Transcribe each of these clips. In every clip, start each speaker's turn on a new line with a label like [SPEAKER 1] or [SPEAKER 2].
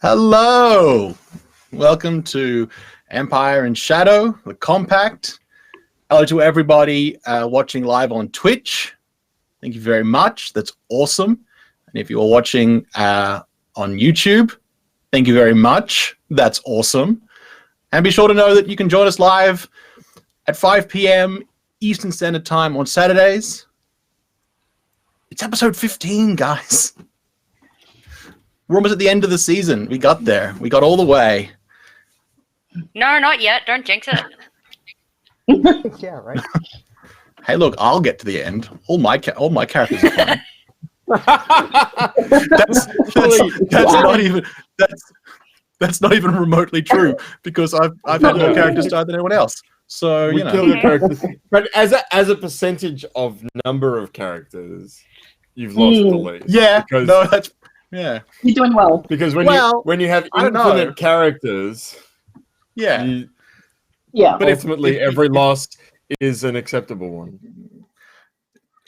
[SPEAKER 1] Hello! Welcome to Empire and Shadow, the Compact. Hello to everybody watching live on Twitch. Thank you very much. That's awesome. And if you're watching on YouTube, thank you very much. That's awesome. And be sure to know that you can join us live at 5 p.m. Eastern Standard Time on Saturdays. It's episode 15, guys. We're almost at the end of the season. We got there. We got all the way.
[SPEAKER 2] No, not yet. Don't jinx it.
[SPEAKER 3] Yeah, right.
[SPEAKER 1] Hey, look, I'll get to the end. All my characters are fine. That's not even remotely true because I've had more characters die than anyone else. So
[SPEAKER 4] we kill the characters, but as a percentage of number of characters, you've lost the lead.
[SPEAKER 1] Yeah,
[SPEAKER 4] because,
[SPEAKER 1] no, that's yeah.
[SPEAKER 5] You're doing well.
[SPEAKER 4] Because when you have infinite characters,
[SPEAKER 1] yeah,
[SPEAKER 4] but ultimately every loss is an acceptable one.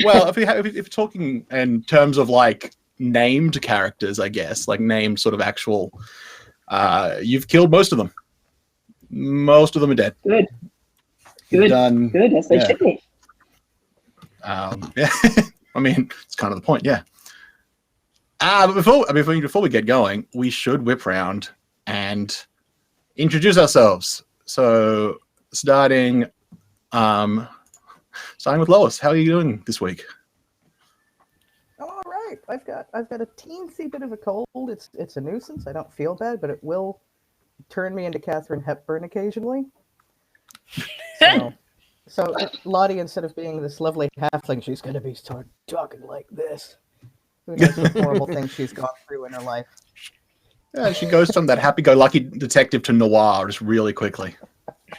[SPEAKER 1] Well, if you're talking in terms of like named characters, I guess, like named sort of actual, you've killed most of them. Most of them are dead.
[SPEAKER 5] Good.
[SPEAKER 1] You've done,
[SPEAKER 5] good, as they should be.
[SPEAKER 1] Yeah, I mean, it's kind of the point, yeah. But before we get going, we should whip round and introduce ourselves. So, starting with Lois. How are you doing this week?
[SPEAKER 3] All right. I've got a teensy bit of a cold. It's a nuisance. I don't feel bad, but it will turn me into Katharine Hepburn occasionally. So Lottie, instead of being this lovely halfling, she's going to be talking like this. Who knows what horrible things she's gone through in her life.
[SPEAKER 1] Yeah, she goes from that happy-go-lucky detective to noir just really quickly.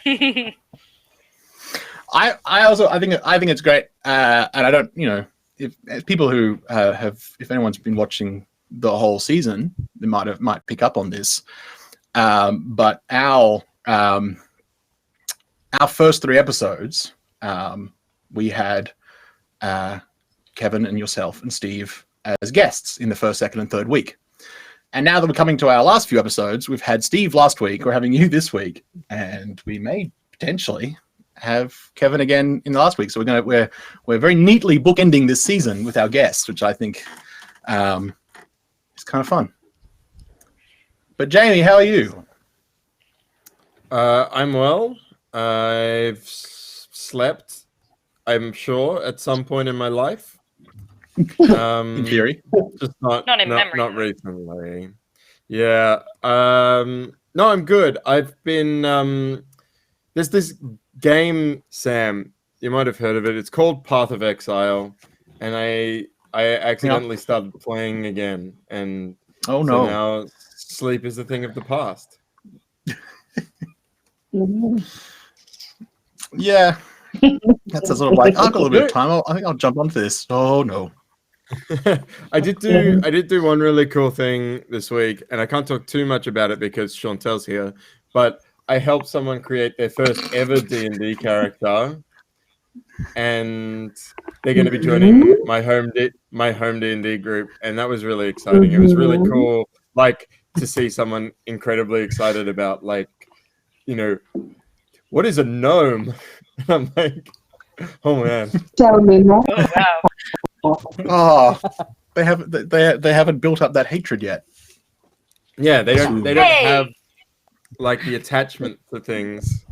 [SPEAKER 1] I think it's great, and I don't, if people who if anyone's been watching the whole season, they might pick up on this. But our first 3 episodes, we had Kevin and yourself and Steve as guests in the first, second, and third week. And now that we're coming to our last few episodes, we've had Steve last week, we're having you this week, and we may potentially have Kevin again in the last week. So we're very neatly bookending this season with our guests, which I think is kind of fun. But Jamie, how are you?
[SPEAKER 4] I'm well. I've slept, I'm sure, at some point in my life.
[SPEAKER 1] In theory,
[SPEAKER 4] just not
[SPEAKER 2] in memory.
[SPEAKER 4] Not recently. Yeah. No, I'm good. I've been. There's this game, Sam. You might have heard of it. It's called Path of Exile, and I accidentally started playing again, and
[SPEAKER 1] so
[SPEAKER 4] now sleep is a thing of the past.
[SPEAKER 1] Yeah, that's a sort of like I've got a little bit of time. I think I'll jump onto this. Oh no.
[SPEAKER 4] I did do one really cool thing this week, and I can't talk too much about it because Chantel's here, but I helped someone create their first ever D&D character, and they're going to be joining my home D&D group, and that was really exciting. It was really cool, like, to see someone incredibly excited about, like, what is a gnome? And I'm like, oh man.
[SPEAKER 5] Tell me more.
[SPEAKER 2] Oh, wow.
[SPEAKER 1] Oh, they haven't built up that hatred yet.
[SPEAKER 4] Yeah, they don't have like the attachment to things.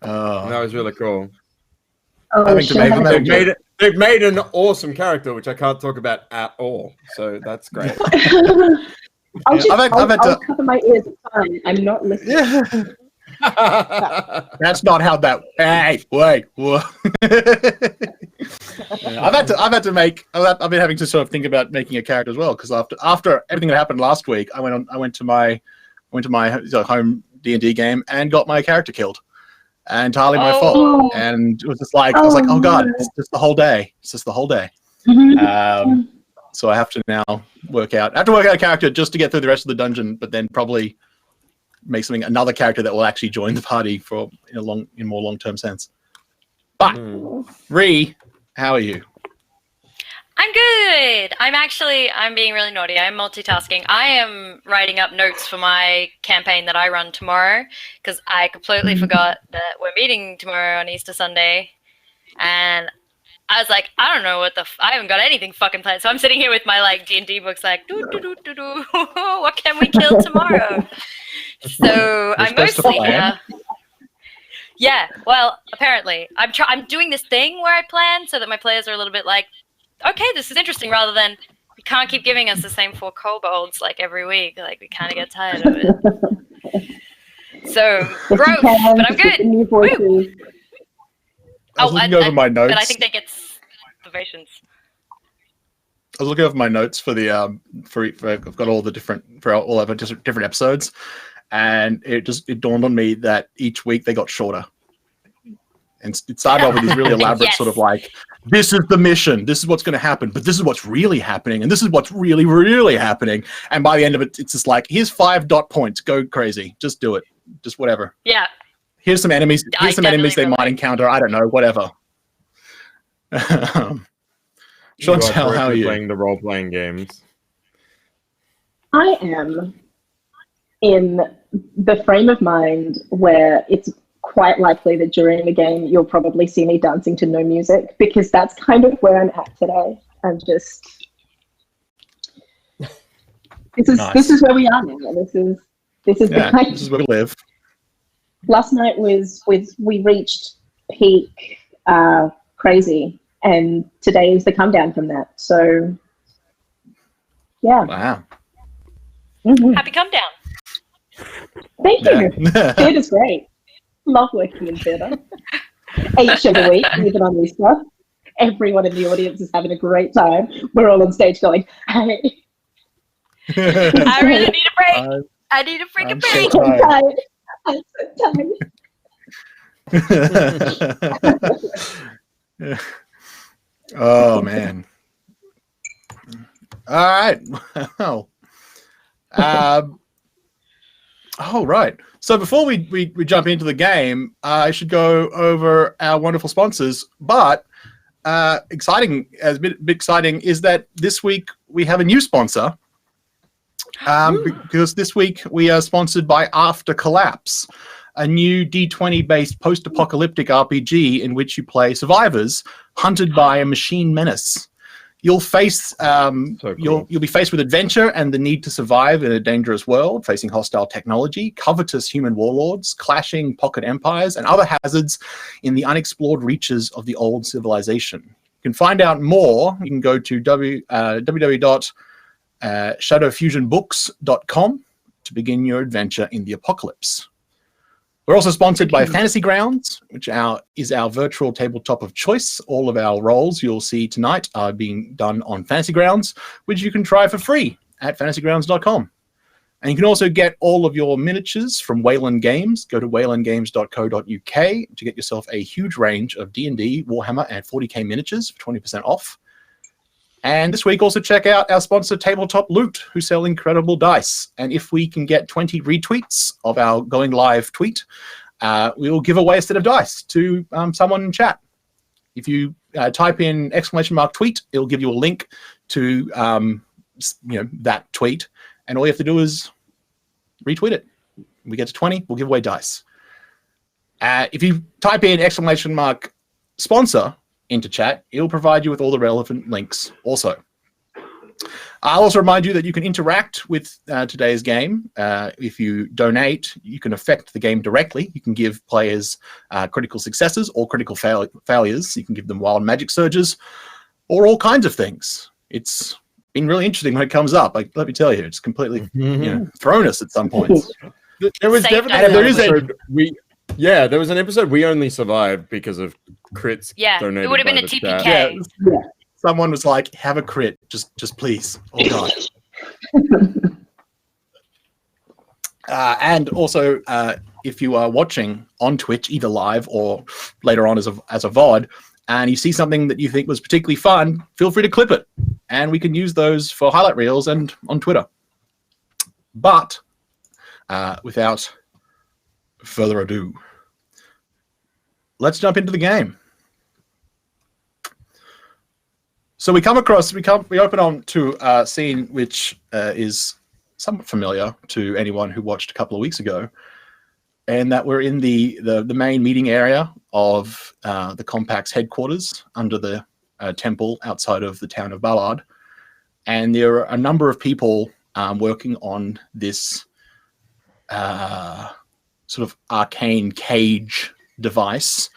[SPEAKER 4] And that was really cool. They've made an awesome character, which I can't talk about at all. So that's great.
[SPEAKER 5] I'll cover my ears. It's fine. I'm not listening.
[SPEAKER 1] Yeah. That's not how that. Hey, wait. I've been having to sort of think about making a character as well, because after everything that happened last week, I went to my home D&D game and got my character killed, and entirely my fault. And it was just like I was like, oh god, it's just the whole day. It's just the whole day. So I have to now work out a character just to get through the rest of the dungeon, but then probably make another character that will actually join the party in more long-term sense. But Ree, how are you?
[SPEAKER 2] I'm good. I'm being really naughty. I'm multitasking. I am writing up notes for my campaign that I run tomorrow because I completely forgot that we're meeting tomorrow on Easter Sunday. And I was like, I don't know I haven't got anything fucking planned. So I'm sitting here with my like D&D books like, what can we kill tomorrow? So I'm mostly here. Yeah, well, apparently. I'm doing this thing where I plan so that my players are a little bit like, okay, this is interesting, rather than you can't keep giving us the same 4 kobolds like every week. Like, we kind of get tired of it. So, growth, but I'm good. Woo!
[SPEAKER 1] I was looking over my notes.
[SPEAKER 2] But I think they get motivations.
[SPEAKER 1] I was looking over my notes for the I've got all the different all of different episodes, and it dawned on me that each week they got shorter. And it started off with these really elaborate sort of like, this is the mission, this is what's going to happen, but this is what's really happening, and this is what's really, really happening. And by the end of it, it's just like, here's 5 dot points, go crazy, just do it, just whatever.
[SPEAKER 2] Yeah.
[SPEAKER 1] Here's some enemies. Here's some enemies they might encounter. I don't know, whatever. Chantel, how are you?
[SPEAKER 4] Playing the role-playing games.
[SPEAKER 5] I am in the frame of mind where it's quite likely that during the game you'll probably see me dancing to no music, because that's kind of where I'm at today. I'm just this is where we are now. This is
[SPEAKER 1] this is where we live.
[SPEAKER 5] Last night we reached peak crazy, and today is the come down from that. So yeah.
[SPEAKER 1] Wow.
[SPEAKER 5] Mm-hmm.
[SPEAKER 2] Happy come down.
[SPEAKER 5] Thank you. Theatre's great. Love working in theatre. 8 shows a week, even on Easter. Everyone in the audience is having a great time. We're all on stage going, hey.
[SPEAKER 2] I really need a break. I need a freaking break.
[SPEAKER 1] So tired.
[SPEAKER 5] I'm so
[SPEAKER 1] tired. Oh, man. All right. Well, oh, right. So before we jump into the game, I should go over our wonderful sponsors. But exciting, a bit exciting, is that this week we have a new sponsor. Because this week we are sponsored by After Collapse, a new D20-based post-apocalyptic RPG in which you play survivors hunted by a machine menace. You'll face you'll be faced with adventure and the need to survive in a dangerous world, facing hostile technology, covetous human warlords, clashing pocket empires, and other hazards in the unexplored reaches of the old civilization. You can find out more. You can go to www.shadowfusionbooks.com to begin your adventure in the apocalypse. We're also sponsored by Fantasy Grounds, which is our virtual tabletop of choice. All of our roles you'll see tonight are being done on Fantasy Grounds, which you can try for free at fantasygrounds.com. And you can also get all of your miniatures from Wayland Games. Go to waylandgames.co.uk to get yourself a huge range of D&D, Warhammer, and 40k miniatures for 20% off. And this week, also check out our sponsor, Tabletop Loot, who sell incredible dice. And if we can get 20 retweets of our going live tweet, we will give away a set of dice to someone in chat. If you type in !tweet, it'll give you a link to that tweet. And all you have to do is retweet it. We get to 20, we'll give away dice. If you type in !sponsor, into chat, it'll provide you with all the relevant links also. I'll also remind you that you can interact with today's game. If you donate, you can affect the game directly. You can give players critical successes or critical failures. You can give them wild magic surges or all kinds of things. It's been really interesting when it comes up. Like, let me tell you, it's completely thrown us at some points.
[SPEAKER 4] There was definitely there was an episode we only survived because of crits.
[SPEAKER 2] Yeah,
[SPEAKER 4] donated
[SPEAKER 2] it would have been a
[SPEAKER 4] by the
[SPEAKER 2] TPK.
[SPEAKER 4] chat.
[SPEAKER 1] Yeah. Someone was like, have a crit, just please. Oh God. And also, if you are watching on Twitch, either live or later on as a VOD, and you see something that you think was particularly fun, feel free to clip it. And we can use those for highlight reels and on Twitter. But without further ado, let's jump into the game. So we open on to a scene which is somewhat familiar to anyone who watched a couple of weeks ago, and that we're in the main meeting area of the Compact's headquarters under the temple outside of the town of Ballard. And there are a number of people working on this sort of arcane cage device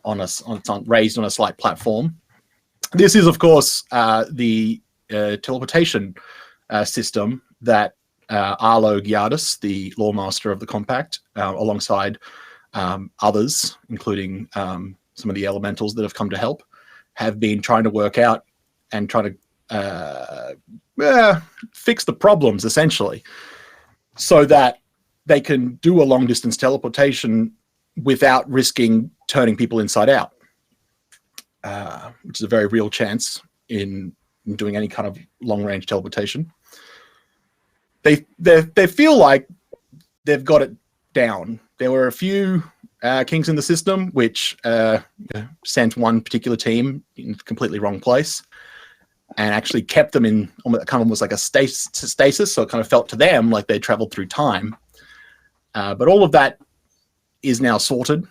[SPEAKER 1] raised on a slight platform. This is, of course, the teleportation system that Arlo Giardis, the lawmaster of the Compact, alongside others, including some of the elementals that have come to help, have been trying to work out and try to fix the problems, essentially, so that they can do a long-distance teleportation without risking turning people inside out, which is a very real chance in doing any kind of long-range teleportation. They feel like they've got it down. There were a few kinks in the system which sent one particular team in a completely wrong place and actually kept them in kind of almost like a stasis, so it kind of felt to them like they traveled through time. But all of that is now sorted,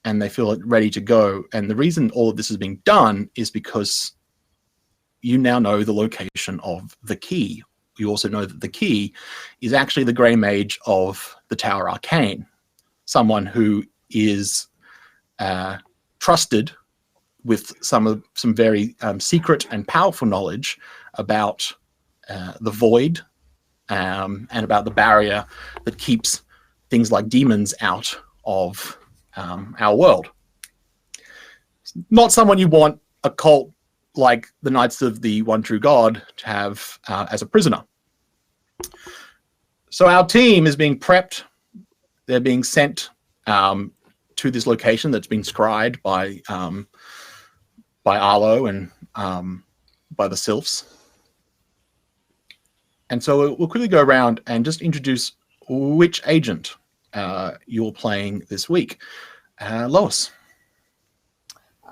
[SPEAKER 1] and they feel ready to go. And the reason all of this is being done is because you now know the location of the key. You also know that the key is actually the Grey Mage of the Tower Arcane, someone who is trusted with some very secret and powerful knowledge about the void and about the barrier that keeps things like demons out of our world. Not someone you want a cult like the Knights of the One True God to have as a prisoner. So our team is being prepped. They're being sent to this location that's been scryed by Arlo and by the Sylphs. And so we'll quickly go around and just introduce which agent you're playing this week. Lois.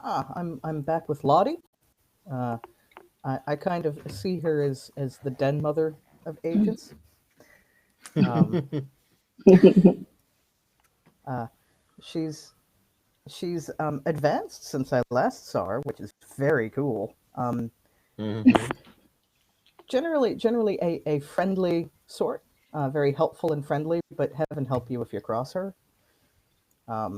[SPEAKER 3] I'm back with Lottie. I kind of see her as the den mother of agents. She's advanced since I last saw her, which is very cool. Generally a friendly sort, very helpful and friendly, but heaven help you if you cross her. Yeah.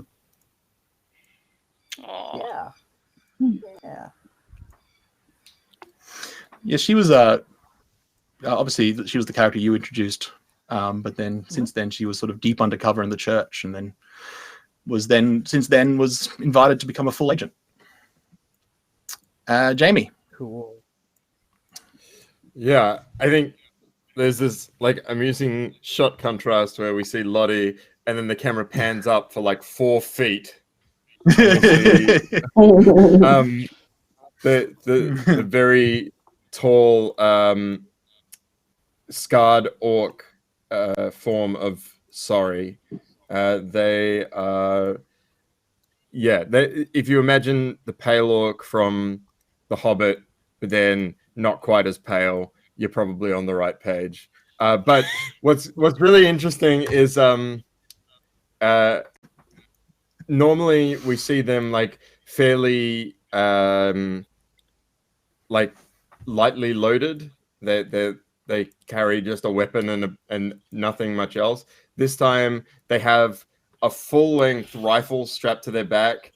[SPEAKER 1] Yeah, she was obviously she was the character you introduced, but then since then she was sort of deep undercover in the church, and then was invited to become a full agent. Jamie.
[SPEAKER 3] Cool.
[SPEAKER 4] Yeah, I think there's this like amusing shot contrast where we see Lottie and then the camera pans up for like 4 feet. The very tall scarred orc form of Sorry. They are, if you imagine the pale orc from The Hobbit, but then not quite as pale, you're probably on the right page. But what's really interesting is normally we see them like fairly like lightly loaded. They carry just a weapon and nothing much else. This time they have a full-length rifle strapped to their back.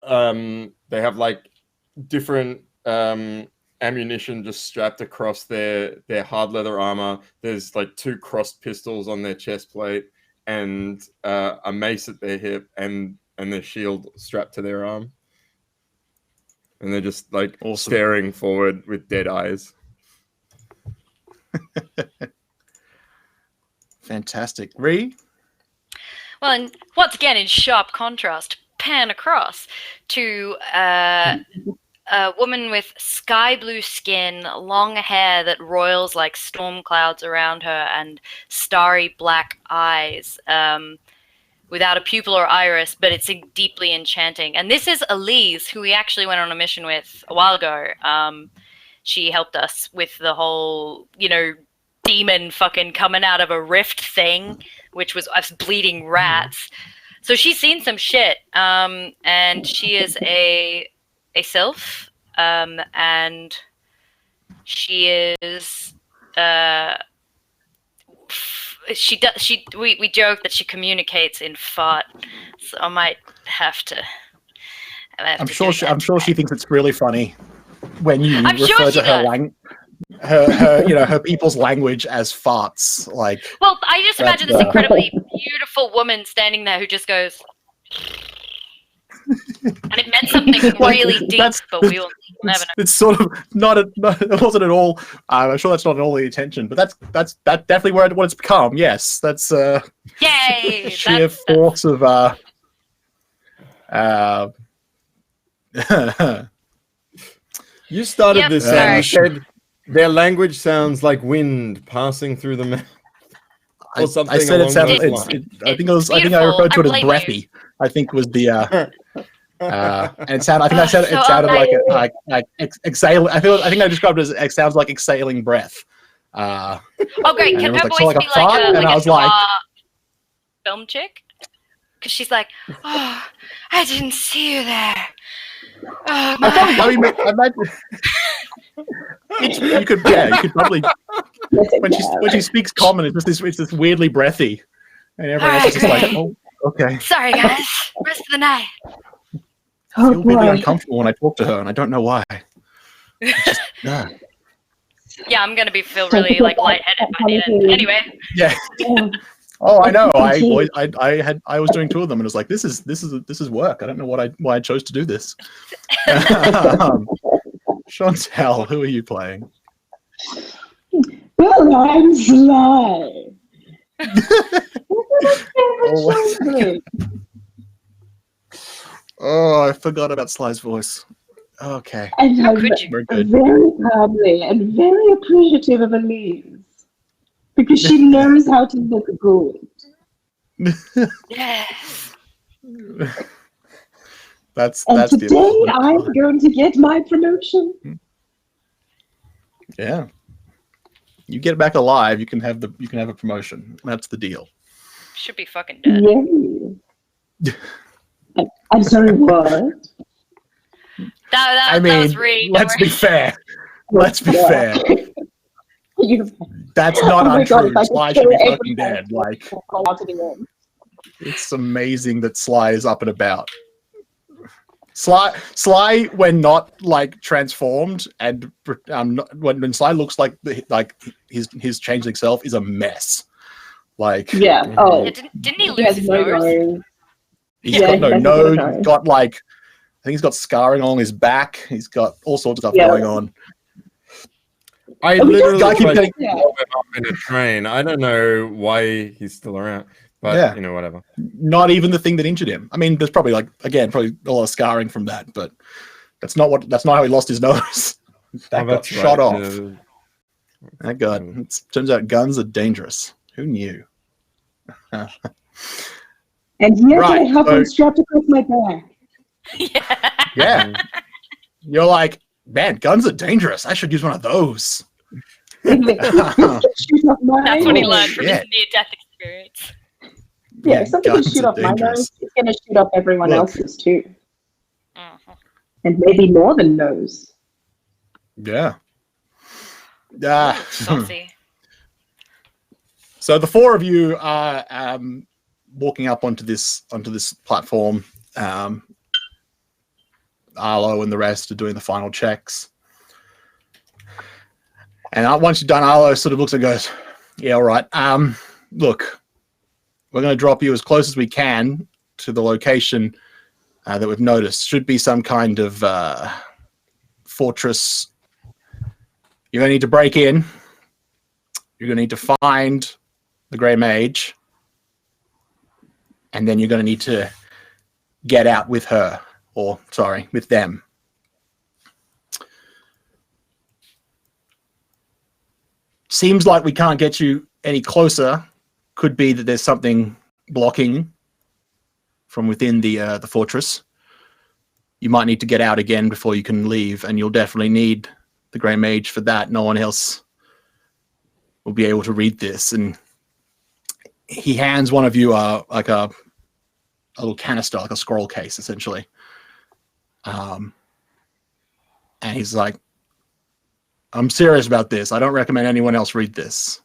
[SPEAKER 4] They have like different ammunition just strapped across their hard leather armor. There's like 2 crossed pistols on their chest plate and a mace at their hip and their shield strapped to their arm. And they're just like staring forward with dead eyes.
[SPEAKER 1] Fantastic. Ree?
[SPEAKER 2] Well, and once again, in sharp contrast, pan across to a woman with sky blue skin, long hair that roils like storm clouds around her, and starry black eyes. without a pupil or iris, but it's deeply enchanting. And this is Elise, who we actually went on a mission with a while ago. She helped us with the whole, demon fucking coming out of a rift thing, which was us bleeding rats. So she's seen some shit, and she is a sylph, and she is we joke that she communicates in fart, so I might have to.
[SPEAKER 1] I'm sure she thinks it's really funny when you
[SPEAKER 2] I'm
[SPEAKER 1] refer
[SPEAKER 2] sure
[SPEAKER 1] to
[SPEAKER 2] she
[SPEAKER 1] her
[SPEAKER 2] does.
[SPEAKER 1] her people's language as farts. Like,
[SPEAKER 2] Well, I just imagine this incredibly beautiful woman standing there who just goes, and it meant something really deep, but we will never know.
[SPEAKER 1] It's sort of it wasn't at all. I'm sure that's not at all the intention, but that's definitely what it's become. Yes, that's
[SPEAKER 2] Yay!
[SPEAKER 1] sheer force of
[SPEAKER 4] You started
[SPEAKER 2] Yep,
[SPEAKER 4] this
[SPEAKER 2] sorry.
[SPEAKER 4] and you said their language sounds like wind passing through the mouth. Or something
[SPEAKER 1] I said it
[SPEAKER 4] along
[SPEAKER 1] sounded.
[SPEAKER 4] those lines.
[SPEAKER 1] I think I
[SPEAKER 2] beautiful.
[SPEAKER 1] referred to
[SPEAKER 2] I
[SPEAKER 1] it as
[SPEAKER 2] blame
[SPEAKER 1] breathy. I think was the and it sounded. I think I said it
[SPEAKER 2] So
[SPEAKER 1] sounded
[SPEAKER 2] amazing.
[SPEAKER 1] like exhaling. I think I described it as it sounds like exhaling breath.
[SPEAKER 2] Oh, great!
[SPEAKER 1] And
[SPEAKER 2] Can
[SPEAKER 1] it was
[SPEAKER 2] her
[SPEAKER 1] like, so
[SPEAKER 2] voice
[SPEAKER 1] like a
[SPEAKER 2] be
[SPEAKER 1] fart,
[SPEAKER 2] like
[SPEAKER 1] and
[SPEAKER 2] a
[SPEAKER 1] I was like-
[SPEAKER 2] film chick? Because she's like, oh, I didn't see you there. Oh, my.
[SPEAKER 1] I mean, imagine you could probably when she speaks common, it's this weirdly breathy, and everyone else is just like, oh, okay.
[SPEAKER 2] Sorry, guys. Rest of the night.
[SPEAKER 1] I
[SPEAKER 5] Oh
[SPEAKER 1] feel really
[SPEAKER 5] boy.
[SPEAKER 1] uncomfortable when I talk to her, and I don't know why. It's just,
[SPEAKER 2] Yeah, I'm gonna feel really like lightheaded by the end. Anyway,
[SPEAKER 1] yeah.
[SPEAKER 5] Yeah.
[SPEAKER 1] Oh, I know. I was doing two of them, and it was like, this is work. I don't know why I chose to do this. Chantel, who are you playing?
[SPEAKER 5] Well, I'm Sly.
[SPEAKER 1] Oh, oh, I forgot about Sly's voice. Okay,
[SPEAKER 5] And
[SPEAKER 2] how
[SPEAKER 5] I'm
[SPEAKER 2] could you?
[SPEAKER 1] we're good.
[SPEAKER 5] very proudly and very appreciative of Elise because she knows how to look good.
[SPEAKER 2] Yes.
[SPEAKER 1] That's
[SPEAKER 5] And
[SPEAKER 1] the
[SPEAKER 5] today
[SPEAKER 1] important
[SPEAKER 5] I'm
[SPEAKER 1] part.
[SPEAKER 5] going to get my promotion.
[SPEAKER 1] Yeah. You get back alive, you can have a promotion. That's the deal.
[SPEAKER 2] Should be fucking dead.
[SPEAKER 5] Yay. I'm sorry, what?
[SPEAKER 2] That was Reed.
[SPEAKER 1] let's be fair. Let's be fair.
[SPEAKER 5] You-
[SPEAKER 1] That's not
[SPEAKER 5] Oh my God,
[SPEAKER 1] untrue.
[SPEAKER 5] if I could
[SPEAKER 1] Sly should be
[SPEAKER 5] kill
[SPEAKER 1] fucking
[SPEAKER 5] everyone,
[SPEAKER 1] dead. Like,
[SPEAKER 5] I'll go out to the end.
[SPEAKER 1] it's amazing that Sly is up and about. Sly, when not like transformed, and when Sly looks like his changeling self, is a mess. Like,
[SPEAKER 5] Yeah. Oh,
[SPEAKER 2] Yeah, didn't he
[SPEAKER 5] he
[SPEAKER 2] lose
[SPEAKER 5] has
[SPEAKER 2] his
[SPEAKER 5] no
[SPEAKER 2] nose?
[SPEAKER 5] nose.
[SPEAKER 1] he's
[SPEAKER 5] Yeah,
[SPEAKER 1] got
[SPEAKER 5] he
[SPEAKER 1] no
[SPEAKER 5] has no
[SPEAKER 1] nose.
[SPEAKER 5] nose.
[SPEAKER 1] He's got like, I think he's got scarring along his back. He's got all sorts of stuff
[SPEAKER 5] Yeah.
[SPEAKER 1] going on.
[SPEAKER 4] I
[SPEAKER 5] Oh, we
[SPEAKER 4] literally
[SPEAKER 1] Guy keeps
[SPEAKER 4] tried
[SPEAKER 1] getting-
[SPEAKER 4] to blow him up in a train. I don't know why he's still around, but
[SPEAKER 1] Yeah.
[SPEAKER 4] whatever.
[SPEAKER 1] Not even the thing that injured him. I mean, there's probably probably a lot of scarring from that, but that's not how he lost his nose. That
[SPEAKER 4] Oh,
[SPEAKER 1] got
[SPEAKER 4] that's
[SPEAKER 1] shot
[SPEAKER 4] right.
[SPEAKER 1] off. Thank God. It turns out guns are dangerous. Who knew?
[SPEAKER 5] And yet
[SPEAKER 1] Right,
[SPEAKER 5] I have
[SPEAKER 1] so-
[SPEAKER 5] one strapped across my back.
[SPEAKER 2] Yeah.
[SPEAKER 1] Yeah. You're like, man, guns are dangerous. I should use one of those.
[SPEAKER 5] Shoot off my
[SPEAKER 2] That's what he
[SPEAKER 1] Oh,
[SPEAKER 2] learned from his
[SPEAKER 1] shit.
[SPEAKER 2] near-death experience.
[SPEAKER 5] Yeah, if something can
[SPEAKER 1] guns
[SPEAKER 5] shoot
[SPEAKER 1] are
[SPEAKER 5] off my
[SPEAKER 1] dangerous.
[SPEAKER 5] nose, it's going to shoot off everyone
[SPEAKER 1] Look.
[SPEAKER 5] else's too.
[SPEAKER 2] Mhm.
[SPEAKER 5] And maybe more than nose.
[SPEAKER 1] Yeah.
[SPEAKER 2] Saucy.
[SPEAKER 1] So the four of you are walking up onto this platform. Arlo and the rest are doing the final checks. And once you're done, Arlo sort of looks and goes, "Yeah, all right. Look, we're going to drop you as close as we can to the location that we've noticed. Should be some kind of fortress. You're going to need to break in. You're going to need to find the Grey Mage, and then you're going to need to get out with her, or sorry, with them. Seems like we can't get you any closer. Could be that there's something blocking from within the fortress. You might need to get out again before you can leave, and you'll definitely need the Grey Mage for that. No one else will be able to read this. And he hands one of you like a little canister, like a scroll case, essentially. And he's like, I'm serious about this. I don't recommend anyone else read this.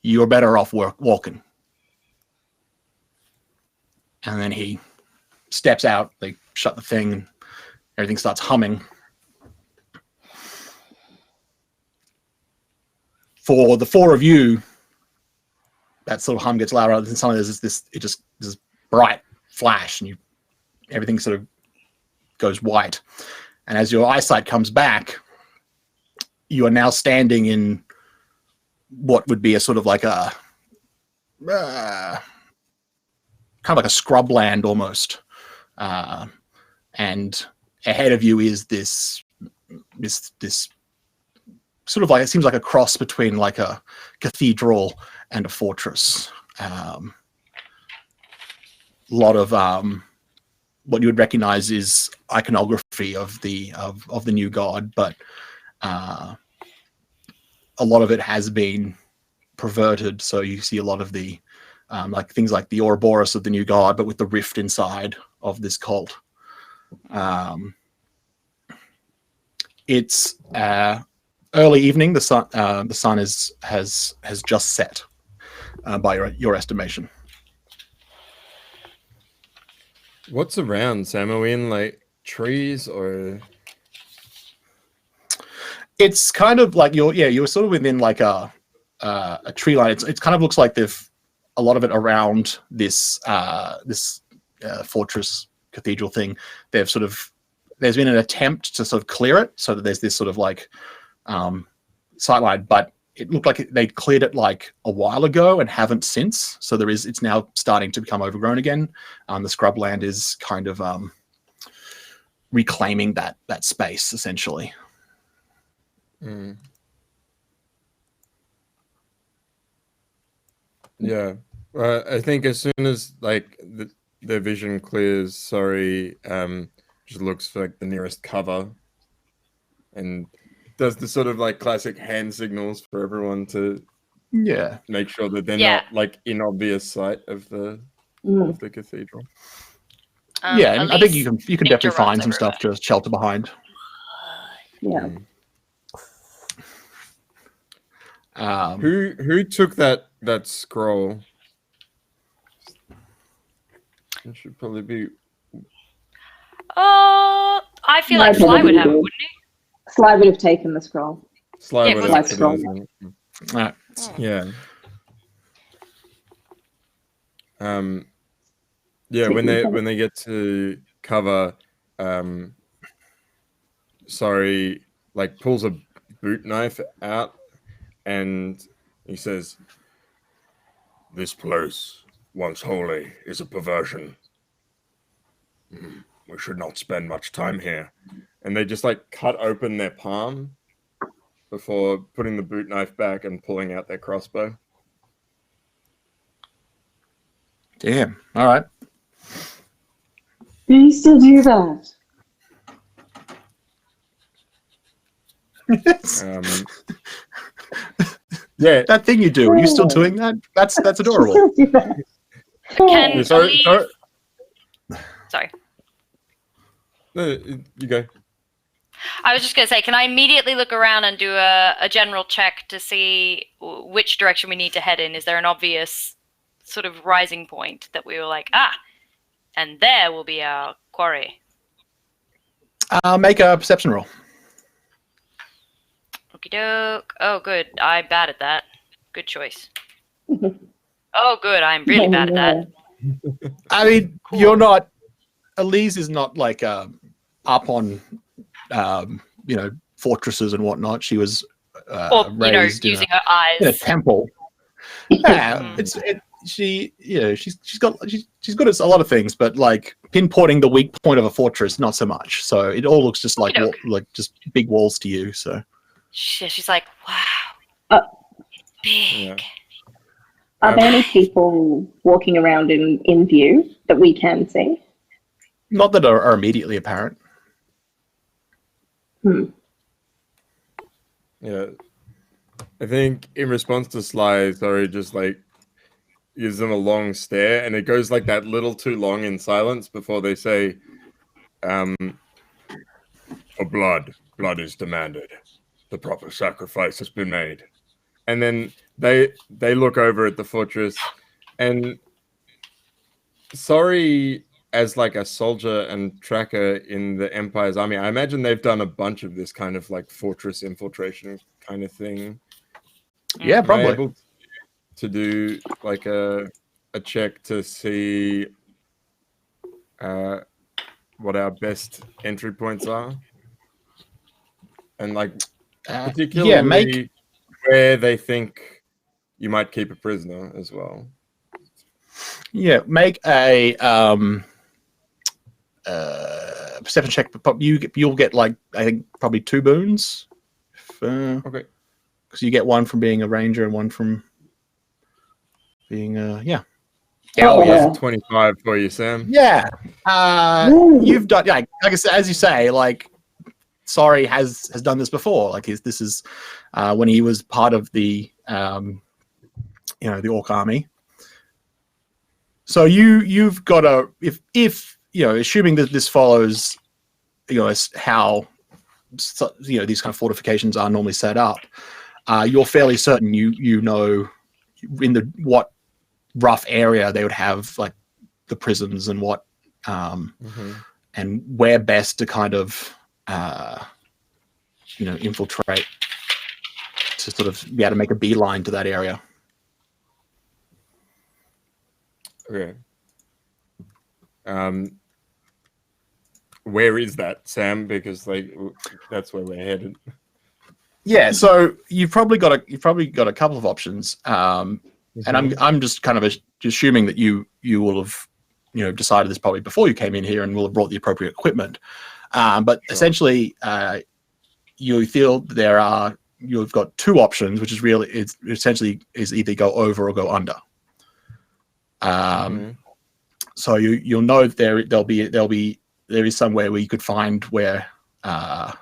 [SPEAKER 1] You're better off walking. And then he steps out. They shut the thing, and everything starts humming. For the four of you, that sort of hum gets louder. And suddenly there's this bright flash, and everything sort of goes white. And as your eyesight comes back, you are now standing in what would be a sort of like a kind of like a scrubland almost. And ahead of you is this sort of like, it seems like a cross between like a cathedral and a fortress. A lot of what you would recognize is iconography of the new god, but a lot of it has been perverted. So you see a lot of the like things like the Ouroboros of the new god, but with the rift inside of this cult. It's early evening. The sun has just set by your estimation.
[SPEAKER 4] What's around, Sam? Are we in like trees or?
[SPEAKER 1] It's kind of like you're sort of within like a tree line. It kind of looks like they've a lot of it around this fortress cathedral thing. There's been an attempt to sort of clear it so that there's this sort of like sightline, but it looked like they cleared it like a while ago and haven't since. So it's now starting to become overgrown again. The scrubland is kind of reclaiming that space essentially.
[SPEAKER 4] Mm. Yeah, I think as soon as like the vision clears, just looks for like the nearest cover, and does the sort of like classic hand signals for everyone to make sure that they're not like in obvious sight of the cathedral.
[SPEAKER 1] And I think you can definitely find some stuff to shelter behind.
[SPEAKER 5] Yeah.
[SPEAKER 4] Who took that scroll? It should probably be.
[SPEAKER 2] I feel like Sly would have it, wouldn't he?
[SPEAKER 5] Sly would have taken the scroll.
[SPEAKER 4] Sly would have
[SPEAKER 5] scroll.
[SPEAKER 1] Right.
[SPEAKER 4] Yeah. Yeah, when they get to cover, like pulls a boot knife out, and he says, "This place, once holy, is a perversion. We should not spend much time here." And they just like cut open their palm before putting the boot knife back and pulling out their crossbow.
[SPEAKER 1] Damn. All right.
[SPEAKER 5] Do you still do that?
[SPEAKER 4] Yeah,
[SPEAKER 1] that thing you do. Are you still doing that? That's adorable.
[SPEAKER 2] Can
[SPEAKER 4] sorry.
[SPEAKER 2] Sorry.
[SPEAKER 4] No, you go.
[SPEAKER 2] I was just going to say, can I immediately look around and do a general check to see which direction we need to head in? Is there an obvious sort of rising point that we were like, and there will be our quarry?
[SPEAKER 1] Make a perception roll.
[SPEAKER 2] Okie doke. Oh, good. I'm bad at that. Good choice. Oh, good. I'm really bad at that.
[SPEAKER 1] I mean, you're not. Elise is not like up on, fortresses and whatnot. She was raised
[SPEAKER 2] using her eyes
[SPEAKER 1] in a temple. Yeah, she's good at a lot of things, but like pinpointing the weak point of a fortress, not so much. So it all looks just like just big walls to you. So
[SPEAKER 2] she's like, wow, big.
[SPEAKER 4] Yeah.
[SPEAKER 5] Are there any people walking around in view that we can see?
[SPEAKER 1] Not that are immediately apparent.
[SPEAKER 4] Yeah. I think in response to Sly, sorry, just like gives them a long stare, and it goes like that little too long in silence before they say, for blood is demanded. The proper sacrifice has been made. And then they look over at the fortress, and sorry, as like a soldier and tracker in the Empire's army, I imagine they've done a bunch of this kind of like fortress infiltration kind of thing.
[SPEAKER 1] Yeah,
[SPEAKER 4] Am I
[SPEAKER 1] probably.
[SPEAKER 4] able to do like a check to see what our best entry points are, and like particularly where they think you might keep a prisoner as well.
[SPEAKER 1] Yeah, make a perception check. You'll get like, I think, probably 2 boons.
[SPEAKER 4] Okay.
[SPEAKER 1] Because you get one from being a ranger and one from being yeah.
[SPEAKER 5] Oh,
[SPEAKER 4] Yeah, 25 for you, Sam.
[SPEAKER 1] Yeah. You've done, yeah, like I said, as you say, like, Sorry has done this before. Like, this is when he was part of the the Orc army. So you've got a, if assuming that this follows how these kind of fortifications are normally set up, you're fairly certain you know in what rough area they would have like the prisons and what and where best to kind of infiltrate to sort of be able to make a beeline to that area.
[SPEAKER 4] Okay. Where is that, Sam? Because like that's where we're headed.
[SPEAKER 1] Yeah, so you've probably got a couple of options, and I'm just kind of assuming that you will have decided this probably before you came in here and will have brought the appropriate equipment. But essentially, you feel you've got 2 options, which is really essentially either go over or go under. So you'll know there is somewhere where you could find where like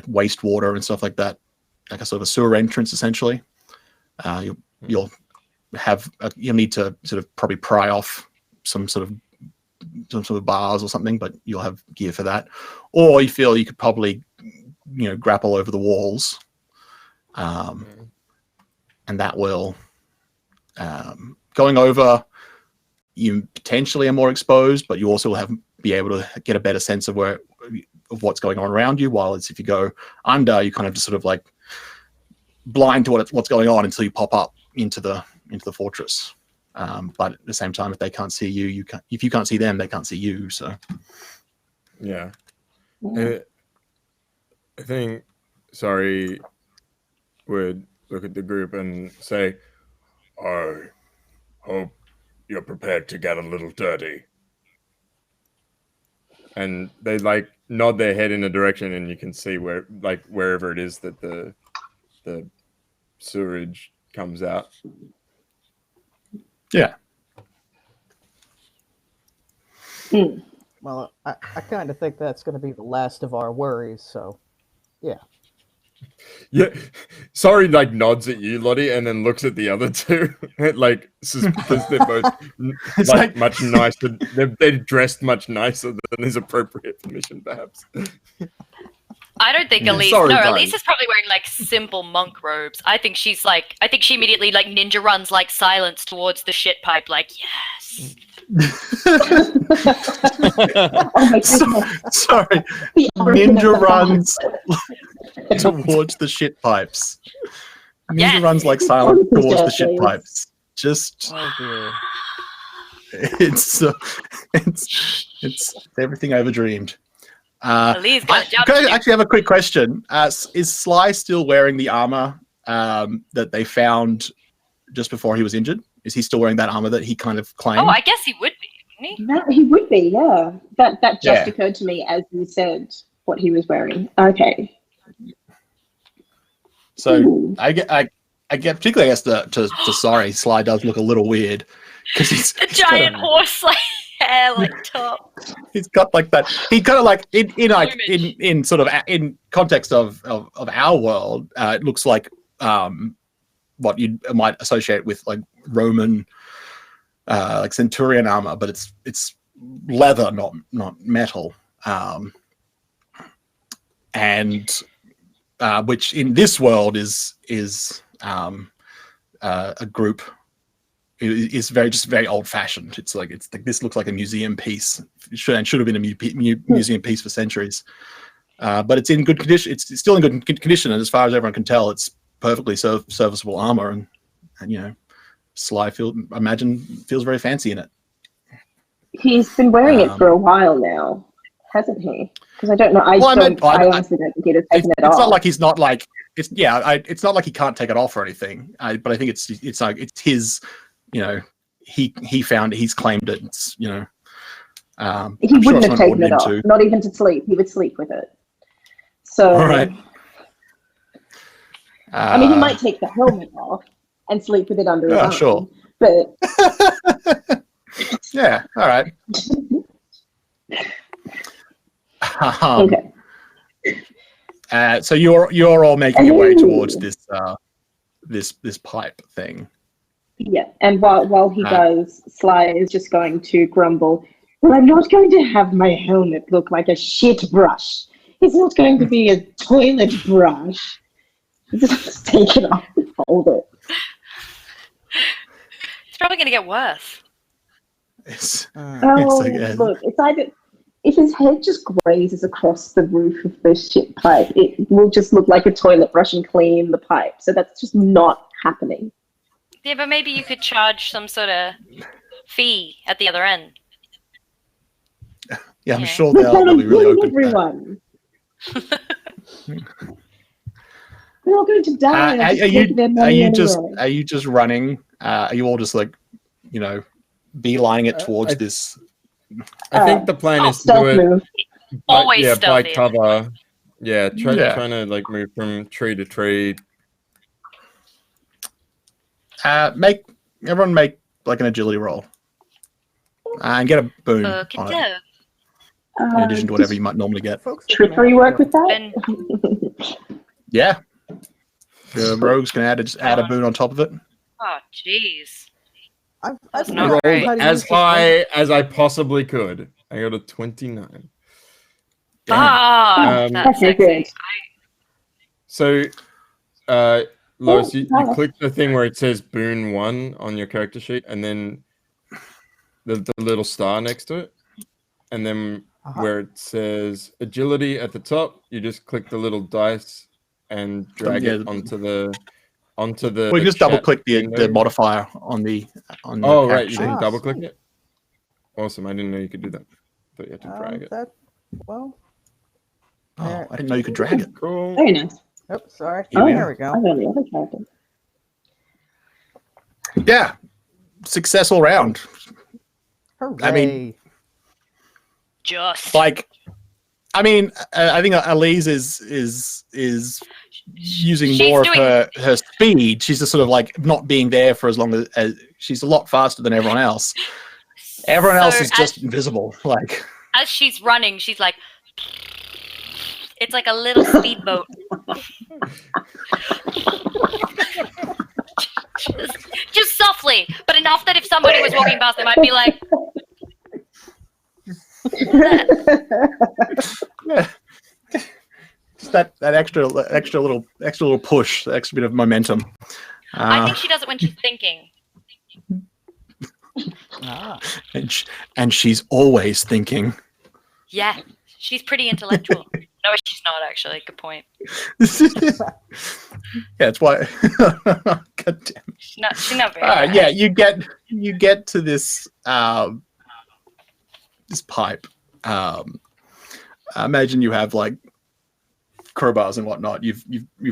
[SPEAKER 1] wastewater and stuff like that, like a sort of a sewer entrance essentially. You'll need to sort of probably pry off some sort of bars or something, but you'll have gear for that. Or you feel you could probably grapple over the walls, and that will going over, you potentially are more exposed, but you also will be able to get a better sense of what's going on around you. While if you go under, you kind of just sort of like blind to what's going on until you pop up into the fortress. But at the same time, if they can't see you, if you can't see them, they can't see you. So
[SPEAKER 4] yeah, I think Sorry would look at the group and say, "I hope you're prepared to get a little dirty." And they like nod their head in a direction, and you can see wherever it is that the sewerage comes out.
[SPEAKER 1] yeah.
[SPEAKER 3] Well, I kind of think that's going to be the last of our worries. So, yeah.
[SPEAKER 4] Yeah, Sorry like nods at you, Lottie, and then looks at the other two, like because they're both like much nicer. They're dressed much nicer than is appropriate for mission, perhaps.
[SPEAKER 2] I don't think Elise.
[SPEAKER 1] Sorry,
[SPEAKER 2] no,
[SPEAKER 1] guys.
[SPEAKER 2] Elise is probably wearing like simple monk robes. I think she immediately like ninja runs like silence towards the shit pipe. Like yes.
[SPEAKER 5] Oh my goodness.
[SPEAKER 1] Sorry,
[SPEAKER 5] The
[SPEAKER 1] ninja runs towards the shit pipes. Ninja
[SPEAKER 2] Yes.
[SPEAKER 1] runs like silent towards the shit
[SPEAKER 5] Please.
[SPEAKER 1] pipes. Just
[SPEAKER 3] Oh dear.
[SPEAKER 1] it's everything I ever dreamed.
[SPEAKER 2] Elise got a job
[SPEAKER 1] Can
[SPEAKER 2] to
[SPEAKER 1] I
[SPEAKER 2] do.
[SPEAKER 1] actually have a quick question? Is Sly still wearing the armor that they found just before he was injured? Is he still wearing that armor that he kind of claimed?
[SPEAKER 2] Oh, I guess he would be, wouldn't he?
[SPEAKER 5] That he would be, yeah. That just
[SPEAKER 1] Yeah.
[SPEAKER 5] occurred to me as you said what he was wearing. Okay.
[SPEAKER 1] So
[SPEAKER 5] Ooh.
[SPEAKER 1] I I get particularly, I guess, to sorry, Sly does look a little weird because
[SPEAKER 2] The giant horse like hair like top.
[SPEAKER 1] he's got like that. He kind of like
[SPEAKER 2] Plumage.
[SPEAKER 1] in sort of in context of our world, it looks like what you might associate with like Roman like centurion armor, but it's leather, not metal, and which in this world is a group is very old fashioned. It's like this looks like a museum piece. It should have been a museum piece for centuries. But it's in good condition. It's still in good condition, and as far as everyone can tell, it's perfectly serviceable armor. And you know, Sly feels very fancy in it.
[SPEAKER 5] He's been wearing it for a while now, hasn't he? Because I don't know. I honestly don't think he'd have taken it off.
[SPEAKER 1] It's not like he's not like it's it's not like he can't take it off or anything. But I think it's like it's his. You know, he found it. He's claimed it. It's, you know,
[SPEAKER 5] he wouldn't have taken it off. Not even to sleep. He would sleep with it. So,
[SPEAKER 1] all right.
[SPEAKER 5] I mean, he might take the helmet off and sleep with it under his arm.
[SPEAKER 1] Sure.
[SPEAKER 5] But
[SPEAKER 1] yeah, all right.
[SPEAKER 5] Okay.
[SPEAKER 1] So you're all making your way towards this pipe thing.
[SPEAKER 5] Yeah, and while he does, Sly is just going to grumble, well, I'm not going to have my helmet look like a shit brush. It's not going to be a toilet brush. Just take it off and hold it.
[SPEAKER 2] It's probably going to get worse.
[SPEAKER 1] Yes,
[SPEAKER 5] Look, it's either... If his head just grazes across the roof of the shit pipe, it will just look like a toilet brush and clean the pipe. So that's just not happening.
[SPEAKER 2] Yeah, but maybe you could charge some sort of fee at the other end.
[SPEAKER 1] Yeah, I'm sure they'll be really open.
[SPEAKER 5] Everyone. We're all going to die.
[SPEAKER 1] Are you just running? Are you all just like, you know, beelining it towards this?
[SPEAKER 4] I think the plan is to do it.
[SPEAKER 5] Move.
[SPEAKER 2] Always
[SPEAKER 4] by
[SPEAKER 2] stealthy.
[SPEAKER 4] cover. Yeah, trying to like move from tree to tree.
[SPEAKER 1] Everyone make like an agility roll, and get a boon on it, in addition to whatever you might normally get.
[SPEAKER 5] Trickery work with that?
[SPEAKER 1] Yeah, the rogues can add a boon on top of it.
[SPEAKER 2] Oh, jeez.
[SPEAKER 3] I've
[SPEAKER 2] not
[SPEAKER 3] rolled
[SPEAKER 2] great.
[SPEAKER 4] As high as I possibly could. I got a 29.
[SPEAKER 2] Ah, that's
[SPEAKER 5] Okay,
[SPEAKER 2] sexy.
[SPEAKER 5] good.
[SPEAKER 4] So, Lois, you click the thing where it says Boon 1 on your character sheet, and then the little star next to it. And then where it says Agility at the top, you just click the little dice and drag it onto the. Well, you just double click the modifier on the. Oh, right, you can double click it. Awesome! I didn't know you could do that. But you had to drag it.
[SPEAKER 1] Oh, I didn't know you could drag it.
[SPEAKER 4] Cool.
[SPEAKER 5] Very nice.
[SPEAKER 3] Oh, sorry.
[SPEAKER 1] Oh,
[SPEAKER 3] There we go.
[SPEAKER 5] I'm on the other character.
[SPEAKER 1] Yeah, success all round.
[SPEAKER 3] Hooray.
[SPEAKER 1] I mean,
[SPEAKER 2] Just
[SPEAKER 1] like, I think Elise is using
[SPEAKER 2] She's
[SPEAKER 1] more
[SPEAKER 2] doing-
[SPEAKER 1] of her speed. She's just sort of like not being there for as long as she's a lot faster than everyone else. Everyone else is just invisible. Like,
[SPEAKER 2] as she's running, she's like, it's like a little speedboat. just softly, but enough that if somebody was walking past, they might be like,
[SPEAKER 1] yeah. Just that extra little push, the extra bit of momentum.
[SPEAKER 2] I think she does it when she's thinking.
[SPEAKER 1] And she's always thinking.
[SPEAKER 2] Yeah, she's pretty intellectual. No, she's not actually. Good point.
[SPEAKER 1] Yeah, it's why. God damn.
[SPEAKER 2] She's not very. Bright.
[SPEAKER 1] Yeah, you get to this this pipe. Imagine you have like crowbars and whatnot. You've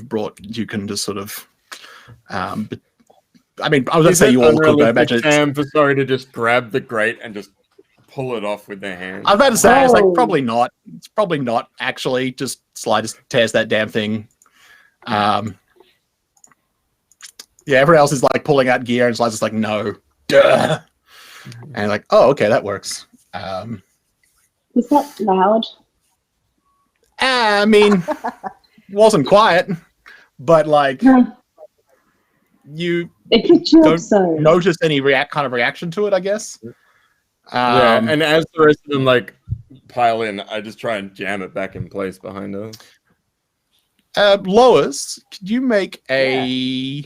[SPEAKER 1] brought. You can just sort of. But, I mean, I was going to say you all could, but I imagine it's.
[SPEAKER 4] Sorry to just grab the grate and just pull it off with their hands.
[SPEAKER 1] I was about to say, it's like probably not. It's probably not actually. Just Sly just tears that damn thing. yeah, everyone else is like pulling out gear, and Slide's just like, no, duh. And like, oh, okay, that works.
[SPEAKER 5] Was that loud?
[SPEAKER 1] I mean, wasn't quiet, but like
[SPEAKER 5] No.
[SPEAKER 1] you
[SPEAKER 5] It's a joke
[SPEAKER 1] don't
[SPEAKER 5] zone.
[SPEAKER 1] notice any kind of reaction to it, I guess.
[SPEAKER 4] Yeah, and as the rest of them like pile in, I just try and jam it back in place behind us.
[SPEAKER 1] Lois, could you make a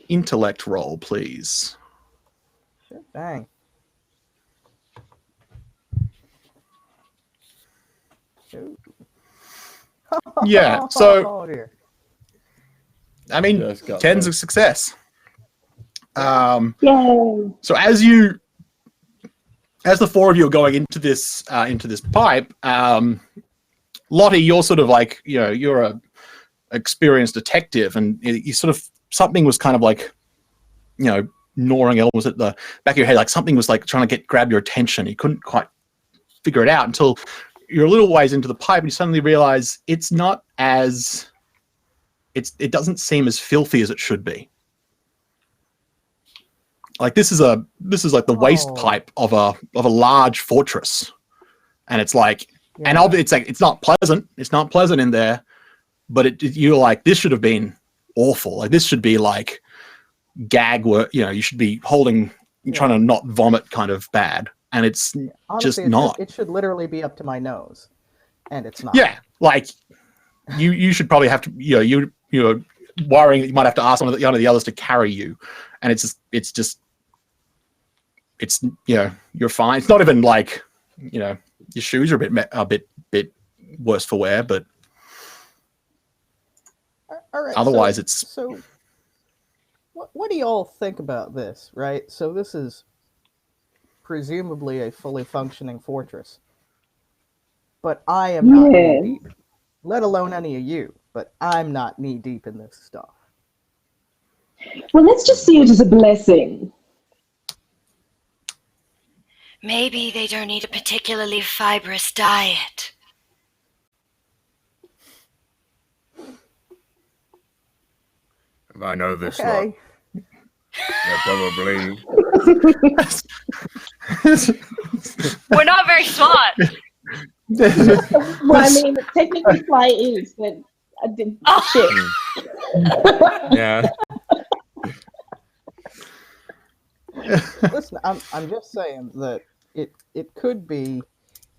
[SPEAKER 1] intellect roll, please?
[SPEAKER 3] Sure thing. Ooh.
[SPEAKER 1] Yeah, so-
[SPEAKER 3] Oh dear.
[SPEAKER 1] I mean,
[SPEAKER 4] Just got
[SPEAKER 1] 10's
[SPEAKER 4] that.
[SPEAKER 1] a success.
[SPEAKER 5] Yay.
[SPEAKER 1] So as the four of you are going into this pipe, Lottie, you're sort of like, you're a experienced detective, and you sort of, something was kind of like, gnawing almost at the back of your head, like something was like trying to grab your attention. You couldn't quite figure it out until you're a little ways into the pipe, and you suddenly realize it's not as, it doesn't seem as filthy as it should be. Like this is like the waste pipe of a large fortress, and it's like, and it's like, it's not pleasant. It's not pleasant in there, but you're like, this should have been awful. Like this should be like gag work. You should be holding, trying to not vomit, kind of bad, and it's
[SPEAKER 3] Honestly,
[SPEAKER 1] just not.
[SPEAKER 3] It should literally be up to my nose, and it's not.
[SPEAKER 1] Yeah, like you should probably have to. You're worrying that you might have to ask one of the others to carry you, and it's you're fine. It's not even like your shoes are a bit worse for wear, but
[SPEAKER 3] All right.
[SPEAKER 1] otherwise
[SPEAKER 3] so,
[SPEAKER 1] it's
[SPEAKER 3] so. What do you all think about this? Right. So this is presumably a fully functioning fortress, but I am not knee deep. Let alone any of you. But I'm not knee deep in this stuff.
[SPEAKER 5] Well, let's just see it as a blessing.
[SPEAKER 2] Maybe they don't need a particularly fibrous diet.
[SPEAKER 4] If I know this
[SPEAKER 3] Okay.
[SPEAKER 4] lot, they're probably
[SPEAKER 2] We're not very smart.
[SPEAKER 5] Well, I mean, technically Fly is, but I did shit.
[SPEAKER 4] yeah.
[SPEAKER 3] Listen, I'm just saying that it could be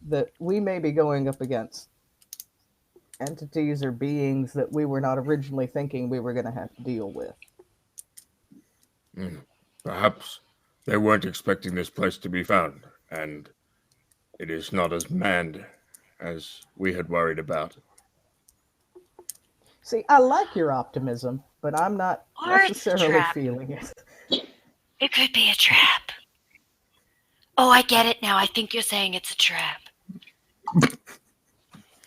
[SPEAKER 3] that we may be going up against entities or beings that we were not originally thinking we were going to have to deal with.
[SPEAKER 4] Perhaps they weren't expecting this place to be found, and it is not as manned as we had worried about.
[SPEAKER 3] See, I like your optimism, but I'm not
[SPEAKER 2] Or it's a
[SPEAKER 3] necessarily
[SPEAKER 2] trap.
[SPEAKER 3] feeling it.
[SPEAKER 2] It could be a trap. Oh, I get it now. I think you're saying it's a trap.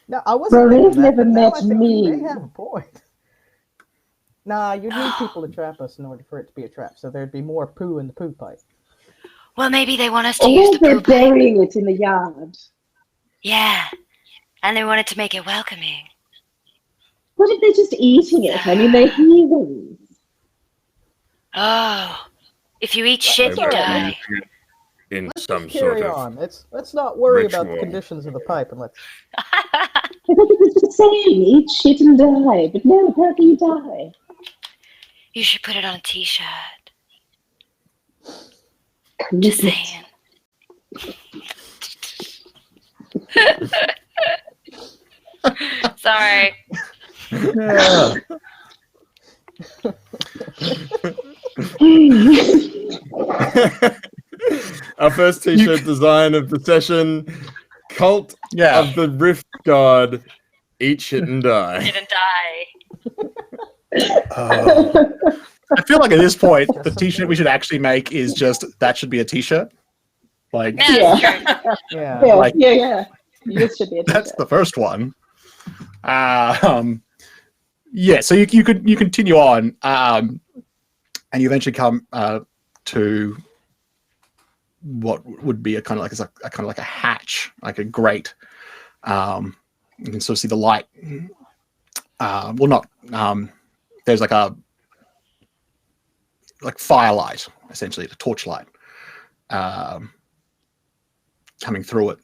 [SPEAKER 3] No, I wasn't.
[SPEAKER 5] Bro,
[SPEAKER 3] thinking
[SPEAKER 5] they've
[SPEAKER 3] that,
[SPEAKER 5] never
[SPEAKER 3] but now
[SPEAKER 5] met
[SPEAKER 3] I think you
[SPEAKER 5] me.
[SPEAKER 3] may have a point. Nah, you need people to trap us in order for it to be a trap, so there'd be more poo in the poo pipe.
[SPEAKER 2] Well, maybe they want us to use
[SPEAKER 5] Or
[SPEAKER 2] the
[SPEAKER 5] they're
[SPEAKER 2] poop pipe.
[SPEAKER 5] burying it in the yard.
[SPEAKER 2] Yeah. And they wanted to make it welcoming.
[SPEAKER 5] What if they're just eating it? I mean, they're heathens.
[SPEAKER 2] Oh. If you eat shit,
[SPEAKER 3] That's
[SPEAKER 2] you
[SPEAKER 3] all right.
[SPEAKER 2] die.
[SPEAKER 4] In
[SPEAKER 3] Let's
[SPEAKER 4] some
[SPEAKER 3] just carry
[SPEAKER 4] sort of
[SPEAKER 3] on. Let's not worry about the
[SPEAKER 4] ritual.
[SPEAKER 3] conditions of the pipe and let's.
[SPEAKER 5] I thought it was just saying, eat shit and die. But no, apparently you die.
[SPEAKER 2] You should put it on a t-shirt. Just
[SPEAKER 5] Commitment.
[SPEAKER 2] saying. Sorry.
[SPEAKER 1] yeah.
[SPEAKER 4] Our first t-shirt design of the session, Cult
[SPEAKER 1] Yeah.
[SPEAKER 4] of the Rift God, eat shit and die.
[SPEAKER 2] Didn't die.
[SPEAKER 1] I feel like at this point, the t-shirt we should actually make is just that should be a t-shirt. Like
[SPEAKER 2] Yeah, that's true.
[SPEAKER 3] Yeah.
[SPEAKER 5] Yeah,
[SPEAKER 1] Like-
[SPEAKER 5] yeah. This should be a
[SPEAKER 1] that's
[SPEAKER 5] t-shirt.
[SPEAKER 1] the first one. Yeah, so you continue on, and you eventually come to what would be a kind of like a hatch, like a grate. You can sort of see the light. Well, not. There's like a like firelight, essentially, the torchlight coming through it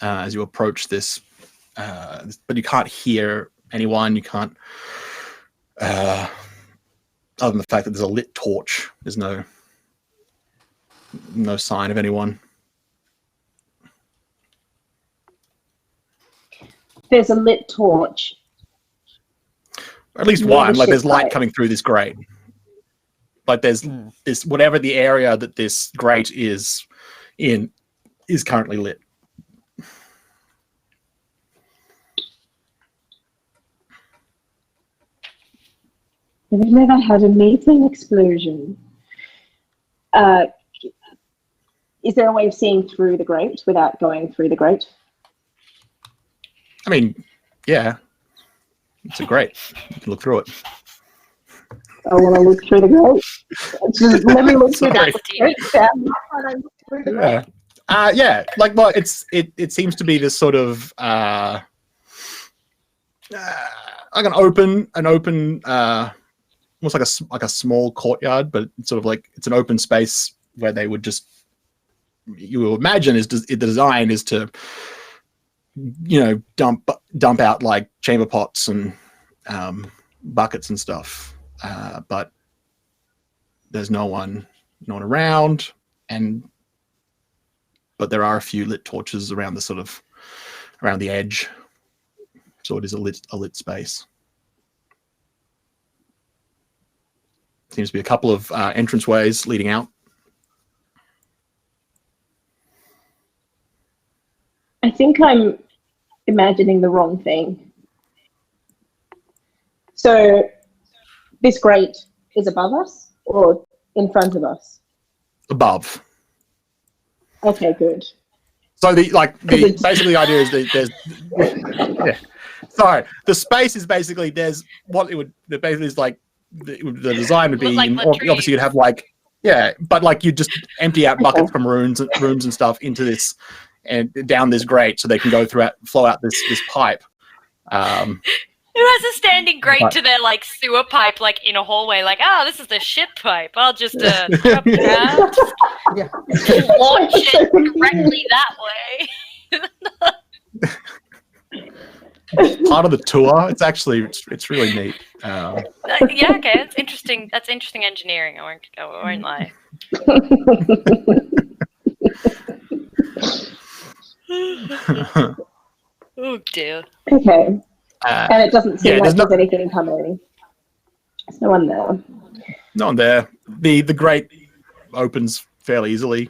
[SPEAKER 1] as you approach this. But you can't hear anyone. You can't, other than the fact that there's a lit torch. There's no sign of anyone.
[SPEAKER 5] There's a lit torch.
[SPEAKER 1] At least
[SPEAKER 5] near
[SPEAKER 1] one.
[SPEAKER 5] the
[SPEAKER 1] Like there's
[SPEAKER 5] ship
[SPEAKER 1] light
[SPEAKER 5] pipe.
[SPEAKER 1] coming through this grate. Like there's this, whatever the area that this grate is in is currently lit.
[SPEAKER 5] We've never had a methane explosion. Is there a way of seeing through the grate without going through the grate?
[SPEAKER 1] I mean, yeah, it's a grate. You can look through it.
[SPEAKER 5] I want to look through the grate. Just let me look through
[SPEAKER 1] Sorry.
[SPEAKER 5] the grate. Sam. I wanna look through the grate.
[SPEAKER 1] Yeah. Like, well, it seems to be this sort of like an open, almost like a small courtyard, but it's sort of like it's an open space where they would just, you will imagine, the design is to, dump out like chamber pots and buckets and stuff, but there's no one around, but there are a few lit torches around the edge, so it is a lit space. Seems to be a couple of entranceways leading out.
[SPEAKER 5] I think I'm imagining the wrong thing. So this grate is above us or in front of us?
[SPEAKER 1] Above.
[SPEAKER 5] Okay, good.
[SPEAKER 1] So basically the idea is that there's sorry, the space is basically there's what it would basically is like the design would be
[SPEAKER 2] Look like
[SPEAKER 1] obviously you'd have but like you just empty out buckets from rooms and stuff into this and down this grate so they can flow out this pipe.
[SPEAKER 2] Who has a standing grate
[SPEAKER 1] But-
[SPEAKER 2] to their like sewer pipe, like in a hallway? Like, this is the shit pipe. I'll just drop it out, just
[SPEAKER 3] Yeah.
[SPEAKER 2] launch it directly that way.
[SPEAKER 1] Part of the tour. It's actually it's really neat.
[SPEAKER 2] Yeah, okay, that's interesting. That's interesting engineering. I won't lie. Oh dear.
[SPEAKER 5] Okay. And it doesn't seem
[SPEAKER 1] yeah,
[SPEAKER 5] like
[SPEAKER 1] there's
[SPEAKER 5] there's anything coming. There's no one there.
[SPEAKER 1] No one there. The grate opens fairly easily.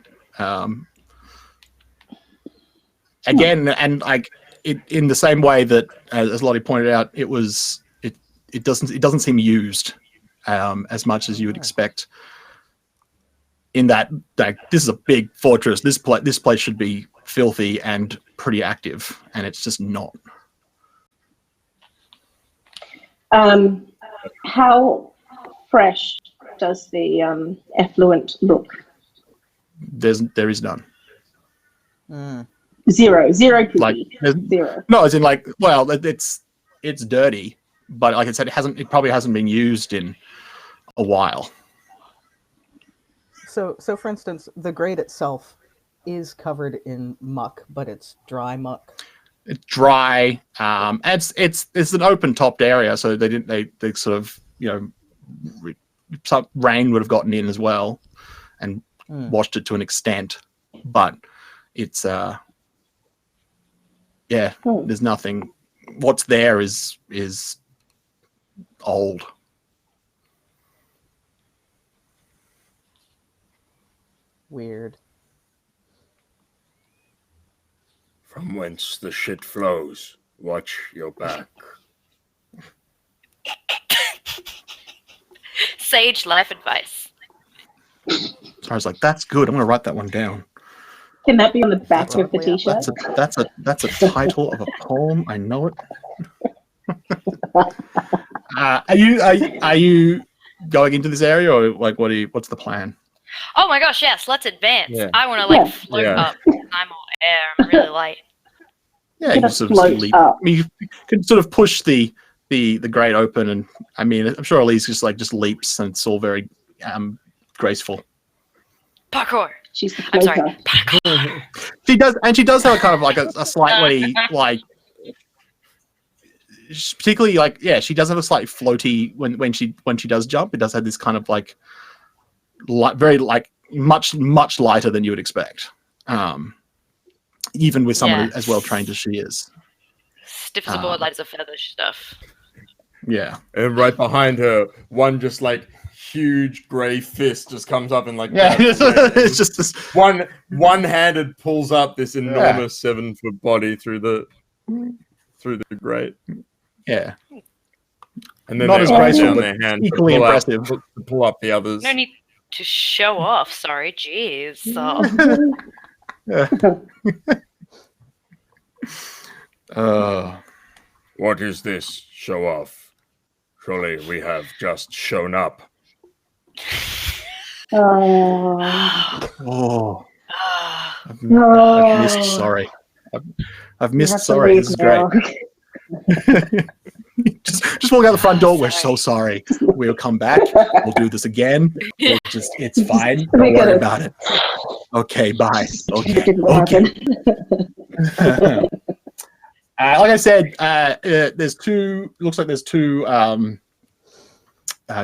[SPEAKER 1] Again, and like in the same way that as Lottie pointed out, it doesn't seem used as much as you would expect. In that, like, this is a big fortress. This place should be filthy and pretty active, and it's just not.
[SPEAKER 5] How fresh does the effluent look?
[SPEAKER 1] There is none.
[SPEAKER 5] Zero cookie.
[SPEAKER 1] Like
[SPEAKER 5] Zero.
[SPEAKER 1] no, as in like, well, it's dirty, but like I said, it probably hasn't been used in a while.
[SPEAKER 3] So for instance, the grate itself is covered in muck, but it's dry muck.
[SPEAKER 1] It's dry. And it's an open topped area, so they sort of some rain would have gotten in as well and washed it to an extent, but it's there's nothing. What's there is old.
[SPEAKER 3] Weird.
[SPEAKER 6] From whence the shit flows, watch your back.
[SPEAKER 2] Sage life advice.
[SPEAKER 1] So I was like, that's good. I'm gonna write that one down.
[SPEAKER 5] Can that be on the back
[SPEAKER 3] That's
[SPEAKER 5] of the
[SPEAKER 3] probably
[SPEAKER 5] t-shirt?
[SPEAKER 1] That's a title of a poem. I know it. Are you going into this area, or like what's the plan?
[SPEAKER 2] Oh my gosh, yes, let's advance.
[SPEAKER 4] Yeah.
[SPEAKER 2] I want to like
[SPEAKER 5] Yeah.
[SPEAKER 2] float
[SPEAKER 4] Yeah.
[SPEAKER 2] up. I'm all air. I'm really light.
[SPEAKER 1] Yeah, you
[SPEAKER 5] Gonna
[SPEAKER 1] can sort of
[SPEAKER 5] float
[SPEAKER 1] leap.
[SPEAKER 5] up.
[SPEAKER 1] I mean, you can sort of push the grate open, and I mean, I'm sure Elise just leaps, and it's all very graceful.
[SPEAKER 2] Parkour.
[SPEAKER 5] She's the
[SPEAKER 2] I'm sorry.
[SPEAKER 5] cloaker.
[SPEAKER 2] Parkour.
[SPEAKER 1] She does have a kind of like a slightly like, particularly like, yeah, she does have a slightly floaty when she does jump. It does have this kind of like very like much lighter than you would expect. Even with someone as well trained as she is.
[SPEAKER 2] Stiff as a board, light as a feather stuff.
[SPEAKER 1] Yeah.
[SPEAKER 4] And right behind her, one just like huge grey fist just comes up and like
[SPEAKER 1] Yeah, it's just this
[SPEAKER 4] one-handed pulls up this enormous 7-foot body through the grate.
[SPEAKER 1] Yeah.
[SPEAKER 4] And then
[SPEAKER 1] Not
[SPEAKER 4] they
[SPEAKER 1] as
[SPEAKER 4] hold
[SPEAKER 1] graceful,
[SPEAKER 4] down
[SPEAKER 1] but
[SPEAKER 4] their hand
[SPEAKER 1] equally impressive.
[SPEAKER 4] to pull up the others.
[SPEAKER 2] No need to show off. Sorry, jeez.
[SPEAKER 6] What is this show off? Surely we have just shown up.
[SPEAKER 1] Oh, I've missed sorry. I've missed sorry. This is great. just walk out the front door. We're so sorry. We'll come back. We'll do this again. It's fine. Don't worry about it. Okay, bye. Okay. Like I said, there's two. Looks like there's two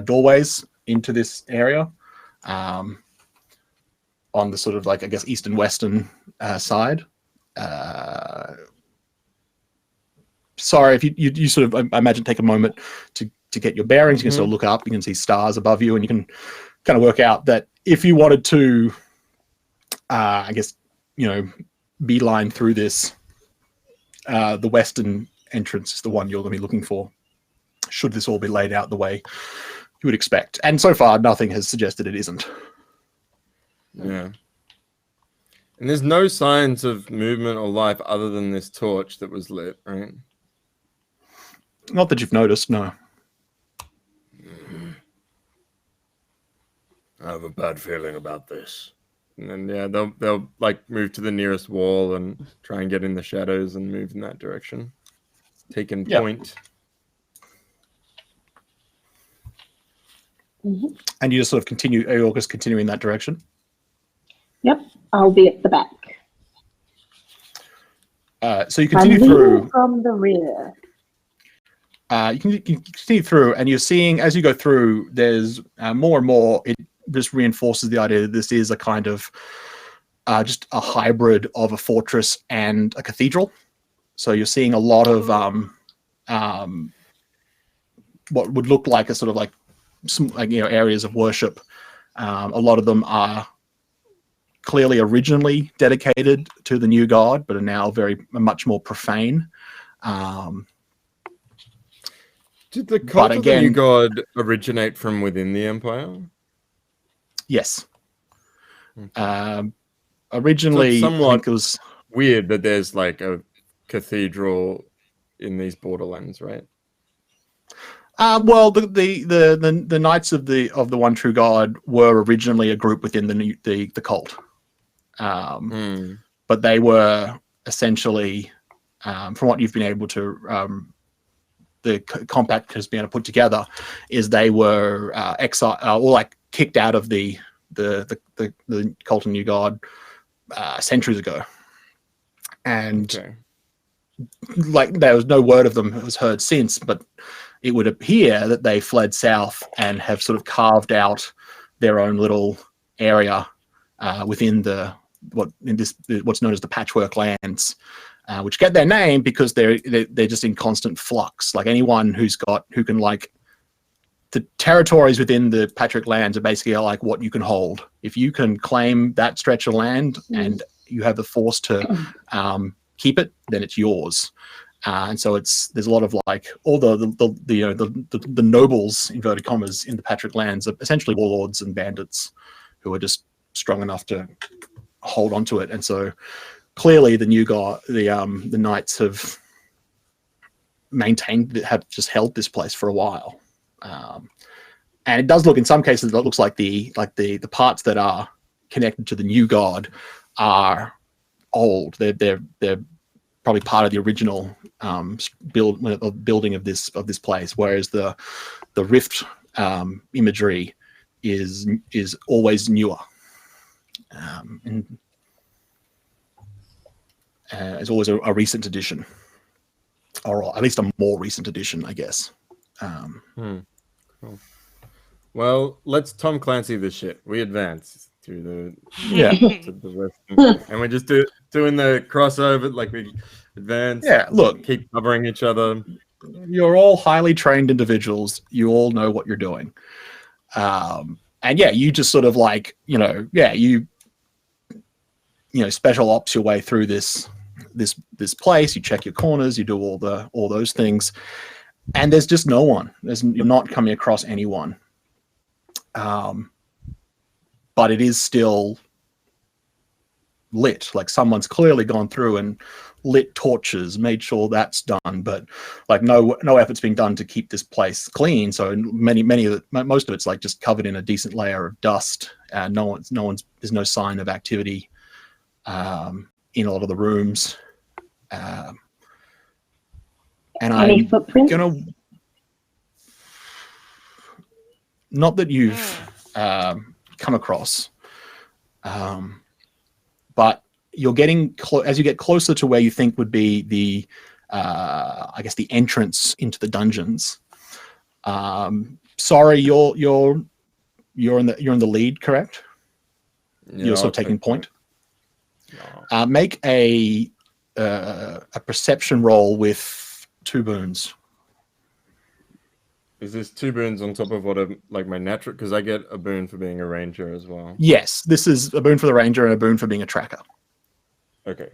[SPEAKER 1] doorways into this area, on the sort of like, I guess, east and western side. Sorry if you sort of, I imagine, take a moment to get your bearings. You can sort of look up. You can see stars above you, and you can kind of work out that if you wanted to, I guess, beeline through this, the western entrance is the one you're going to be looking for, should this all be laid out the way you would expect. And so far, nothing has suggested it isn't.
[SPEAKER 4] Yeah. And there's no signs of movement or life other than this torch that was lit, right?
[SPEAKER 1] Not that you've noticed, no.
[SPEAKER 6] I have a bad feeling about this.
[SPEAKER 4] And then they'll like move to the nearest wall and try and get in the shadows and move in that direction. Taking point.
[SPEAKER 1] And you just sort of continue. Are you all just continuing in that direction?
[SPEAKER 5] Yep, I'll be at the back.
[SPEAKER 1] So you continue through
[SPEAKER 5] from the rear.
[SPEAKER 1] You can continue through, and you're seeing as you go through, there's more and more. It just reinforces the idea that this is a kind of just a hybrid of a fortress and a cathedral. So you're seeing a lot of what would look like a sort of like some areas of worship. A lot of them are clearly originally dedicated to the new god, but are now much more profane.
[SPEAKER 4] Did the cult of the new god originate from within the Empire?
[SPEAKER 1] Yes. Originally,
[SPEAKER 4] so somewhat
[SPEAKER 1] I think it was
[SPEAKER 4] weird that there's like a cathedral in these borderlands, right?
[SPEAKER 1] Well, the Knights of the One True God were originally a group within the cult, but they were essentially, from what you've been able to, the compact has been able to put together, is they were exiled or like kicked out of the cult of New God centuries ago, and like there was no word of them that was heard since, but it would appear that they fled south and have sort of carved out their own little area within what's known as the Patchwork Lands, which get their name because they're just in constant flux. Like anyone who can like, the territories within the Patchwork Lands are basically like what you can hold. If you can claim that stretch of land and you have the force to keep it, then it's yours. And so there's a lot of like all the nobles, inverted commas, in the Patchwork Lands are essentially warlords and bandits who are just strong enough to hold onto it. And so clearly the new god, the knights have just held this place for a while. And it does look, in some cases, it looks like the parts that are connected to the new god are old. They're probably part of the original building of this place, whereas the rift imagery is always newer, and it's always a recent edition, or at least a more recent edition, I guess.
[SPEAKER 4] Cool. Well, let's Tom Clancy this shit. We advance to the to the west, and we're just doing the crossover, like we advance.
[SPEAKER 1] Yeah, look,
[SPEAKER 4] keep covering each other.
[SPEAKER 1] you're all highly trained individuals. You all know what you're doing. And yeah, you just sort of like, you special ops your way through this place. You check your corners. You do all those things, and there's just no one. You're not coming across anyone. But it is still lit. Like someone's clearly gone through and lit torches, made sure that's done. But like no effort's being done to keep this place clean. So most of it's like just covered in a decent layer of dust. There's no sign of activity in a lot of the rooms. And
[SPEAKER 5] Any
[SPEAKER 1] I'm
[SPEAKER 5] footprints?
[SPEAKER 1] not that you've come across, but you're getting as you get closer to where you think would be the I guess the entrance into the dungeons. Sorry, you're in the lead, correct? You're sort of taking point.
[SPEAKER 4] No.
[SPEAKER 1] Make a perception roll with 2 boons.
[SPEAKER 4] Is this 2 boons on top of my natural? Because I get a boon for being a ranger as well.
[SPEAKER 1] Yes, this is a boon for the ranger and a boon for being a tracker.
[SPEAKER 4] Okay.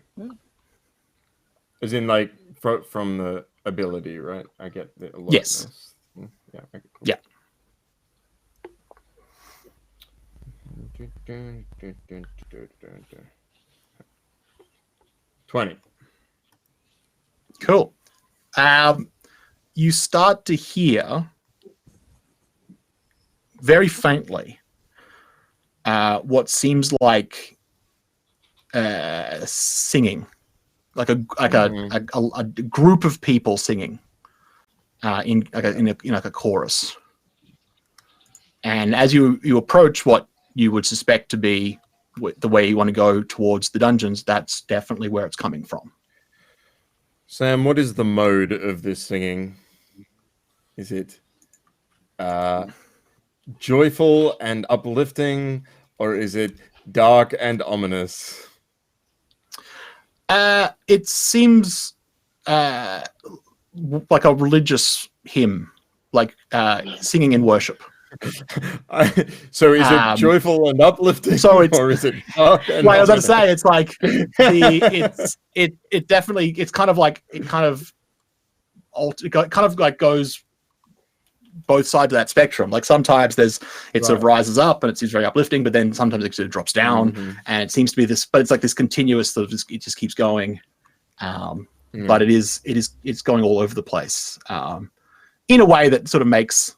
[SPEAKER 4] As in, like, from the ability, right? I get the alertness.
[SPEAKER 1] Yes.
[SPEAKER 4] Yeah. Okay, cool.
[SPEAKER 1] Yeah.
[SPEAKER 4] $20.
[SPEAKER 1] Cool. You start to hear very faintly what seems like singing, like a group of people singing in a chorus. And as you approach what you would suspect to be the way you want to go towards the dungeons, that's definitely where it's coming from.
[SPEAKER 4] Sam, what is the mode of this singing? Is it joyful and uplifting, or is it dark and ominous?
[SPEAKER 1] It seems like a religious hymn, like singing in worship.
[SPEAKER 4] So is it joyful and uplifting, or is it dark and
[SPEAKER 1] like I was going to
[SPEAKER 4] ominous?
[SPEAKER 1] say, it's like it definitely, it's kind of like it kind of goes both sides of that spectrum. Like sometimes sort of rises up and it seems very uplifting, but then sometimes it sort of drops down, and it seems to be this, but it's like this continuous sort of it just keeps going. But it's going all over the place in a way that sort of makes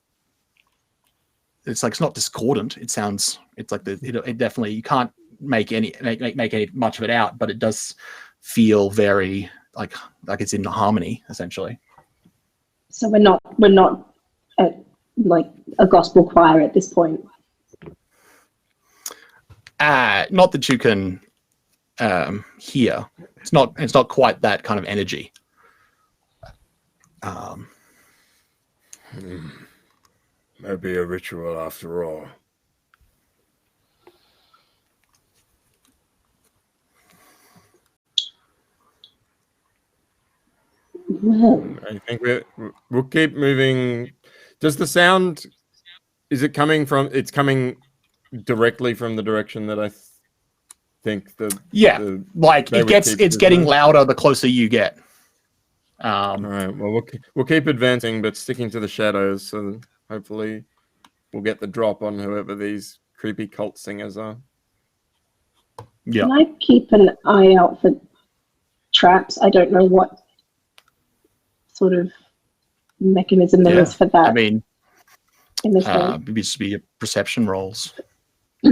[SPEAKER 1] it's like it's not discordant. It sounds it's like it definitely, you can't make any much of it out, but it does feel very like it's in harmony essentially.
[SPEAKER 5] So we're not at like a gospel choir at this point.
[SPEAKER 1] Not that you can hear. It's not quite that kind of energy.
[SPEAKER 6] Maybe a ritual after all.
[SPEAKER 5] Well,
[SPEAKER 4] I think we'll keep moving. Does the sound, is it coming from? It's coming directly from the direction that I think
[SPEAKER 1] it's getting louder the closer you get.
[SPEAKER 4] All right. Well, we'll keep advancing, but sticking to the shadows. So hopefully, we'll get the drop on whoever these creepy cult singers are.
[SPEAKER 1] Yeah.
[SPEAKER 5] can I keep an eye out for traps? I don't know what sort of mechanism there is for that.
[SPEAKER 1] I mean,
[SPEAKER 5] in this game.
[SPEAKER 1] maybe just be perception rolls.
[SPEAKER 5] I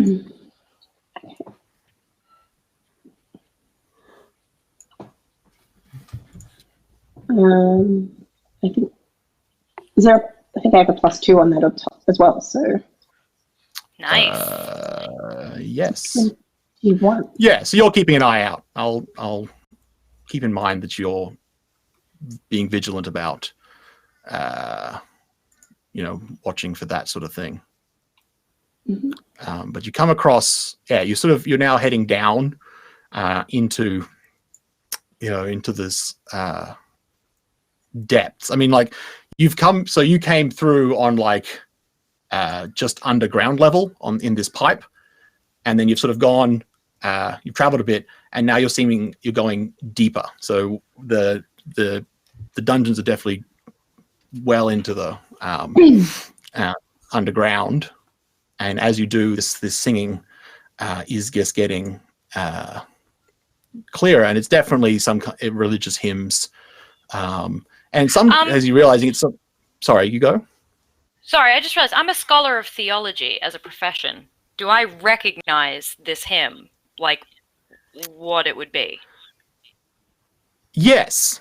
[SPEAKER 5] think I have a +2 on that up top as well. So
[SPEAKER 2] Nice.
[SPEAKER 1] Yes.
[SPEAKER 5] You want?
[SPEAKER 1] Yeah. So you're keeping an eye out. I'll keep in mind that you're being vigilant about, watching for that sort of thing.
[SPEAKER 5] Mhm.
[SPEAKER 1] But you come across, you're now heading down into this depths. I mean, like you came through on like just underground level in this pipe, and then you've sort of gone, you've traveled a bit, and now you're going deeper. So the dungeons are definitely well into the underground, and as you do this singing is just getting clearer, and it's definitely some religious hymns, and some as you're realizing it's some. Sorry, you go.
[SPEAKER 2] Sorry, I just realized I'm a scholar of theology as a profession. Do I recognize this hymn, like what it would be?
[SPEAKER 1] Yes,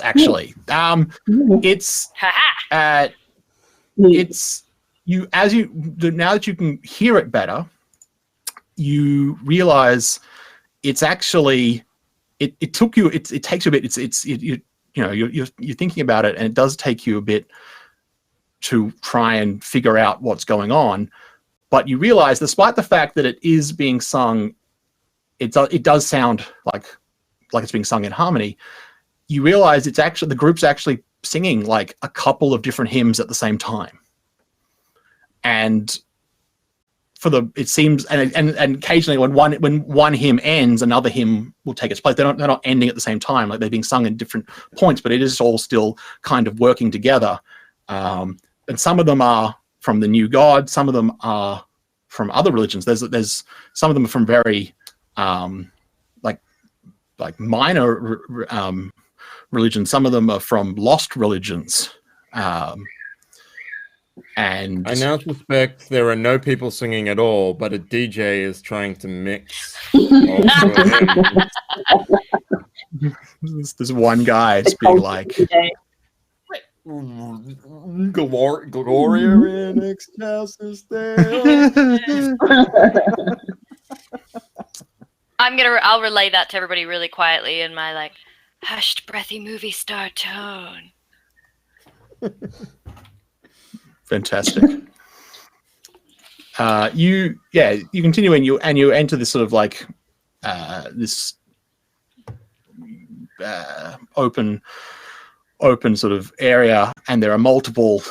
[SPEAKER 1] actually, it's
[SPEAKER 2] Haha.
[SPEAKER 1] it's you now that you can hear it better, you realize it's actually it takes you a bit. You're thinking about it, and it does take you a bit to try and figure out what's going on. But you realize, despite the fact that it is being sung, it does sound like it's being sung in harmony. You realize it's actually the group's actually singing like a couple of different hymns at the same time, and it seems and occasionally when one hymn ends, another hymn will take its place. They're not ending at the same time, like they're being sung in different points, but it is all still kind of working together. And some of them are from the new God, some of them are from other religions. There's some of them are from very like minor religions. Some of them are from lost religions. And
[SPEAKER 4] I now suspect there are no people singing at all, but a DJ is trying to mix.
[SPEAKER 1] there's one guy just being like,
[SPEAKER 4] Gloria in excelsis Deo.
[SPEAKER 2] I'll relay that to everybody really quietly in my like hushed, breathy movie star tone.
[SPEAKER 1] fantastic. You continue and you enter this sort of like this open sort of area, and there are multiple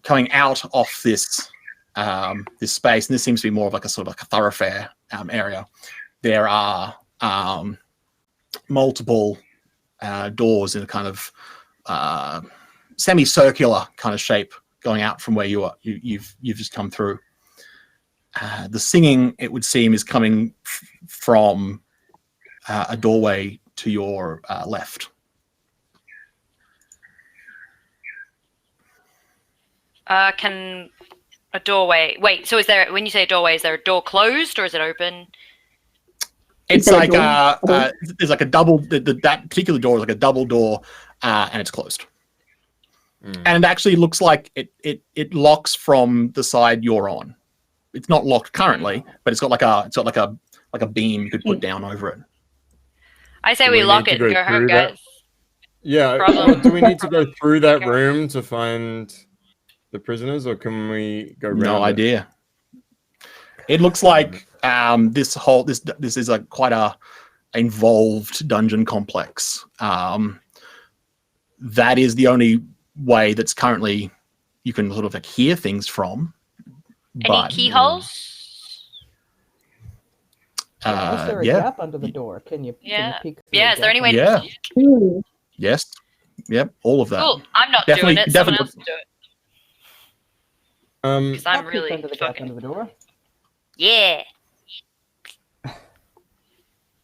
[SPEAKER 1] coming out of this this space, and this seems to be more of like a sort of like a thoroughfare area. There are multiple doors in a kind of semicircular kind of shape going out from where you've just come through. The singing, it would seem, is coming from a doorway to your left.
[SPEAKER 2] Can a doorway... Wait, so when you say a doorway, is there a door closed or is it open?
[SPEAKER 1] It's like there's like a double. That particular door is like a double door, and it's closed. And it actually looks like it locks from the side you're on. It's not locked currently, but it's got like a beam you could put down over it.
[SPEAKER 2] I say we lock it and go home, guys.
[SPEAKER 4] Yeah.
[SPEAKER 2] Problem.
[SPEAKER 4] Do we need to go through that room to find the prisoners, or can we go around?
[SPEAKER 1] No idea. It looks like this is a quite a involved dungeon complex. That is the only way that's currently you can sort of like hear things from.
[SPEAKER 2] Any keyholes?
[SPEAKER 3] Is there a gap under the door? Can you peek through
[SPEAKER 2] Yeah, is there any way
[SPEAKER 1] Yeah.
[SPEAKER 5] Ooh.
[SPEAKER 1] Yes. Yep. All of that.
[SPEAKER 2] Cool. I'm not
[SPEAKER 1] Definitely-
[SPEAKER 2] doing it. Someone
[SPEAKER 1] definitely-
[SPEAKER 2] else will do it.
[SPEAKER 4] Um,
[SPEAKER 2] Because I'm
[SPEAKER 3] I'll peek
[SPEAKER 2] really
[SPEAKER 3] under the gap
[SPEAKER 2] fucking...
[SPEAKER 3] under the door.
[SPEAKER 2] Yeah.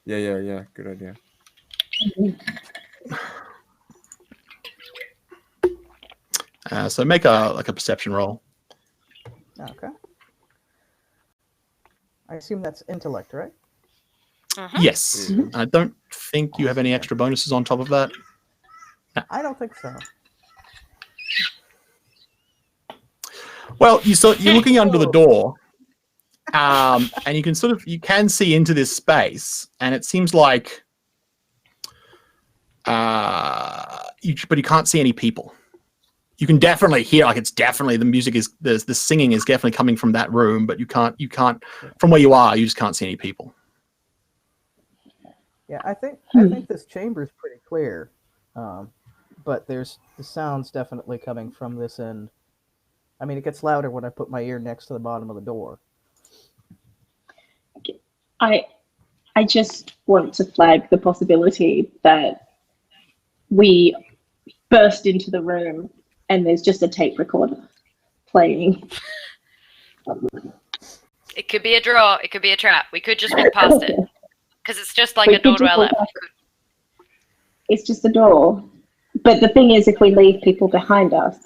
[SPEAKER 4] yeah. Good idea.
[SPEAKER 1] So make a perception roll.
[SPEAKER 3] Okay. I assume that's intellect, right?
[SPEAKER 2] Mhm.
[SPEAKER 1] Yes. I don't think you have any extra bonuses on top of that.
[SPEAKER 3] I don't think so.
[SPEAKER 1] Well, you're looking under the door, And you can see into this space, and it seems like, but you can't see any people. You can definitely hear, like, it's definitely, the music is, the singing is definitely coming from that room, but you can't from where you are, you just can't see any people.
[SPEAKER 3] Yeah, I think this chamber is pretty clear, but there's the sounds definitely coming from this end. I mean, it gets louder when I put my ear next to the bottom of the door.
[SPEAKER 5] I just want to flag the possibility that we burst into the room and there's just a tape recorder playing.
[SPEAKER 2] It could be a draw. It could be a trap. We could just walk past it because it's just like
[SPEAKER 5] We
[SPEAKER 2] a door
[SPEAKER 5] could
[SPEAKER 2] to
[SPEAKER 5] just
[SPEAKER 2] our
[SPEAKER 5] walk
[SPEAKER 2] left.
[SPEAKER 5] past it. It's just a door. But the thing is, if we leave people behind us,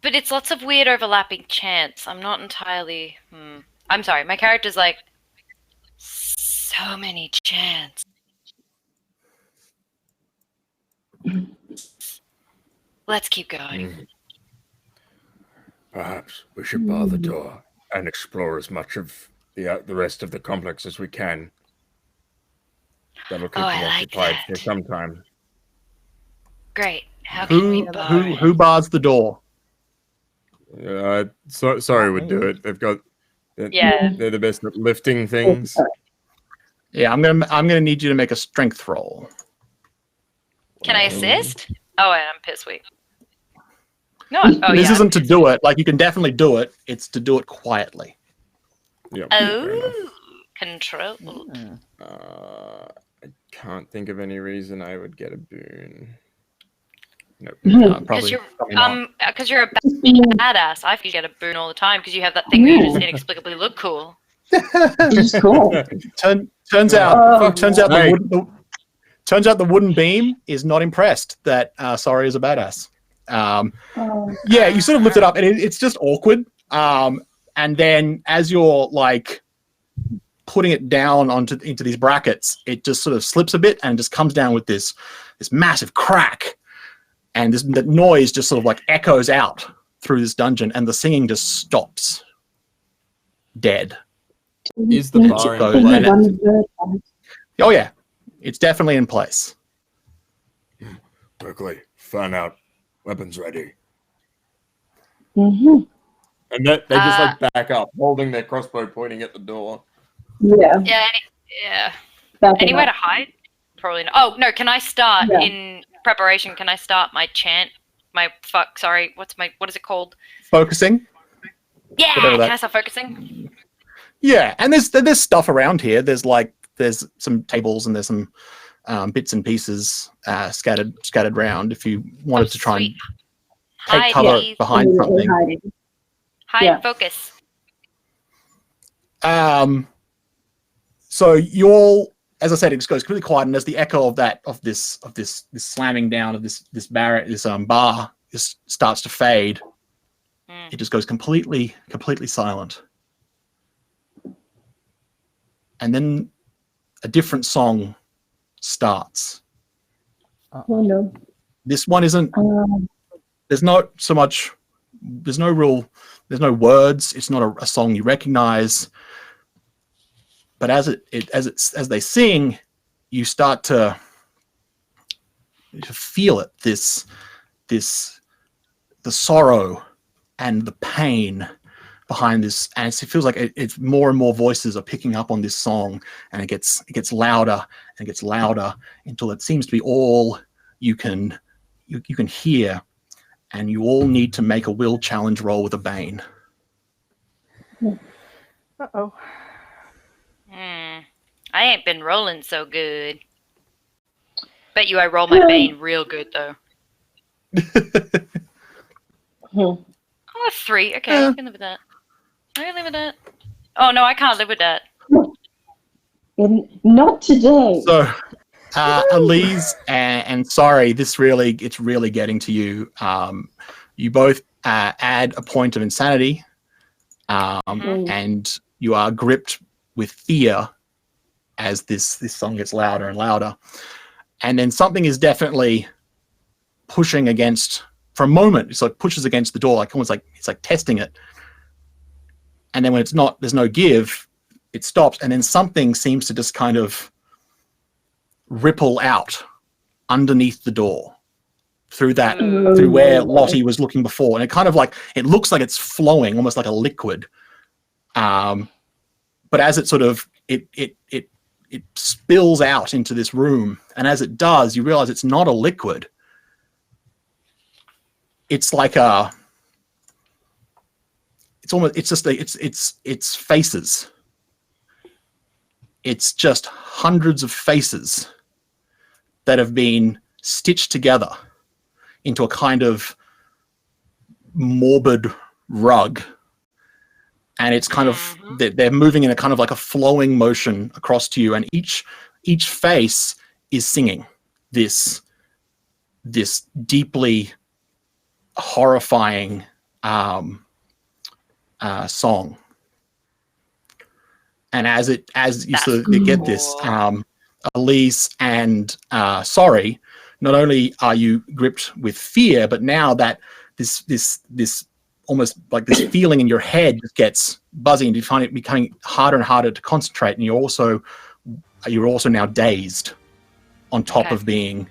[SPEAKER 2] But it's lots of weird overlapping chants. I'm not entirely. I'm sorry. My character's like so many chants. Let's keep going.
[SPEAKER 6] Perhaps we should bar the door and explore as much of the rest of the complex as we can. That'll keep
[SPEAKER 2] Oh,
[SPEAKER 6] them
[SPEAKER 2] I like
[SPEAKER 6] occupied for
[SPEAKER 2] that.
[SPEAKER 6] some time.
[SPEAKER 2] Great. How can we bar it?
[SPEAKER 1] Who bars the door?
[SPEAKER 4] Sorry would do it. They've got.
[SPEAKER 2] Yeah.
[SPEAKER 4] They're the best at lifting things.
[SPEAKER 1] Yeah, I'm gonna need you to make a strength roll.
[SPEAKER 2] Can I assist? Oh, and I'm piss weak. No. Oh,
[SPEAKER 1] This
[SPEAKER 2] yeah.
[SPEAKER 1] isn't to do it. Like, you can definitely do it. It's to do it quietly.
[SPEAKER 4] Yeah. fair enough.
[SPEAKER 2] Oh, control.
[SPEAKER 4] I can't think of any reason I would get a boon. Nope.
[SPEAKER 2] Because you're
[SPEAKER 1] probably not.
[SPEAKER 2] because you're a badass. I feel you get a boon all the time because you have that thing where you just inexplicably look cool.
[SPEAKER 5] it's cool.
[SPEAKER 1] Turns out
[SPEAKER 4] Hey.
[SPEAKER 1] turns out the wooden beam is not impressed that Sorry is a badass. Yeah, you sort of lift it up, and it's just awkward. And then as you're like putting it down into these brackets, it just sort of slips a bit and just comes down with this massive crack, and the noise just sort of like echoes out through this dungeon, and the singing just stops dead.
[SPEAKER 4] Is the bar
[SPEAKER 1] Go
[SPEAKER 4] in
[SPEAKER 1] ahead.
[SPEAKER 4] place?
[SPEAKER 1] Oh yeah, it's definitely in place.
[SPEAKER 6] Quickly, fan out. Weapons ready.
[SPEAKER 5] Mm-hmm.
[SPEAKER 4] And they just like back up, holding their crossbow pointing at the door.
[SPEAKER 5] Yeah.
[SPEAKER 2] Yeah.
[SPEAKER 5] That's
[SPEAKER 2] Anywhere to
[SPEAKER 5] enough.
[SPEAKER 2] hide? Probably not. Oh no, can I start
[SPEAKER 5] Yeah.
[SPEAKER 2] in preparation? Can I start my chant? What is it called?
[SPEAKER 1] Focusing.
[SPEAKER 2] Yeah,
[SPEAKER 1] Whatever that-
[SPEAKER 2] can I start focusing?
[SPEAKER 1] Yeah, and there's stuff around here. There's some tables and there's some bits and pieces scattered around. If you wanted to try
[SPEAKER 2] Sweet.
[SPEAKER 1] and take cover
[SPEAKER 2] please.
[SPEAKER 1] behind
[SPEAKER 5] Immediately
[SPEAKER 1] something.
[SPEAKER 5] hiding.
[SPEAKER 2] Hide
[SPEAKER 5] Yeah.
[SPEAKER 2] and focus.
[SPEAKER 1] So you all, as I said, it just goes completely quiet, and there's the echo of this slamming down of this bar just starts to fade. It just goes completely silent. And then a different song starts.
[SPEAKER 5] Oh no.
[SPEAKER 1] This one isn't.
[SPEAKER 5] Um,
[SPEAKER 1] There's no words. It's not a song you recognize. But as they sing, you start to feel it. The sorrow and the pain behind this, and it feels like it's more and more voices are picking up on this song, and it gets louder and it gets louder until it seems to be all you can hear, and you all need to make a will challenge roll with a Bane.
[SPEAKER 3] Uh-oh.
[SPEAKER 2] I ain't been rolling so good. Bet you I roll my bane real good though. Oh, a 3. Okay,
[SPEAKER 1] Yeah.
[SPEAKER 2] I can live with that. I can live with that. Oh no, I can't live with that.
[SPEAKER 5] not today.
[SPEAKER 1] So, Elise and Sorry, it's really getting to you. You both add a point of insanity, and you are gripped with fear as this song gets louder and louder. And then something is definitely pushing against, for a moment, it's like pushes against the door, like almost like it's like testing it. and then when it's not, there's no give, it stops, and then something seems to just kind of ripple out underneath the door through where Lottie was looking before, and it kind of like, it looks like it's flowing almost like a liquid, but as it sort of it spills out into this room, and as it does, you realize it's not a liquid. It's like it's faces. It's just hundreds of faces that have been stitched together into a kind of morbid rug. And it's kind of, they're moving in a kind of like a flowing motion across to you, and each face is singing this deeply horrifying song. And as you sort of get this, Elise and Sorry, not only are you gripped with fear, but now that this almost like this feeling in your head just gets buzzing, and you find it becoming harder and harder to concentrate, and you're also now dazed on top of being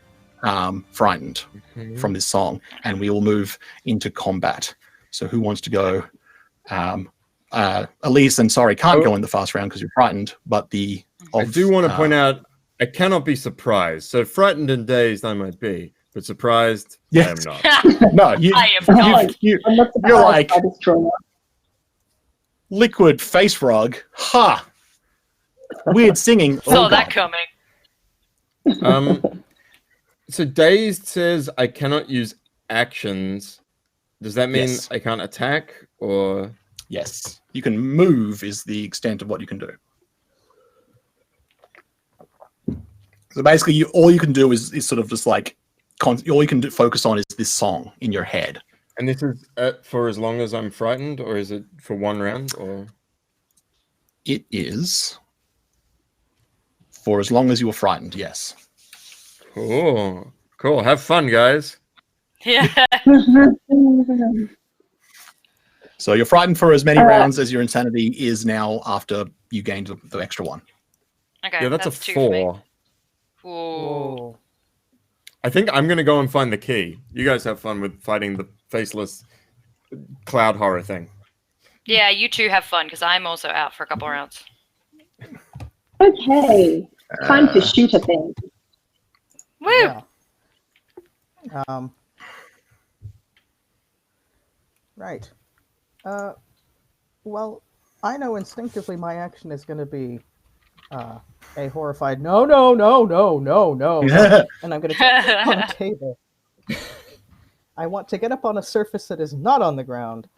[SPEAKER 1] frightened from this song. And we will move into combat. So who wants to go? Elise and Sorry can't go in the fast round because you're frightened, but
[SPEAKER 4] I do want to point out, I cannot be surprised. So frightened and dazed I might be, but surprised,
[SPEAKER 1] yes.
[SPEAKER 4] I am not.
[SPEAKER 1] No,
[SPEAKER 2] I am not.
[SPEAKER 1] you're like liquid face rug. Ha! Weird singing.
[SPEAKER 2] Saw
[SPEAKER 1] Oh,
[SPEAKER 2] that
[SPEAKER 1] God.
[SPEAKER 2] coming.
[SPEAKER 4] So dazed says I cannot use actions. Does that mean
[SPEAKER 1] Yes.
[SPEAKER 4] I can't attack, or?
[SPEAKER 1] Yes, you can move is the extent of what you can do. So basically, all you can do is sort of just like, all you can focus on is this song in your head.
[SPEAKER 4] And this is for as long as I'm frightened, or is it for one round, or?
[SPEAKER 1] It is for as long as you were frightened, yes.
[SPEAKER 4] Cool. Have fun, guys.
[SPEAKER 2] Yeah.
[SPEAKER 1] So you're frightened for as many rounds as your insanity is now after you gained the extra one.
[SPEAKER 2] Okay.
[SPEAKER 4] Yeah, that's a
[SPEAKER 2] 2 for me.
[SPEAKER 4] 4.
[SPEAKER 2] Ooh.
[SPEAKER 3] Whoa.
[SPEAKER 4] I think I'm gonna go and find the key. You guys have fun with fighting the faceless cloud horror thing.
[SPEAKER 2] Yeah, you two have fun because I'm also out for a couple rounds.
[SPEAKER 5] Okay, time to shoot a thing.
[SPEAKER 2] Woo!
[SPEAKER 3] Yeah. Right. Well, I know instinctively my action is going to be a horrified no, and I'm going to get on a table. I want to get up on a surface that is not on the ground,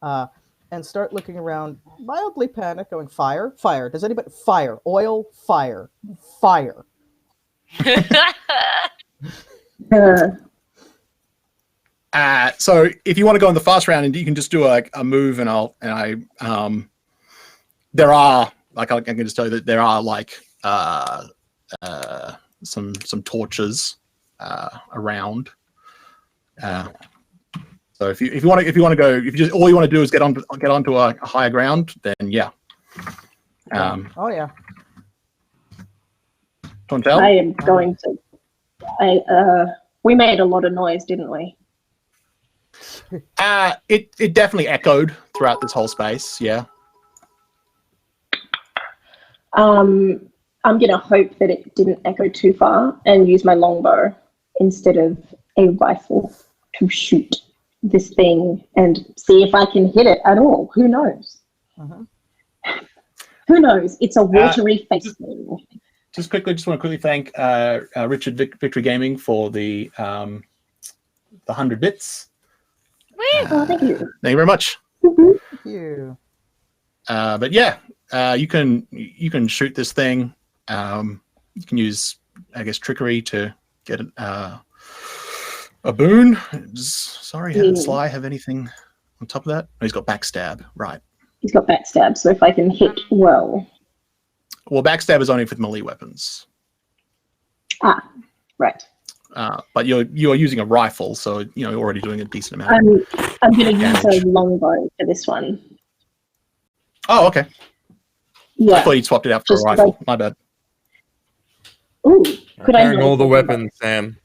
[SPEAKER 3] and start looking around, mildly panicked, going fire, fire. Does anybody fire? Oil, fire, fire.
[SPEAKER 1] So if you want to go in the fast round, and you can just do a move, there are, like, I can just tell you that there are like some torches around. So if you want to go, if you just all you want to do is get onto a higher ground, then yeah.
[SPEAKER 3] Oh yeah.
[SPEAKER 1] Chantel?
[SPEAKER 5] I am going to. We made a lot of noise, didn't we?
[SPEAKER 1] It definitely echoed throughout this whole space. Yeah.
[SPEAKER 5] I'm gonna hope that it didn't echo too far and use my longbow instead of a rifle to shoot this thing and see if I can hit it at all. Who knows? Who knows? It's a watery face thing.
[SPEAKER 1] Just want to quickly thank Richard Victory Gaming for the 100 bits.
[SPEAKER 5] Oh, thank you.
[SPEAKER 1] Thank you very much.
[SPEAKER 3] Thank you.
[SPEAKER 1] But yeah, you can shoot this thing. You can use, I guess, trickery to get a boon. Sorry, how did Sly have anything on top of that? Oh, he's got backstab, right?
[SPEAKER 5] He's got backstab, so if I can hit well.
[SPEAKER 1] Well, backstab is only for melee weapons.
[SPEAKER 5] Ah, right.
[SPEAKER 1] But you're using a rifle, so you're already doing a decent amount.
[SPEAKER 5] I'm going to use
[SPEAKER 1] damage.
[SPEAKER 5] a longbow for this one.
[SPEAKER 1] Oh, okay. I
[SPEAKER 5] Yeah.
[SPEAKER 1] thought you swapped it out for a
[SPEAKER 5] Just
[SPEAKER 1] rifle.
[SPEAKER 5] like-
[SPEAKER 1] My bad.
[SPEAKER 5] Ooh, could I
[SPEAKER 4] Carrying all the
[SPEAKER 5] notice
[SPEAKER 4] weapons, Sam.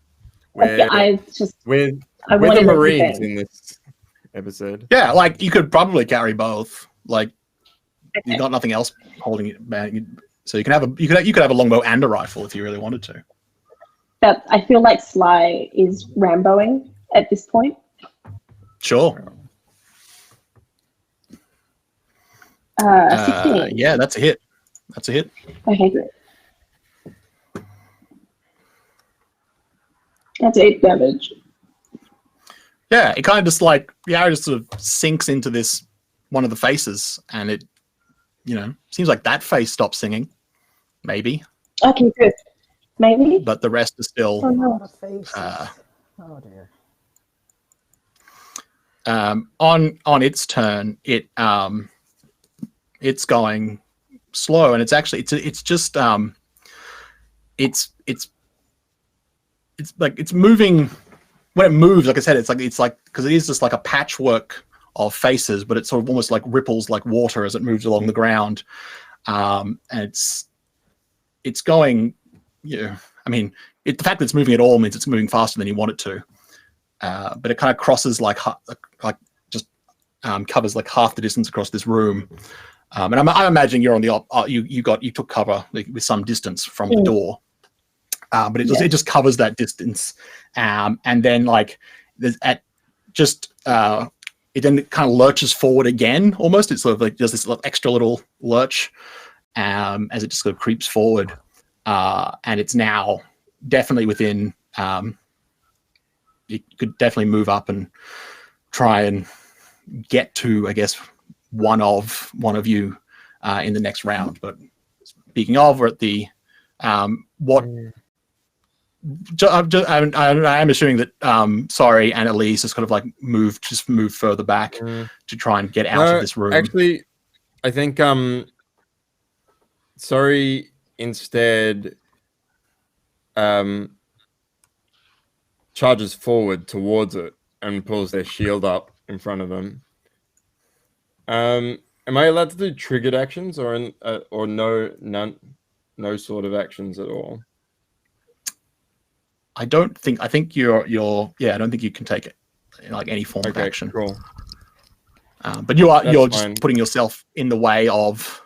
[SPEAKER 5] Yeah,
[SPEAKER 4] We're
[SPEAKER 5] I
[SPEAKER 4] the
[SPEAKER 5] wanted
[SPEAKER 4] Marines
[SPEAKER 5] everything.
[SPEAKER 4] in this episode.
[SPEAKER 1] Yeah, like you could probably carry both. Like you got nothing else holding it back, so you can have a you could have a longbow and a rifle if you really wanted to.
[SPEAKER 5] That I feel like Sly is Ramboing at this point.
[SPEAKER 1] Sure.
[SPEAKER 5] 16.
[SPEAKER 1] Yeah, that's a hit. That's a hit.
[SPEAKER 5] Okay, good. That's 8 damage.
[SPEAKER 1] Yeah, it kind of just like the arrow just sort of sinks into this one of the faces, and it, seems like that face stops singing, maybe,
[SPEAKER 5] Okay, good. Maybe.
[SPEAKER 1] but the rest is still.
[SPEAKER 5] Oh no.
[SPEAKER 3] The faces.
[SPEAKER 1] Uh,
[SPEAKER 3] Oh dear.
[SPEAKER 1] On its turn, it's going slow, and it's actually it's just it's like it's moving. When it moves, like I said, it's like because it is just like a patchwork of faces, but it sort of almost like ripples like water as it moves along the ground, and it's going. I mean, the fact that it's moving at all means it's moving faster than you want it to. But it kind of crosses covers like half the distance across this room, and I'm imagining you're on the you took cover with some distance from the door, but it just covers that distance, and then like it then kind of lurches forward again almost. It's sort of like does this extra little lurch as it just sort of creeps forward, and it's now definitely within. You could definitely move up and try and get to, I guess, one of you in the next round. But speaking of, we're at the what? I am assuming that Sorry and Elise has kind of like moved further back to try and get out of this room.
[SPEAKER 4] Actually, I think Sorry instead charges forward towards it and pulls their shield up in front of them. Am I allowed to do triggered actions or no sort of actions at all?
[SPEAKER 1] I think you're I don't think you can take it in like any form of action.
[SPEAKER 4] Cool.
[SPEAKER 1] But you're
[SPEAKER 4] That's
[SPEAKER 1] just
[SPEAKER 4] fine.
[SPEAKER 1] putting yourself in the way of.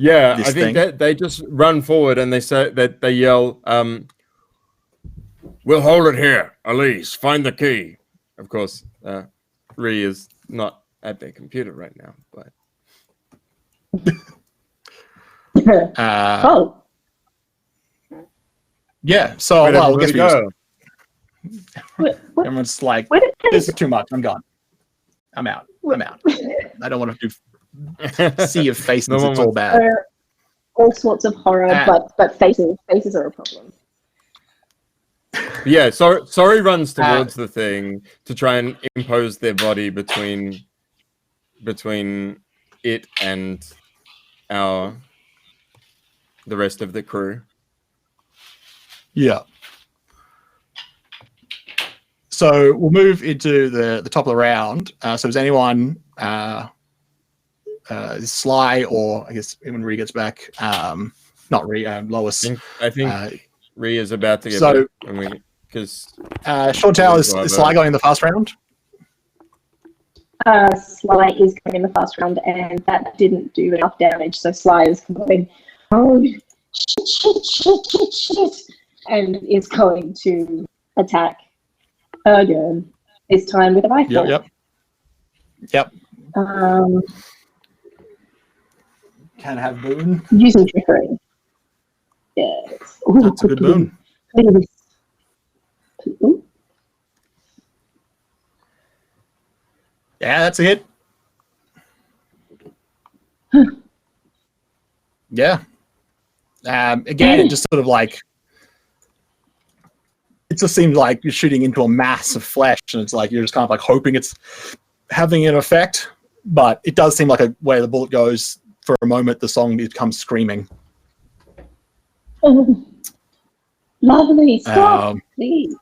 [SPEAKER 4] Yeah,
[SPEAKER 1] this
[SPEAKER 4] I think
[SPEAKER 1] thing.
[SPEAKER 4] that they just run forward and they say that they yell, "We'll hold it here, Elise. Find the key." Of course, Ree is not at their computer right now, but
[SPEAKER 5] Oh,
[SPEAKER 1] Yeah, so
[SPEAKER 4] Where'd
[SPEAKER 1] I
[SPEAKER 4] everybody
[SPEAKER 1] guess
[SPEAKER 4] go?
[SPEAKER 1] everyone's like,
[SPEAKER 5] where did
[SPEAKER 1] this is too much. I'm gone. I'm out. I don't want to do sea of faces.
[SPEAKER 4] No one
[SPEAKER 1] It's all
[SPEAKER 4] wants-
[SPEAKER 1] bad.
[SPEAKER 5] all sorts of horror, but faces are a problem.
[SPEAKER 4] Yeah, Sorry runs towards the thing to try and impose their body between it and the rest of the crew.
[SPEAKER 1] Yeah. So we'll move into the top of the round. So is anyone Sly or I guess when Ree gets back? Not Ree, Lois.
[SPEAKER 4] I think Ree is about to get
[SPEAKER 1] so-
[SPEAKER 4] back because
[SPEAKER 1] Chantal, is Sly going in the first round?
[SPEAKER 5] Sly is going in the first round, and that didn't do enough damage. So Sly is going, oh shit, and is going to attack again. This time with a rifle.
[SPEAKER 1] Yep.
[SPEAKER 5] Um,
[SPEAKER 1] Can have boon.
[SPEAKER 5] using trickery. Yes. Ooh,
[SPEAKER 1] That's a good boon.
[SPEAKER 5] Look at this. Ooh.
[SPEAKER 1] Yeah, that's a hit. Yeah. Again, it just sort of like it just seems like you're shooting into a mass of flesh, and it's like you're just kind of like hoping it's having an effect. But it does seem like where the bullet goes for a moment, the song becomes screaming.
[SPEAKER 5] Oh. Lovely. Stop, please.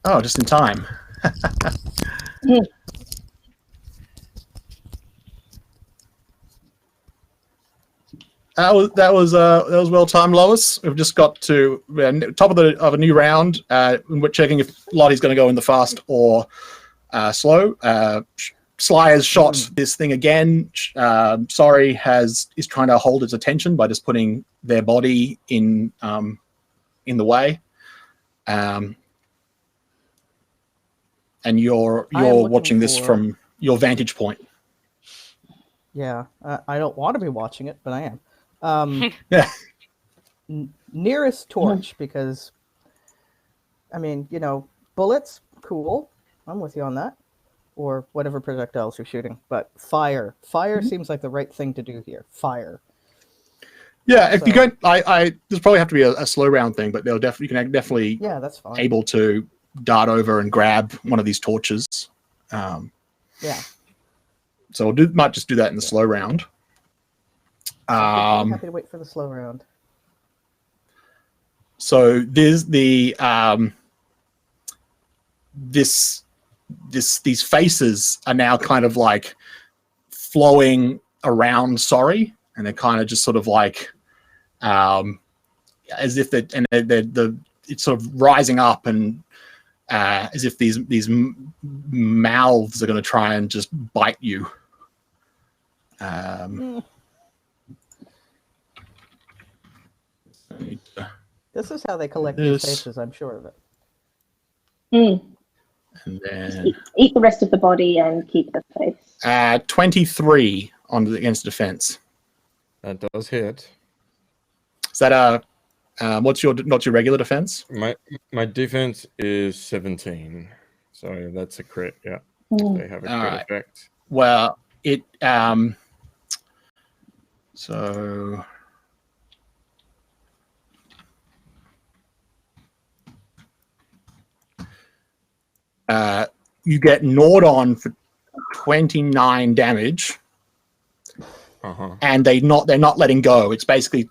[SPEAKER 1] Oh, just in time. That was well timed, Lois. We've just got to top of a new round. We're checking if Lottie's going to go in the fast or slow. Sly has shot this thing again. Sorry is trying to hold its attention by just putting their body in the way. And you're watching this from your vantage point.
[SPEAKER 3] Yeah, I don't want to be watching it, but I am.
[SPEAKER 1] Yeah.
[SPEAKER 3] Nearest torch, because, I mean, bullets, cool. I'm with you on that. Or whatever projectiles you're shooting. But fire seems like the right thing to do here. Fire.
[SPEAKER 1] Yeah, if you go, there's probably have to be a slow round thing, but you can definitely
[SPEAKER 3] that's fine.
[SPEAKER 1] able to dart over and grab one of these torches.
[SPEAKER 3] Yeah.
[SPEAKER 1] So might just do that in the slow round.
[SPEAKER 3] I'm happy to wait for the slow round.
[SPEAKER 1] So there's these faces are now kind of like flowing around Sorry, and they're kind of just sort of like as if it's sort of rising up, and as if these mouths are going to try and just bite you.
[SPEAKER 3] This is how they collect these faces, I'm sure of it.
[SPEAKER 1] And then
[SPEAKER 5] Eat the rest of the body and keep the face.
[SPEAKER 1] 23 against defense.
[SPEAKER 4] That does hit.
[SPEAKER 1] Is that what's your regular defense?
[SPEAKER 4] My defense is 17, so that's a crit. Yeah, they have a crit effect.
[SPEAKER 1] Well, it so. You get gnawed on for 29 damage, and they're not letting go. It's basically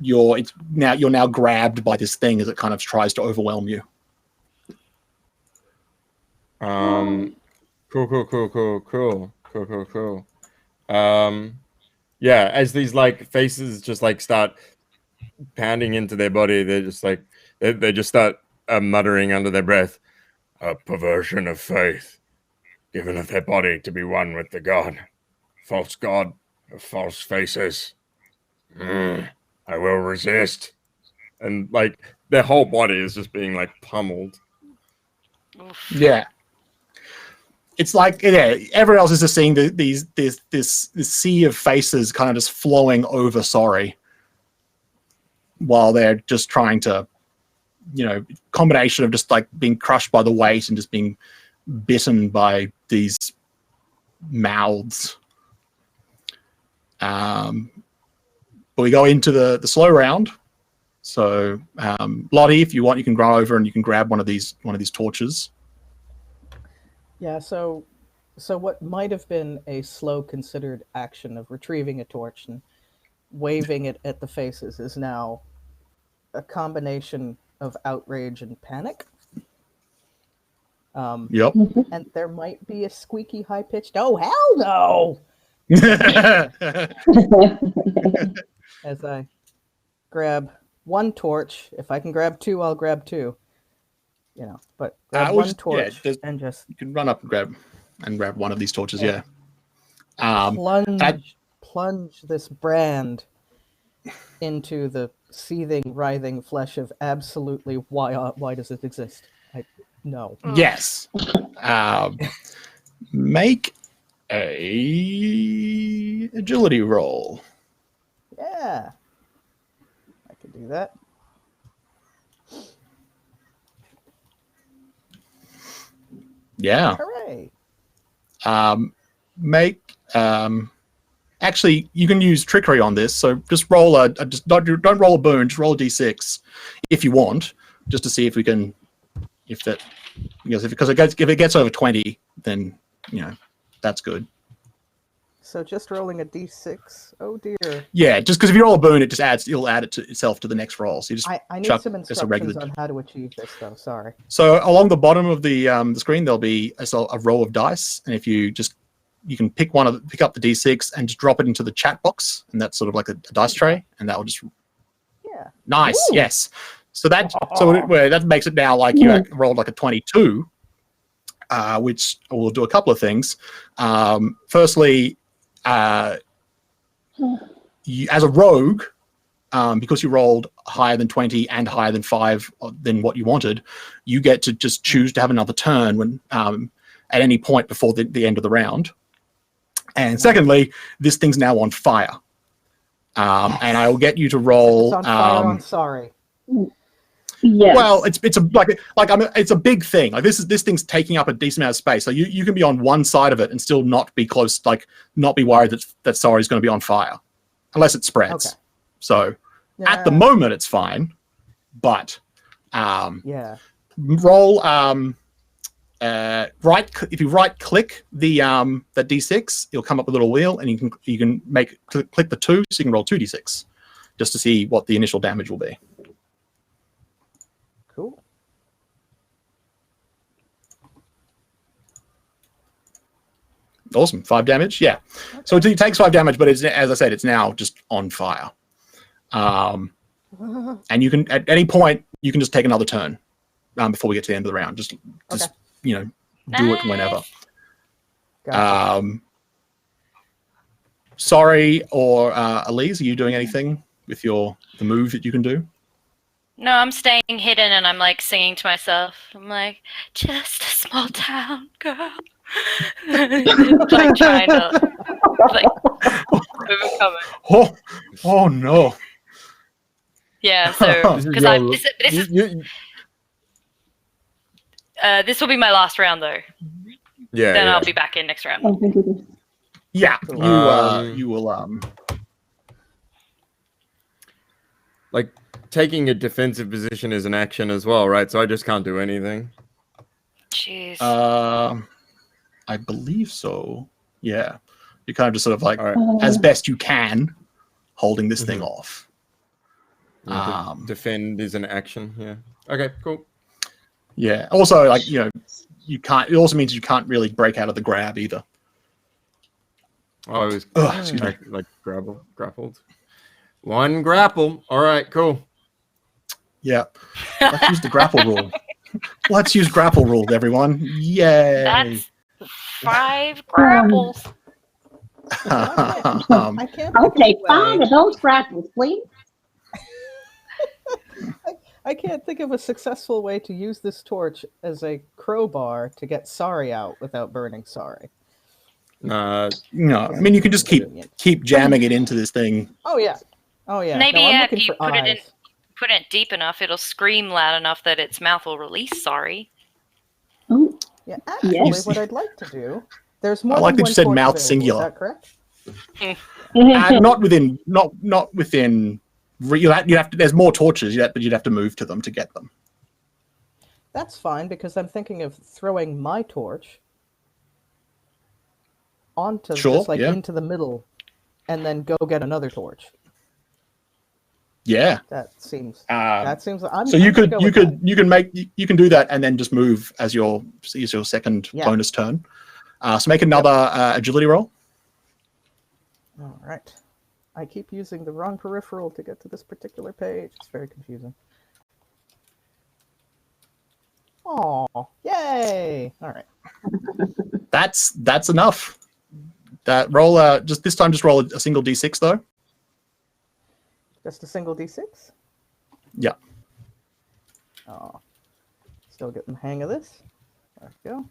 [SPEAKER 1] you're now grabbed by this thing as it kind of tries to overwhelm you.
[SPEAKER 4] Cool. Yeah, as these like faces just like start pounding into their body, they're just like they just start muttering under their breath. A perversion of faith, given of their body to be one with the god. False god of false faces. I will resist. And like their whole body is just being like pummeled.
[SPEAKER 1] Yeah. It's like everyone else is just seeing this sea of faces kind of just flowing over Sorry, while they're just trying to, combination of just like being crushed by the weight and just being bitten by these mouths. But we go into the slow round. So Lottie, if you want, you can go over and you can grab one of these torches.
[SPEAKER 3] Yeah, so what might have been a slow considered action of retrieving a torch and waving it at the faces is now a combination of outrage and panic.
[SPEAKER 1] Yep.
[SPEAKER 3] And there might be a squeaky high-pitched, "Oh, hell no!" as I grab one torch. If I can grab two, I'll grab two. But grab one torch and just...
[SPEAKER 1] You can run up and grab one of these torches, yeah.
[SPEAKER 3] Plunge this brand into the seething, writhing flesh of absolutely why does it exist? No.
[SPEAKER 1] Yes. Make a agility roll.
[SPEAKER 3] Yeah. I can do that.
[SPEAKER 1] Yeah.
[SPEAKER 3] Hooray.
[SPEAKER 1] Actually, you can use trickery on this. So just roll don't roll a boon. Just roll a d6 if you want, just to see if we can, if it gets over 20, then that's good.
[SPEAKER 3] So just rolling a d6. Oh dear.
[SPEAKER 1] Yeah, just because if you roll a boon, it'll add it to itself to the next roll. So you just
[SPEAKER 3] I need
[SPEAKER 1] chuck
[SPEAKER 3] some
[SPEAKER 1] just a regular.
[SPEAKER 3] instructions on how to achieve this, though. Sorry.
[SPEAKER 1] So along the bottom of the screen, there'll be a row of dice, and if you can pick up the d6 and just drop it into the chat box, and that's sort of like a dice tray, and that will just
[SPEAKER 3] Yeah.
[SPEAKER 1] nice,
[SPEAKER 3] Ooh.
[SPEAKER 1] yes. So that that makes it now like you rolled like a 22, which will do a couple of things. Firstly, you, as a rogue, because you rolled higher than 20 and higher than 5 than what you wanted, you get to just choose to have another turn when at any point before the end of the round. And secondly, this thing's now on fire. And I will get you to roll.
[SPEAKER 3] It's on fire. I'm sorry.
[SPEAKER 5] Yes.
[SPEAKER 1] Well, it's a big thing. Like this thing's taking up a decent amount of space. So you can be on one side of it and still not be close, like not be worried that Sorry's going to be on fire, unless it spreads.
[SPEAKER 3] Okay.
[SPEAKER 1] So at the
[SPEAKER 3] Yeah.
[SPEAKER 1] moment it's fine, but
[SPEAKER 3] Yeah.
[SPEAKER 1] roll if you right click the d6, it'll come up with a little wheel, and you can click the 2, so you can roll 2d6 just to see what the initial damage will be.
[SPEAKER 3] Cool.
[SPEAKER 1] Awesome. 5 damage. Yeah. So it takes 5 damage, but it's, as I said, it's now just on fire. And you can, at any point, you can just take another turn before we get to the end of the round. Just do it whenever.
[SPEAKER 3] Gotcha.
[SPEAKER 1] Sorry, or Elise, are you doing anything with the move that you can do?
[SPEAKER 2] No, I'm staying hidden and I'm like singing to myself. I'm like, just a small town girl. Like trying to like overcome it.
[SPEAKER 1] Oh no.
[SPEAKER 2] Yeah, so because this will be my last round though.
[SPEAKER 4] Yeah.
[SPEAKER 2] Then
[SPEAKER 4] yeah.
[SPEAKER 2] I'll be back in next round.
[SPEAKER 5] Oh, thank goodness.
[SPEAKER 1] Yeah,
[SPEAKER 4] Cool.
[SPEAKER 1] you will
[SPEAKER 4] Like taking a defensive position is an action as well, right? So I just can't do anything.
[SPEAKER 2] Jeez.
[SPEAKER 1] I believe so. Yeah, you kind of just sort of like
[SPEAKER 4] All right.
[SPEAKER 1] as best you can, holding this thing off.
[SPEAKER 4] Defend is an action. Yeah. Okay. Cool.
[SPEAKER 1] Yeah. Also, like you can't. It also means you can't really break out of the grab either.
[SPEAKER 4] Oh, I was
[SPEAKER 1] Excuse me.
[SPEAKER 4] like grappled. One grapple. All right. Cool.
[SPEAKER 1] Yeah. Let's use the grapple rule. Let's use grapple rule, everyone. Yay!
[SPEAKER 2] That's 5 grapples.
[SPEAKER 3] I can't.
[SPEAKER 5] I'll
[SPEAKER 3] think
[SPEAKER 5] take
[SPEAKER 3] of a
[SPEAKER 5] 5
[SPEAKER 3] way-
[SPEAKER 5] of those grapples, please.
[SPEAKER 3] I can't think of a successful way to use this torch as a crowbar to get Sorry out without burning Sorry.
[SPEAKER 1] No, I mean you can just keep jamming it into this thing.
[SPEAKER 3] Oh yeah.
[SPEAKER 2] Maybe
[SPEAKER 3] no, I'm
[SPEAKER 2] if
[SPEAKER 3] looking
[SPEAKER 2] you
[SPEAKER 3] for eyes.
[SPEAKER 2] put it deep enough, it'll scream loud enough that its mouth will release Sorry.
[SPEAKER 5] Oh,
[SPEAKER 3] Yeah, actually,
[SPEAKER 5] Yes.
[SPEAKER 3] what I'd like to do. There's more.
[SPEAKER 1] I like
[SPEAKER 3] than
[SPEAKER 1] that you
[SPEAKER 3] one
[SPEAKER 1] said
[SPEAKER 3] torch
[SPEAKER 1] mouth
[SPEAKER 3] available,
[SPEAKER 1] singular.
[SPEAKER 3] Is that correct?
[SPEAKER 1] Not within. You have to. There's more torches, but you'd have to move to them to get them.
[SPEAKER 3] That's fine because I'm thinking of throwing my torch onto
[SPEAKER 1] Sure,
[SPEAKER 3] just like
[SPEAKER 1] yeah.
[SPEAKER 3] into the middle, and then go get another torch.
[SPEAKER 1] Yeah.
[SPEAKER 3] That seems.
[SPEAKER 1] Um,
[SPEAKER 3] I'm,
[SPEAKER 1] So
[SPEAKER 3] I'm
[SPEAKER 1] you
[SPEAKER 3] gonna
[SPEAKER 1] could
[SPEAKER 3] go
[SPEAKER 1] you
[SPEAKER 3] with
[SPEAKER 1] could
[SPEAKER 3] that.
[SPEAKER 1] you can do that and then just move as your second
[SPEAKER 3] Yeah.
[SPEAKER 1] bonus turn. So make another agility roll.
[SPEAKER 3] All right. I keep using the wrong peripheral to get to this particular page. It's very confusing. Oh, yay! All right.
[SPEAKER 1] That's enough. That roll just this time just roll a single d6 though.
[SPEAKER 3] Just a single d6.
[SPEAKER 1] Yeah.
[SPEAKER 3] Oh, still getting the hang of this. There we go.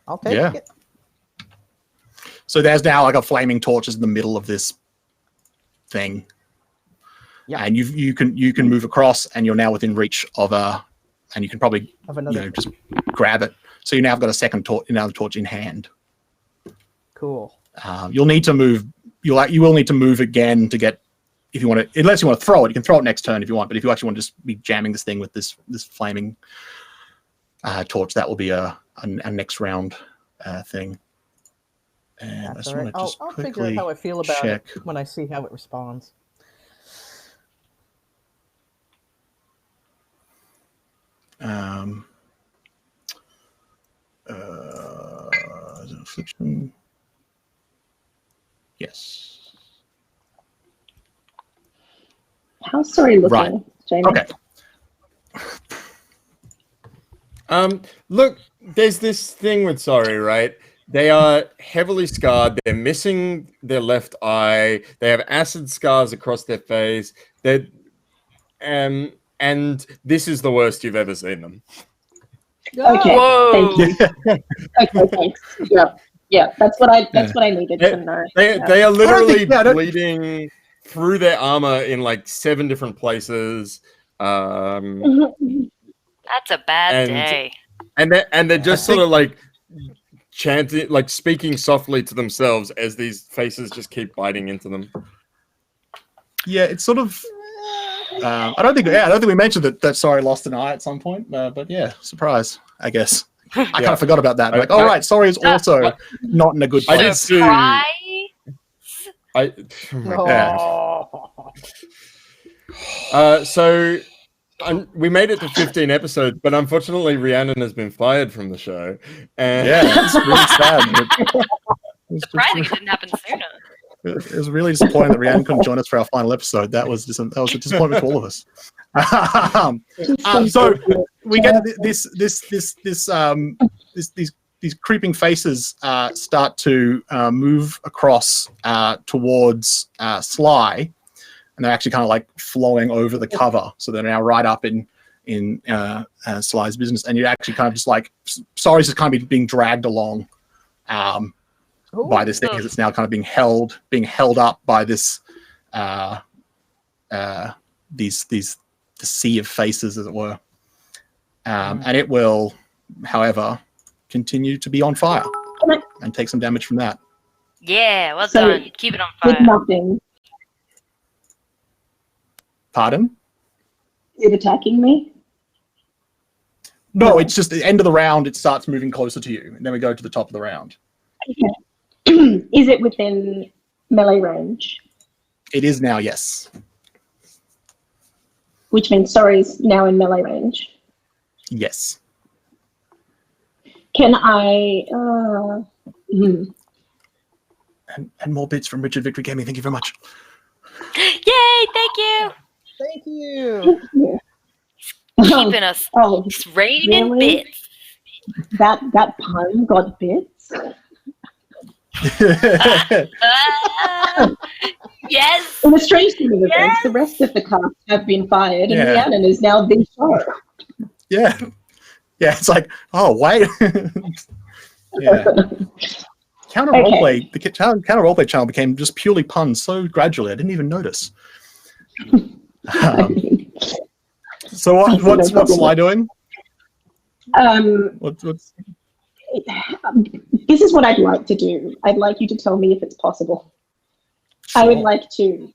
[SPEAKER 3] I'll take
[SPEAKER 1] Yeah.
[SPEAKER 3] it.
[SPEAKER 1] So there's now like a flaming torch in the middle of this thing.
[SPEAKER 3] Yeah.
[SPEAKER 1] And you can move across and you're now within reach of and you can probably
[SPEAKER 3] Of another.
[SPEAKER 1] just grab it. So you now have got a second torch in hand.
[SPEAKER 3] Cool.
[SPEAKER 1] You'll need to move. You will need to move again to get if you want to. Unless you want to throw it, you can throw it next turn if you want. But if you actually want to just be jamming this thing with this flaming torch, that will be a next round thing. And I
[SPEAKER 3] That's
[SPEAKER 1] just
[SPEAKER 3] all
[SPEAKER 1] want
[SPEAKER 3] right.
[SPEAKER 1] to just
[SPEAKER 3] I'll figure out
[SPEAKER 1] quickly
[SPEAKER 3] how I feel about
[SPEAKER 1] check.
[SPEAKER 3] it when I see how it responds.
[SPEAKER 1] Affliction. Yes.
[SPEAKER 5] How's sorry looking,
[SPEAKER 1] Right.
[SPEAKER 5] Jamie?
[SPEAKER 1] Okay.
[SPEAKER 4] Look, there's this thing with Sorry, right? They are heavily scarred. They're missing their left eye. They have acid scars across their face. They're, and this is the worst you've ever seen them.
[SPEAKER 5] Okay,
[SPEAKER 2] Whoa.
[SPEAKER 5] thank you. Okay, thanks. Yeah, that's what I needed to know.
[SPEAKER 4] They are literally
[SPEAKER 1] yeah, I don't-
[SPEAKER 4] bleeding through their armor in like 7 different places.
[SPEAKER 2] That's a bad
[SPEAKER 4] And-
[SPEAKER 2] day.
[SPEAKER 4] And they're just sort of like chanting, like speaking softly to themselves as these faces just keep biting into them.
[SPEAKER 1] Yeah, it's sort of. I don't think we mentioned that Sorry lost an eye at some point, but yeah, surprise, I guess. I kind
[SPEAKER 4] Yeah.
[SPEAKER 1] of forgot about that. Like,
[SPEAKER 4] I-
[SPEAKER 1] all right, Sorry is also
[SPEAKER 4] what-
[SPEAKER 1] not in a good
[SPEAKER 4] I did
[SPEAKER 1] place.
[SPEAKER 4] see-
[SPEAKER 2] Surprise?
[SPEAKER 4] Oh my
[SPEAKER 3] Oh.
[SPEAKER 4] So we made it to 15 episodes, but unfortunately Rhiannon has been fired from the show. And
[SPEAKER 1] Yeah, it's really sad.
[SPEAKER 2] Surprising it didn't happen sooner.
[SPEAKER 1] It was really disappointing that Rhiannon couldn't join us for our final episode. That was a disappointment to all of us. So we get these creeping faces start to move across towards Sly, and they're actually kind of like flowing over the cover, so they're now right up in Sly's business, and you're actually kind of just like Sorry's just kind of being dragged along by this thing, as it's now kind of being held up by this the sea of faces, as it were, and it will, however, continue to be on fire and take some damage from that.
[SPEAKER 2] Yeah, well
[SPEAKER 5] So,
[SPEAKER 2] done. Keep it on
[SPEAKER 5] With
[SPEAKER 2] fire.
[SPEAKER 5] nothing.
[SPEAKER 1] Pardon?
[SPEAKER 5] Is it attacking me?
[SPEAKER 1] No, it's just the end of the round. It starts moving closer to you, and then we go to the top of the round.
[SPEAKER 5] Okay. Is it within melee range?
[SPEAKER 1] It is now, yes.
[SPEAKER 5] Which means Sorry's now in melee range.
[SPEAKER 1] Yes.
[SPEAKER 5] Can I?
[SPEAKER 1] And more bits from Richard Victory Gaming. Thank you very much.
[SPEAKER 2] Yay, thank you.
[SPEAKER 3] Thank you.
[SPEAKER 2] Keeping us
[SPEAKER 5] Oh,
[SPEAKER 2] radiant
[SPEAKER 5] really?
[SPEAKER 2] bits.
[SPEAKER 5] that pun got bits.
[SPEAKER 2] Yes.
[SPEAKER 5] In a strange turn of events,
[SPEAKER 2] Yes.
[SPEAKER 5] the rest of the cast have been fired, and
[SPEAKER 1] Yeah.
[SPEAKER 5] Rhiannon is now the show.
[SPEAKER 1] Yeah. Yeah, it's like, oh, wait. Yeah. Counter
[SPEAKER 5] Okay.
[SPEAKER 1] Roleplay, the Counter Roleplay channel became just purely puns so gradually. I didn't even notice. So what's Sly doing? What's
[SPEAKER 5] This is what I'd like to do. I'd like you to tell me if it's possible. I would
[SPEAKER 1] Sure.
[SPEAKER 5] like to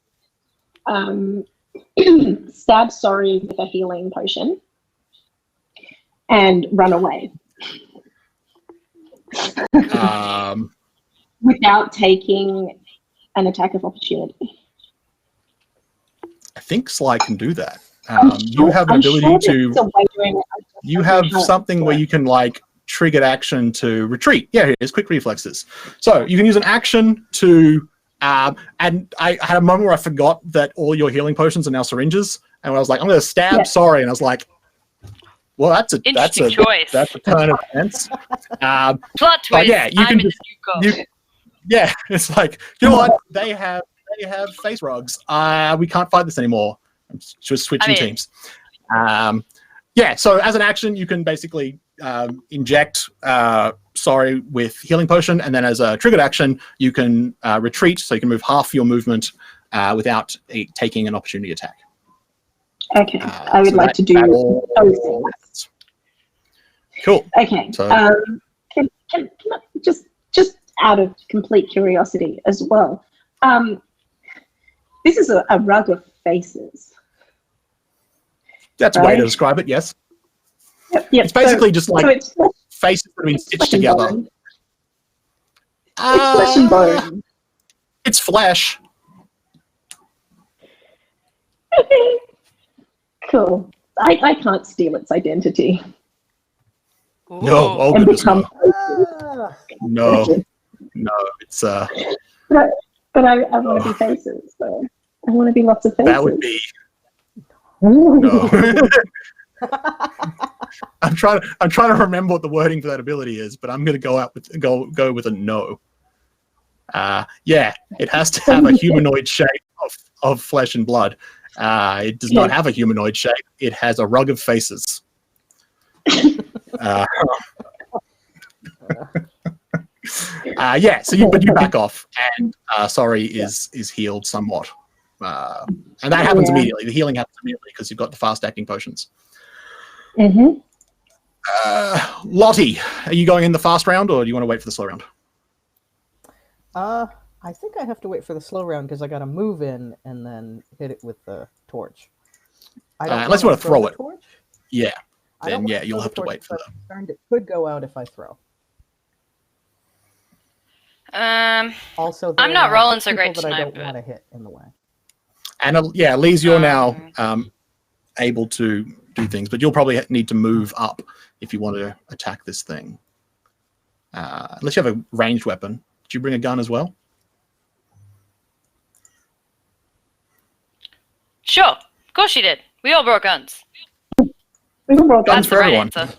[SPEAKER 5] stab Sorry with a healing potion and run away without taking an attack of opportunity.
[SPEAKER 1] I think Sly can do that.
[SPEAKER 5] I'm
[SPEAKER 1] You have an
[SPEAKER 5] I'm
[SPEAKER 1] ability
[SPEAKER 5] sure
[SPEAKER 1] to.
[SPEAKER 5] there's a way doing it. I just
[SPEAKER 1] You
[SPEAKER 5] don't
[SPEAKER 1] have
[SPEAKER 5] know how to
[SPEAKER 1] something
[SPEAKER 5] do
[SPEAKER 1] where
[SPEAKER 5] it.
[SPEAKER 1] you can like trigger action to retreat. Yeah, here it is, quick reflexes. So you can use an action to. And I had a moment where I forgot that all your healing potions are now syringes, and when I was like, I'm going to stab
[SPEAKER 5] Yeah.
[SPEAKER 1] Sorry, and I was like, well, that's a
[SPEAKER 2] Interesting choice.
[SPEAKER 1] that's a turn of events.
[SPEAKER 2] Plot
[SPEAKER 1] but
[SPEAKER 2] twist.
[SPEAKER 1] yeah, you
[SPEAKER 2] I'm
[SPEAKER 1] can
[SPEAKER 2] in the
[SPEAKER 1] just-
[SPEAKER 2] new
[SPEAKER 1] you- Yeah, it's like, you know what? They have face rugs. We can't fight this anymore. I'm just switching
[SPEAKER 2] I mean-
[SPEAKER 1] teams. Yeah, so as an action, you can basically inject Sorry with healing potion, and then as a triggered action, you can retreat, so you can move half your movement without taking an opportunity attack.
[SPEAKER 5] Okay, I would
[SPEAKER 1] So
[SPEAKER 5] like
[SPEAKER 1] that-
[SPEAKER 5] to do
[SPEAKER 1] that all-
[SPEAKER 5] those things.
[SPEAKER 1] Cool.
[SPEAKER 5] Okay.
[SPEAKER 1] So-
[SPEAKER 5] Can I, just out of complete curiosity as well. This is a rug of faces.
[SPEAKER 1] That's a way to
[SPEAKER 5] Right.
[SPEAKER 1] describe it. Yes,
[SPEAKER 5] Yep.
[SPEAKER 1] it's basically just like
[SPEAKER 5] so it's
[SPEAKER 1] faces that have been stitched
[SPEAKER 5] flesh and
[SPEAKER 1] together.
[SPEAKER 5] bone. It's flesh and bone.
[SPEAKER 1] It's flesh.
[SPEAKER 5] Cool. I can't steal its identity
[SPEAKER 1] No,
[SPEAKER 2] Ooh.
[SPEAKER 1] oh
[SPEAKER 5] and
[SPEAKER 1] goodness,
[SPEAKER 5] become.
[SPEAKER 3] Ah,
[SPEAKER 1] no, it's
[SPEAKER 5] But I want to be faces. So I want to be lots of faces.
[SPEAKER 1] that would be no. I'm trying to remember what the wording for that ability is, but I'm going to go with a no. Yeah, it has to have a humanoid shape of flesh and blood. It does not have a humanoid shape. It has a rug of faces. Yeah, so you back off, and sorry is healed somewhat, and that happens immediately. The healing happens immediately because you've got the fast acting potions.
[SPEAKER 5] Mm-hmm.
[SPEAKER 1] Lottie, are you going in the fast round, or do you want to wait for the slow round?
[SPEAKER 3] I think I have to wait for the slow round because I got to move in and then hit it with the torch.
[SPEAKER 1] Unless you want to throw
[SPEAKER 3] the
[SPEAKER 1] it.
[SPEAKER 3] torch?
[SPEAKER 1] Yeah,
[SPEAKER 3] I don't
[SPEAKER 1] then
[SPEAKER 3] wanna
[SPEAKER 1] yeah,
[SPEAKER 3] throw
[SPEAKER 1] you'll
[SPEAKER 3] the
[SPEAKER 1] have to
[SPEAKER 3] torch
[SPEAKER 1] wait for
[SPEAKER 3] because
[SPEAKER 1] that.
[SPEAKER 3] I'm concerned it could go out if I throw. Also,
[SPEAKER 2] I'm
[SPEAKER 3] there
[SPEAKER 2] not
[SPEAKER 3] are
[SPEAKER 2] rolling so
[SPEAKER 3] people
[SPEAKER 2] great
[SPEAKER 3] that I
[SPEAKER 2] tonight,
[SPEAKER 3] don't
[SPEAKER 2] but-
[SPEAKER 3] want to hit in the way.
[SPEAKER 1] And yeah, Lise, you're now able to do things, but you'll probably need to move up if you want to attack this thing. Unless you have a ranged weapon. Did you bring a gun as well?
[SPEAKER 2] Sure, of course you did. We all brought guns.
[SPEAKER 5] We can roll
[SPEAKER 1] Guns
[SPEAKER 2] That's
[SPEAKER 5] guns.
[SPEAKER 1] for
[SPEAKER 2] the right
[SPEAKER 1] everyone.
[SPEAKER 2] answer.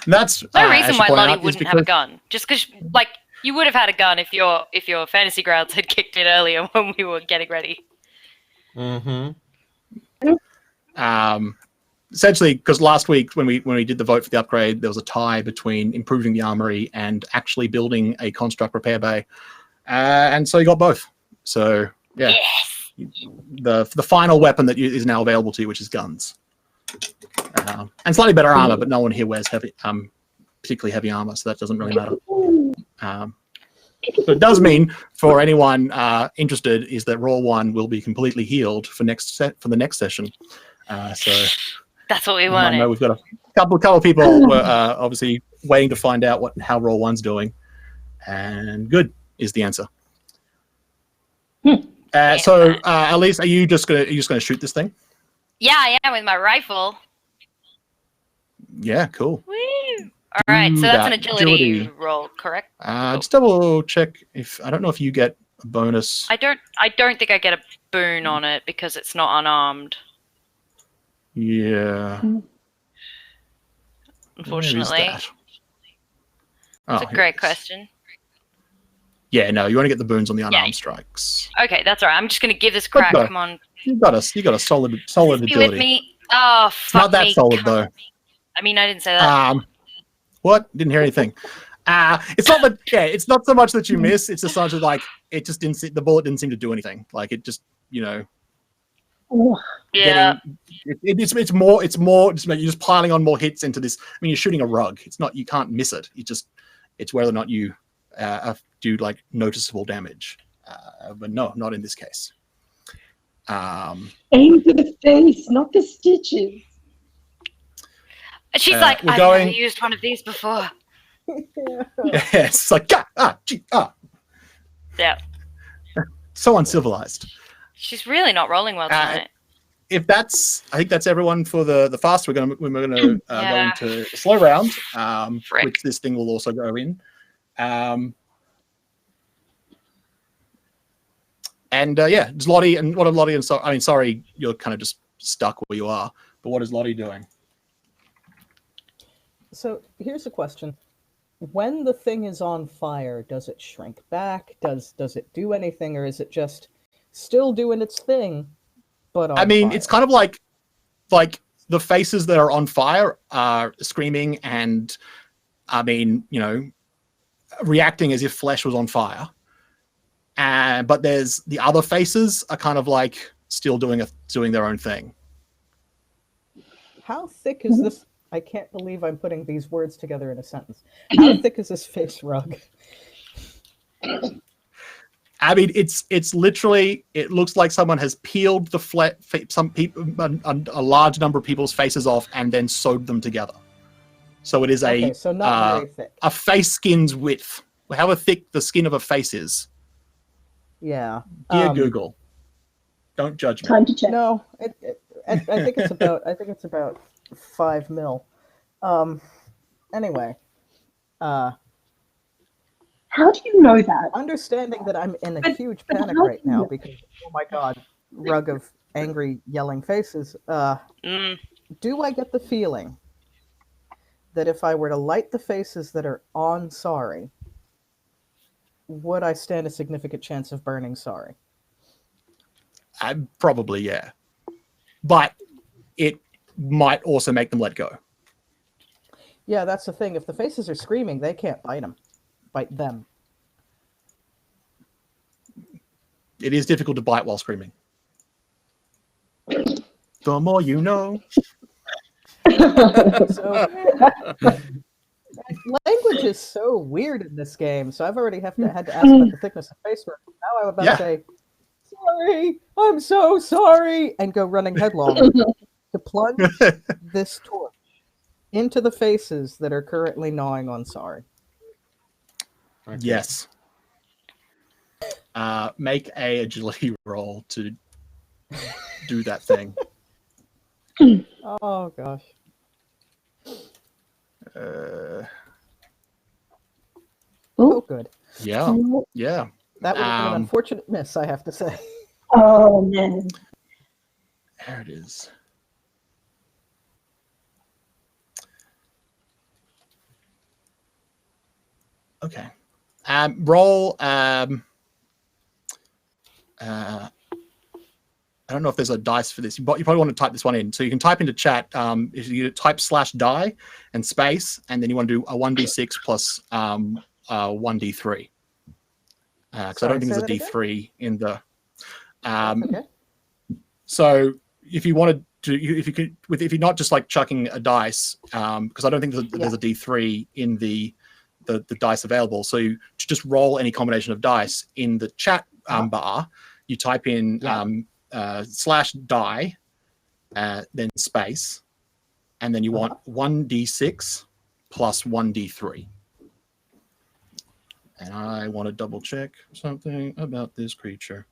[SPEAKER 1] That's
[SPEAKER 2] No
[SPEAKER 1] I
[SPEAKER 2] reason
[SPEAKER 1] should
[SPEAKER 2] why
[SPEAKER 1] point
[SPEAKER 2] Lottie
[SPEAKER 1] out, is
[SPEAKER 2] wouldn't have a
[SPEAKER 1] because-
[SPEAKER 2] gun. Just because, like, you would have had a gun if your fantasy grounds had kicked in earlier when we were getting ready.
[SPEAKER 4] Mm-hmm.
[SPEAKER 1] Essentially, because last week when we did the vote for the upgrade, there was a tie between improving the armory and actually building a construct repair bay, and so you got both. So yeah,
[SPEAKER 2] Yes.
[SPEAKER 1] the final weapon that is now available to you, which is guns, and slightly better armor, but no one here wears particularly heavy armor, so that doesn't really matter. But it does mean for anyone interested is that Raw 1 will be completely healed for the next session. So
[SPEAKER 2] That's what we
[SPEAKER 1] I
[SPEAKER 2] wanted.
[SPEAKER 1] know we've got a couple of people were obviously waiting to find out how Raw 1's doing, and good is the answer. So Elise, are you just gonna shoot this thing?
[SPEAKER 2] Yeah, I am with my rifle.
[SPEAKER 1] Yeah, cool.
[SPEAKER 2] Woo! All right, so that's an agility roll, correct?
[SPEAKER 1] Just double check if I don't know if you get a bonus.
[SPEAKER 2] I don't think I get a boon on it because it's not unarmed,
[SPEAKER 1] Yeah.
[SPEAKER 2] unfortunately.
[SPEAKER 1] Where is that?
[SPEAKER 2] It's
[SPEAKER 1] Oh,
[SPEAKER 2] a great question.
[SPEAKER 1] Yeah, no, you want to get the boons on the unarmed
[SPEAKER 2] Yeah.
[SPEAKER 1] strikes.
[SPEAKER 2] Okay, that's all right. I'm just gonna give this a crack.
[SPEAKER 1] Okay.
[SPEAKER 2] Come on,
[SPEAKER 1] You got a solid
[SPEAKER 2] be with
[SPEAKER 1] agility.
[SPEAKER 2] me. Oh,
[SPEAKER 1] It's
[SPEAKER 2] fuck
[SPEAKER 1] not that
[SPEAKER 2] me.
[SPEAKER 1] solid
[SPEAKER 2] Come-
[SPEAKER 1] though.
[SPEAKER 2] I mean, I didn't say that.
[SPEAKER 1] What? Didn't hear anything. It's not that. Yeah, it's not so much that you miss. It's just such like it just didn't. The bullet didn't seem to do anything. Like it just,
[SPEAKER 2] yeah.
[SPEAKER 1] It's more. Just you're just piling on more hits into this. I mean, you're shooting a rug. It's not. You can't miss it. It's whether or not you do like noticeable damage. But no, not in this case.
[SPEAKER 5] Aim for the face, not the stitches.
[SPEAKER 2] And she's like,
[SPEAKER 1] we're
[SPEAKER 2] I've
[SPEAKER 1] going-
[SPEAKER 2] never used one of these before.
[SPEAKER 1] It's like
[SPEAKER 2] Yeah.
[SPEAKER 1] so uncivilized.
[SPEAKER 2] She's really not rolling well tonight.
[SPEAKER 1] If I think that's everyone for the fast. We're gonna go
[SPEAKER 2] Yeah.
[SPEAKER 1] into the slow round,
[SPEAKER 2] Frick.
[SPEAKER 1] which this thing will also go in. Yeah, it's Lottie and what are Lottie and sorry, you're kind of just stuck where you are. But what is Lottie doing?
[SPEAKER 3] So here's a question: when the thing is on fire, does it shrink back? Does it do anything, or is it just still doing its thing? But on
[SPEAKER 1] It's
[SPEAKER 3] fire?
[SPEAKER 1] kind of like the faces that are on fire are screaming and reacting as if flesh was on fire. But there's the other faces are kind of like still doing their own thing.
[SPEAKER 3] How thick is this? I can't believe I'm putting these words together in a sentence. How thick is this face rug?
[SPEAKER 1] It's literally. It looks like someone has peeled the a large number of people's faces off and then sewed them together. So it is
[SPEAKER 3] Okay, so not very thick.
[SPEAKER 1] a face skin's width. However thick the skin of a face is.
[SPEAKER 3] Yeah.
[SPEAKER 1] Dear Google, don't judge me.
[SPEAKER 5] Time to check.
[SPEAKER 3] No, I think it's about 5 mil. Anyway,
[SPEAKER 5] How do you know that?
[SPEAKER 3] understanding that I'm in a
[SPEAKER 5] But-
[SPEAKER 3] huge
[SPEAKER 5] but
[SPEAKER 3] panic
[SPEAKER 5] how
[SPEAKER 3] right
[SPEAKER 5] do you
[SPEAKER 3] now
[SPEAKER 5] know?
[SPEAKER 3] because oh my god, rug of angry yelling faces. Do I get the feeling that if I were to light the faces that are on Sorry, would I stand a significant chance of burning Sorry?
[SPEAKER 1] Probably, yeah. But it might also make them let go.
[SPEAKER 3] Yeah, that's the thing. If the faces are screaming, they can't bite them.
[SPEAKER 1] It is difficult to bite while screaming. The more you know.
[SPEAKER 3] So language is so weird in this game. So I've already had to ask about the thickness of face work. Now I'm about to say, "Sorry, I'm so sorry," and go running headlong to plunge this torch into the faces that are currently gnawing on Sorry.
[SPEAKER 4] Okay.
[SPEAKER 1] Yes. Make a agility roll to do that thing.
[SPEAKER 3] Oh gosh. Oh, good.
[SPEAKER 1] Yeah. Yeah.
[SPEAKER 3] That would have been an
[SPEAKER 1] Um,
[SPEAKER 3] unfortunate miss, I have to say.
[SPEAKER 5] Oh man.
[SPEAKER 1] There it is. Okay. Roll. I don't know if there's a dice for this. You probably want to type this one in. So you can type into chat. If you type /die and space, and then you want to do a 1d6 plus 1d3. Because I don't think there's a d3 in the.
[SPEAKER 3] Okay.
[SPEAKER 1] So if you wanted to, if you're not just like chucking a dice, because I don't think there's a d3 in the dice available. So you just roll any combination of dice in the chat bar. You type in /die, then space, and then you want 1d6 plus 1d3. And I want to double check something about this creature.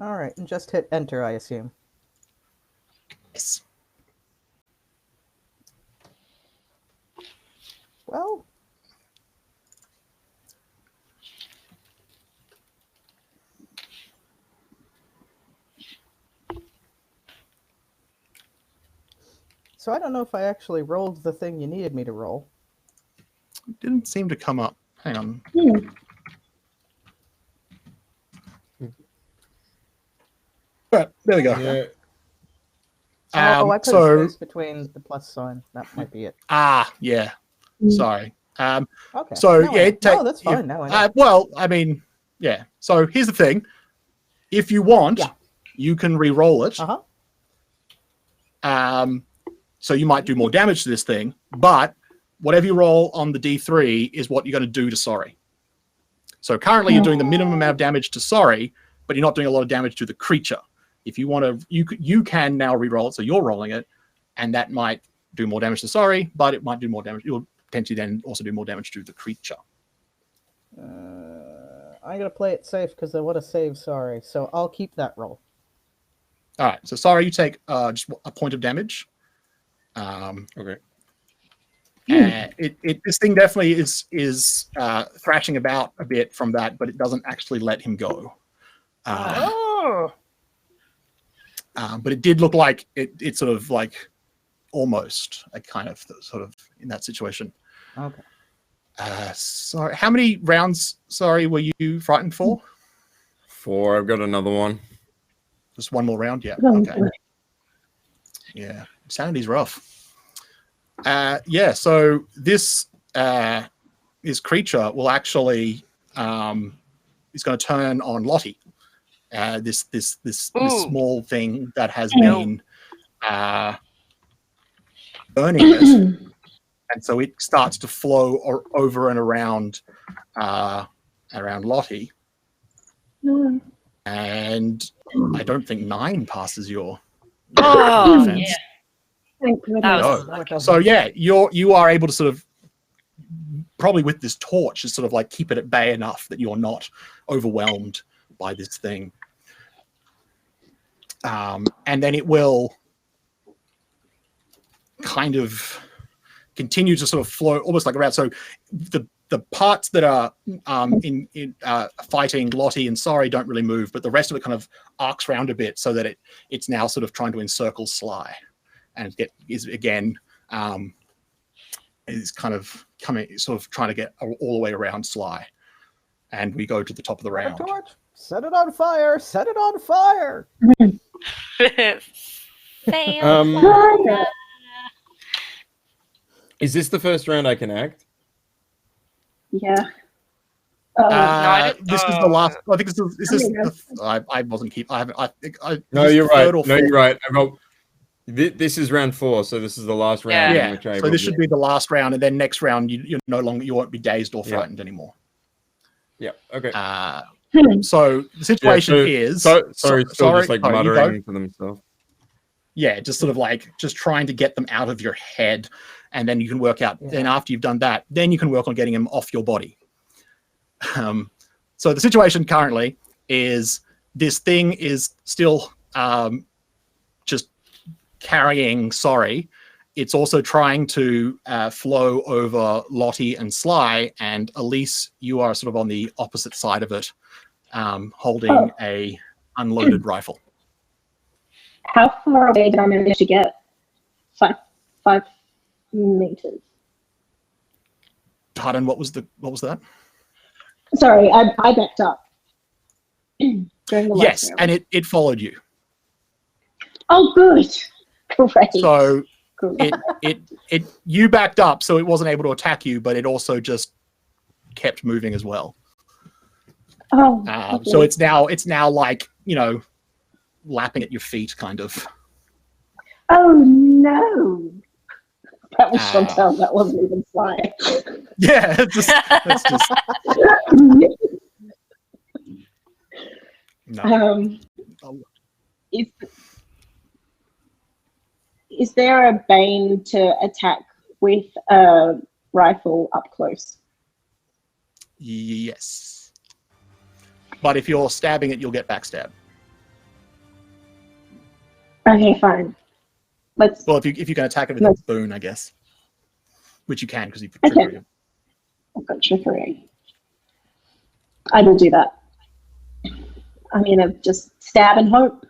[SPEAKER 3] All right, and just hit enter, I assume.
[SPEAKER 1] Yes.
[SPEAKER 3] Well, so I don't know if I actually rolled the thing you needed me to roll.
[SPEAKER 1] It didn't seem to come up. Hang on. But there we go.
[SPEAKER 4] Yeah.
[SPEAKER 3] I put
[SPEAKER 1] so-
[SPEAKER 3] a space between the plus sign. That might be it.
[SPEAKER 1] Yeah. Sorry.
[SPEAKER 3] Okay.
[SPEAKER 1] So
[SPEAKER 3] Now I
[SPEAKER 1] yeah,
[SPEAKER 3] know. No, that's fine. Now I know.
[SPEAKER 1] well, I mean, yeah. So here's the thing: if you want,
[SPEAKER 3] Yeah.
[SPEAKER 1] you can re-roll it. So you might do more damage to this thing, but whatever you roll on the D3 is what you're going to do to Sorry. So currently you're doing the minimum amount of damage to Sorry, but you're not doing a lot of damage to the creature. If you want to, you can now re-roll it, so you're rolling it, and that might do more damage to Sorry, but it might do more damage. You'll potentially then also do more damage to the creature.
[SPEAKER 3] I'm gonna play it safe because I want to save Sorry, so I'll keep that roll.
[SPEAKER 1] All right, so Sorry, you take just a point of damage.
[SPEAKER 4] Okay.
[SPEAKER 1] This thing definitely is thrashing about a bit from that, but it doesn't actually let him go. But it did look like it sort of like almost a kind of sort of in that situation.
[SPEAKER 3] Okay.
[SPEAKER 1] Sorry, how many rounds? Sorry, were you frightened for?
[SPEAKER 4] 4. I've got another one.
[SPEAKER 1] Just one more round, yeah.
[SPEAKER 5] Oh,
[SPEAKER 1] Okay. Yeah, sanity's rough. Yeah, so this creature will actually is going to turn on Lottie. This small thing that has been burning it, and so it starts to flow over and around Lottie. And I don't think 9 passes your
[SPEAKER 2] Oh,
[SPEAKER 1] defense.
[SPEAKER 2] yeah.
[SPEAKER 5] Thank goodness.
[SPEAKER 2] That was
[SPEAKER 1] No.
[SPEAKER 2] unlucky.
[SPEAKER 1] So yeah, you are able to sort of probably with this torch is sort of like keep it at bay enough that you're not overwhelmed by this thing. And then it will kind of continue to sort of flow almost like around. So the parts that are in fighting Lottie and Sorry don't really move, but the rest of it kind of arcs around a bit so that it's now sort of trying to encircle Sly, and is kind of coming, sort of trying to get all the way around Sly. And we go to the top of the round.
[SPEAKER 3] Torch, set it on fire! Set it on fire!
[SPEAKER 2] Fail.
[SPEAKER 4] Is this the first round I can act?
[SPEAKER 5] Yeah.
[SPEAKER 2] I didn't-
[SPEAKER 1] This is the last. I think this is. I wasn't keep. I haven't. I think.
[SPEAKER 4] No,
[SPEAKER 1] this is
[SPEAKER 4] you're
[SPEAKER 1] the
[SPEAKER 4] right.
[SPEAKER 1] third or
[SPEAKER 4] No,
[SPEAKER 1] fourth.
[SPEAKER 4] you're right. This is round 4, so this is the last round.
[SPEAKER 2] Yeah.
[SPEAKER 4] in which I
[SPEAKER 1] So
[SPEAKER 4] will
[SPEAKER 1] this should be the last round, and then next round you won't be dazed or
[SPEAKER 4] Yeah.
[SPEAKER 1] frightened anymore.
[SPEAKER 4] Yeah. Okay.
[SPEAKER 1] So the situation is.
[SPEAKER 4] Sorry,
[SPEAKER 1] sorry,
[SPEAKER 4] just like
[SPEAKER 1] you
[SPEAKER 4] muttering to themselves.
[SPEAKER 1] Yeah, just sort of like just trying to get them out of your head, and then you can work out. Then after you've done that, then you can work on getting them off your body. So the situation currently is this thing is still just carrying Sorry. It's also trying to flow over Lottie and Sly, and Elise, you are sort of on the opposite side of it, holding a unloaded rifle.
[SPEAKER 5] How far away did I manage to get? 5 meters.
[SPEAKER 1] Pardon, what was that?
[SPEAKER 5] Sorry, I backed up. During the last
[SPEAKER 1] Yes,
[SPEAKER 5] round.
[SPEAKER 1] and it followed you.
[SPEAKER 5] Oh, good. Great.
[SPEAKER 1] So
[SPEAKER 5] Great.
[SPEAKER 1] it you backed up, so it wasn't able to attack you, but it also just kept moving as well.
[SPEAKER 5] Oh,
[SPEAKER 1] So it's now like, lapping at your feet, kind of.
[SPEAKER 5] oh no. That was
[SPEAKER 1] Ah.
[SPEAKER 5] Chantal. That wasn't even Sly.
[SPEAKER 1] Yeah, that's just no.
[SPEAKER 5] Is there a Bane to attack with a rifle up close?
[SPEAKER 1] Yes, but if you're stabbing it, you'll get backstabbed.
[SPEAKER 5] Okay, fine. Let's.
[SPEAKER 1] Well, if you can attack it with a boon, I guess, which you can because you
[SPEAKER 5] Okay.
[SPEAKER 1] triggered it.
[SPEAKER 5] I've got trickery. I will do that. I'm gonna just stab and hope.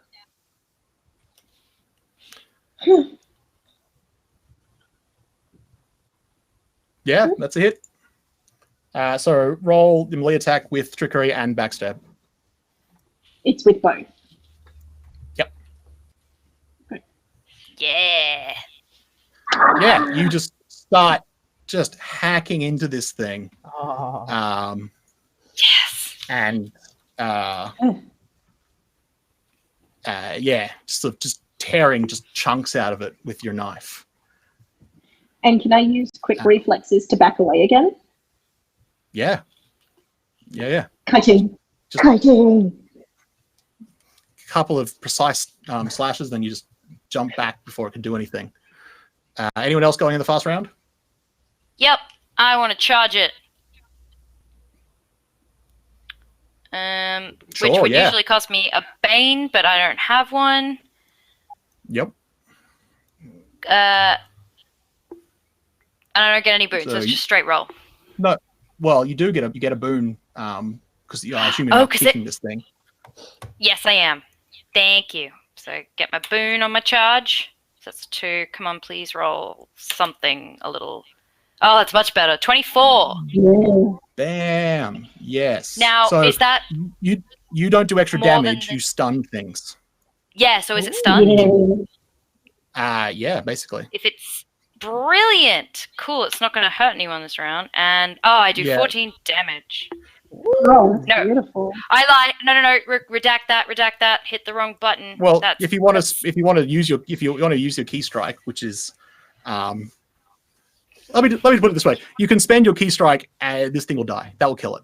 [SPEAKER 1] Yeah, that's a hit. So roll the melee attack with trickery and backstab.
[SPEAKER 5] It's with both.
[SPEAKER 2] Yeah.
[SPEAKER 1] Yeah, you just start just hacking into this thing.
[SPEAKER 3] Oh.
[SPEAKER 2] Yes.
[SPEAKER 1] And yeah, just tearing just chunks out of it with your knife.
[SPEAKER 5] And can I use quick reflexes to back away again?
[SPEAKER 1] Yeah.
[SPEAKER 5] Kiting.
[SPEAKER 1] Just-
[SPEAKER 5] Kiting.
[SPEAKER 1] Couple of precise slashes, then you just jump back before it can do anything. Anyone else going in the fast round?
[SPEAKER 2] Yep. I want to charge it. Which
[SPEAKER 1] Sure,
[SPEAKER 2] would
[SPEAKER 1] yeah.
[SPEAKER 2] usually cost me a Bane, but I don't have one.
[SPEAKER 1] Yep.
[SPEAKER 2] And I don't get any boons, so
[SPEAKER 1] So
[SPEAKER 2] it's
[SPEAKER 1] you-
[SPEAKER 2] just straight roll.
[SPEAKER 1] No. Well, you do get a boon because I assume you're
[SPEAKER 2] Oh,
[SPEAKER 1] not
[SPEAKER 2] 'cause
[SPEAKER 1] kicking this thing.
[SPEAKER 2] Yes, I am. Thank you. So get my boon on my charge. So that's 2. Come on, please roll something a little. Oh, that's much better. 24.
[SPEAKER 5] Yeah.
[SPEAKER 1] Bam. Yes.
[SPEAKER 2] Now,
[SPEAKER 1] so
[SPEAKER 2] is that...
[SPEAKER 1] you don't do extra
[SPEAKER 2] more than
[SPEAKER 1] damage.
[SPEAKER 2] the-
[SPEAKER 1] You stun things.
[SPEAKER 2] Yeah, so is it stunned?
[SPEAKER 5] Yeah.
[SPEAKER 1] Yeah, basically.
[SPEAKER 2] If it's brilliant. Cool, it's not going to hurt anyone this round. And, oh, I do
[SPEAKER 1] Yeah.
[SPEAKER 2] 14 damage.
[SPEAKER 5] Oh,
[SPEAKER 2] No.
[SPEAKER 5] beautiful.
[SPEAKER 2] I lied. No. Redact that. Hit the wrong button.
[SPEAKER 1] Well,
[SPEAKER 2] That's-
[SPEAKER 1] if you want to use your key strike, which is let me put it this way: you can spend your key strike, and this thing will die. That will kill it.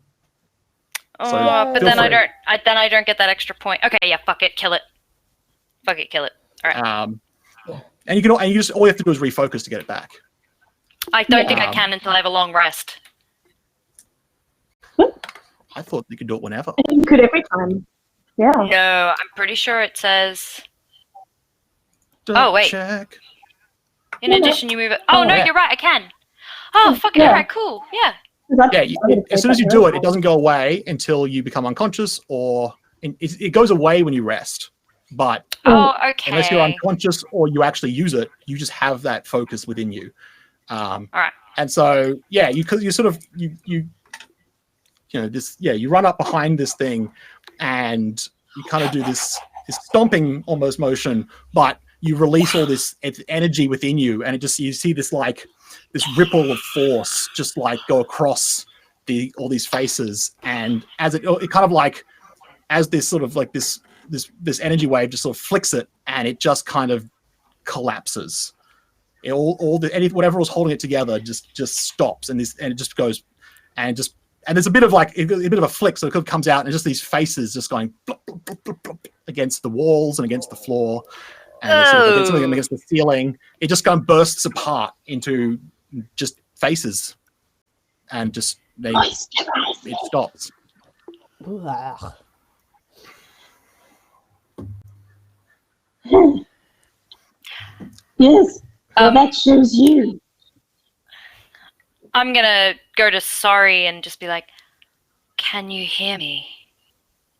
[SPEAKER 2] Oh,
[SPEAKER 1] So,
[SPEAKER 2] but
[SPEAKER 1] feel
[SPEAKER 2] then I
[SPEAKER 1] free.
[SPEAKER 2] don't. I don't get that extra point. Okay, yeah, fuck it, kill it. Fuck it, kill it. All right.
[SPEAKER 1] And you just all you have to do is refocus to get it back.
[SPEAKER 2] I don't think I
[SPEAKER 1] Yeah.
[SPEAKER 2] can until I have a long rest.
[SPEAKER 1] I thought you could do it whenever.
[SPEAKER 5] You could every time. Yeah.
[SPEAKER 2] No, I'm pretty sure it says. Oh, wait.
[SPEAKER 1] Check.
[SPEAKER 2] In addition, you move it. Oh no,
[SPEAKER 1] yeah.
[SPEAKER 2] you're right. I can. Oh fucking
[SPEAKER 5] Yeah.
[SPEAKER 2] alright, cool. Yeah.
[SPEAKER 1] Yeah, as soon as you do it, it doesn't go away until you become unconscious, or it goes away when you rest. But
[SPEAKER 2] Oh, okay.
[SPEAKER 1] unless you're unconscious or you actually use it, you just have that focus within you.
[SPEAKER 2] All right.
[SPEAKER 1] And so, yeah, you sort of you know this. Yeah, you run up behind this thing, and you kind of do this stomping almost motion, but you release all this energy within you, and you see this like this ripple of force just like go across all these faces, and as it kind of like as this sort of like this energy wave just sort of flicks it, and it just kind of collapses. Whatever was holding it together just stops, and it just goes, and there's a bit of like a bit of a flick, so it comes out, and just these faces just going blop, blop, blop, blop, blop, against the walls and against the floor, and sort of something against the ceiling. It just kind of bursts apart into just faces, and just it stops.
[SPEAKER 3] Ugh.
[SPEAKER 5] Yes. Well, that shows you.
[SPEAKER 2] I'm gonna go to Sorry and just be like, "Can you hear me?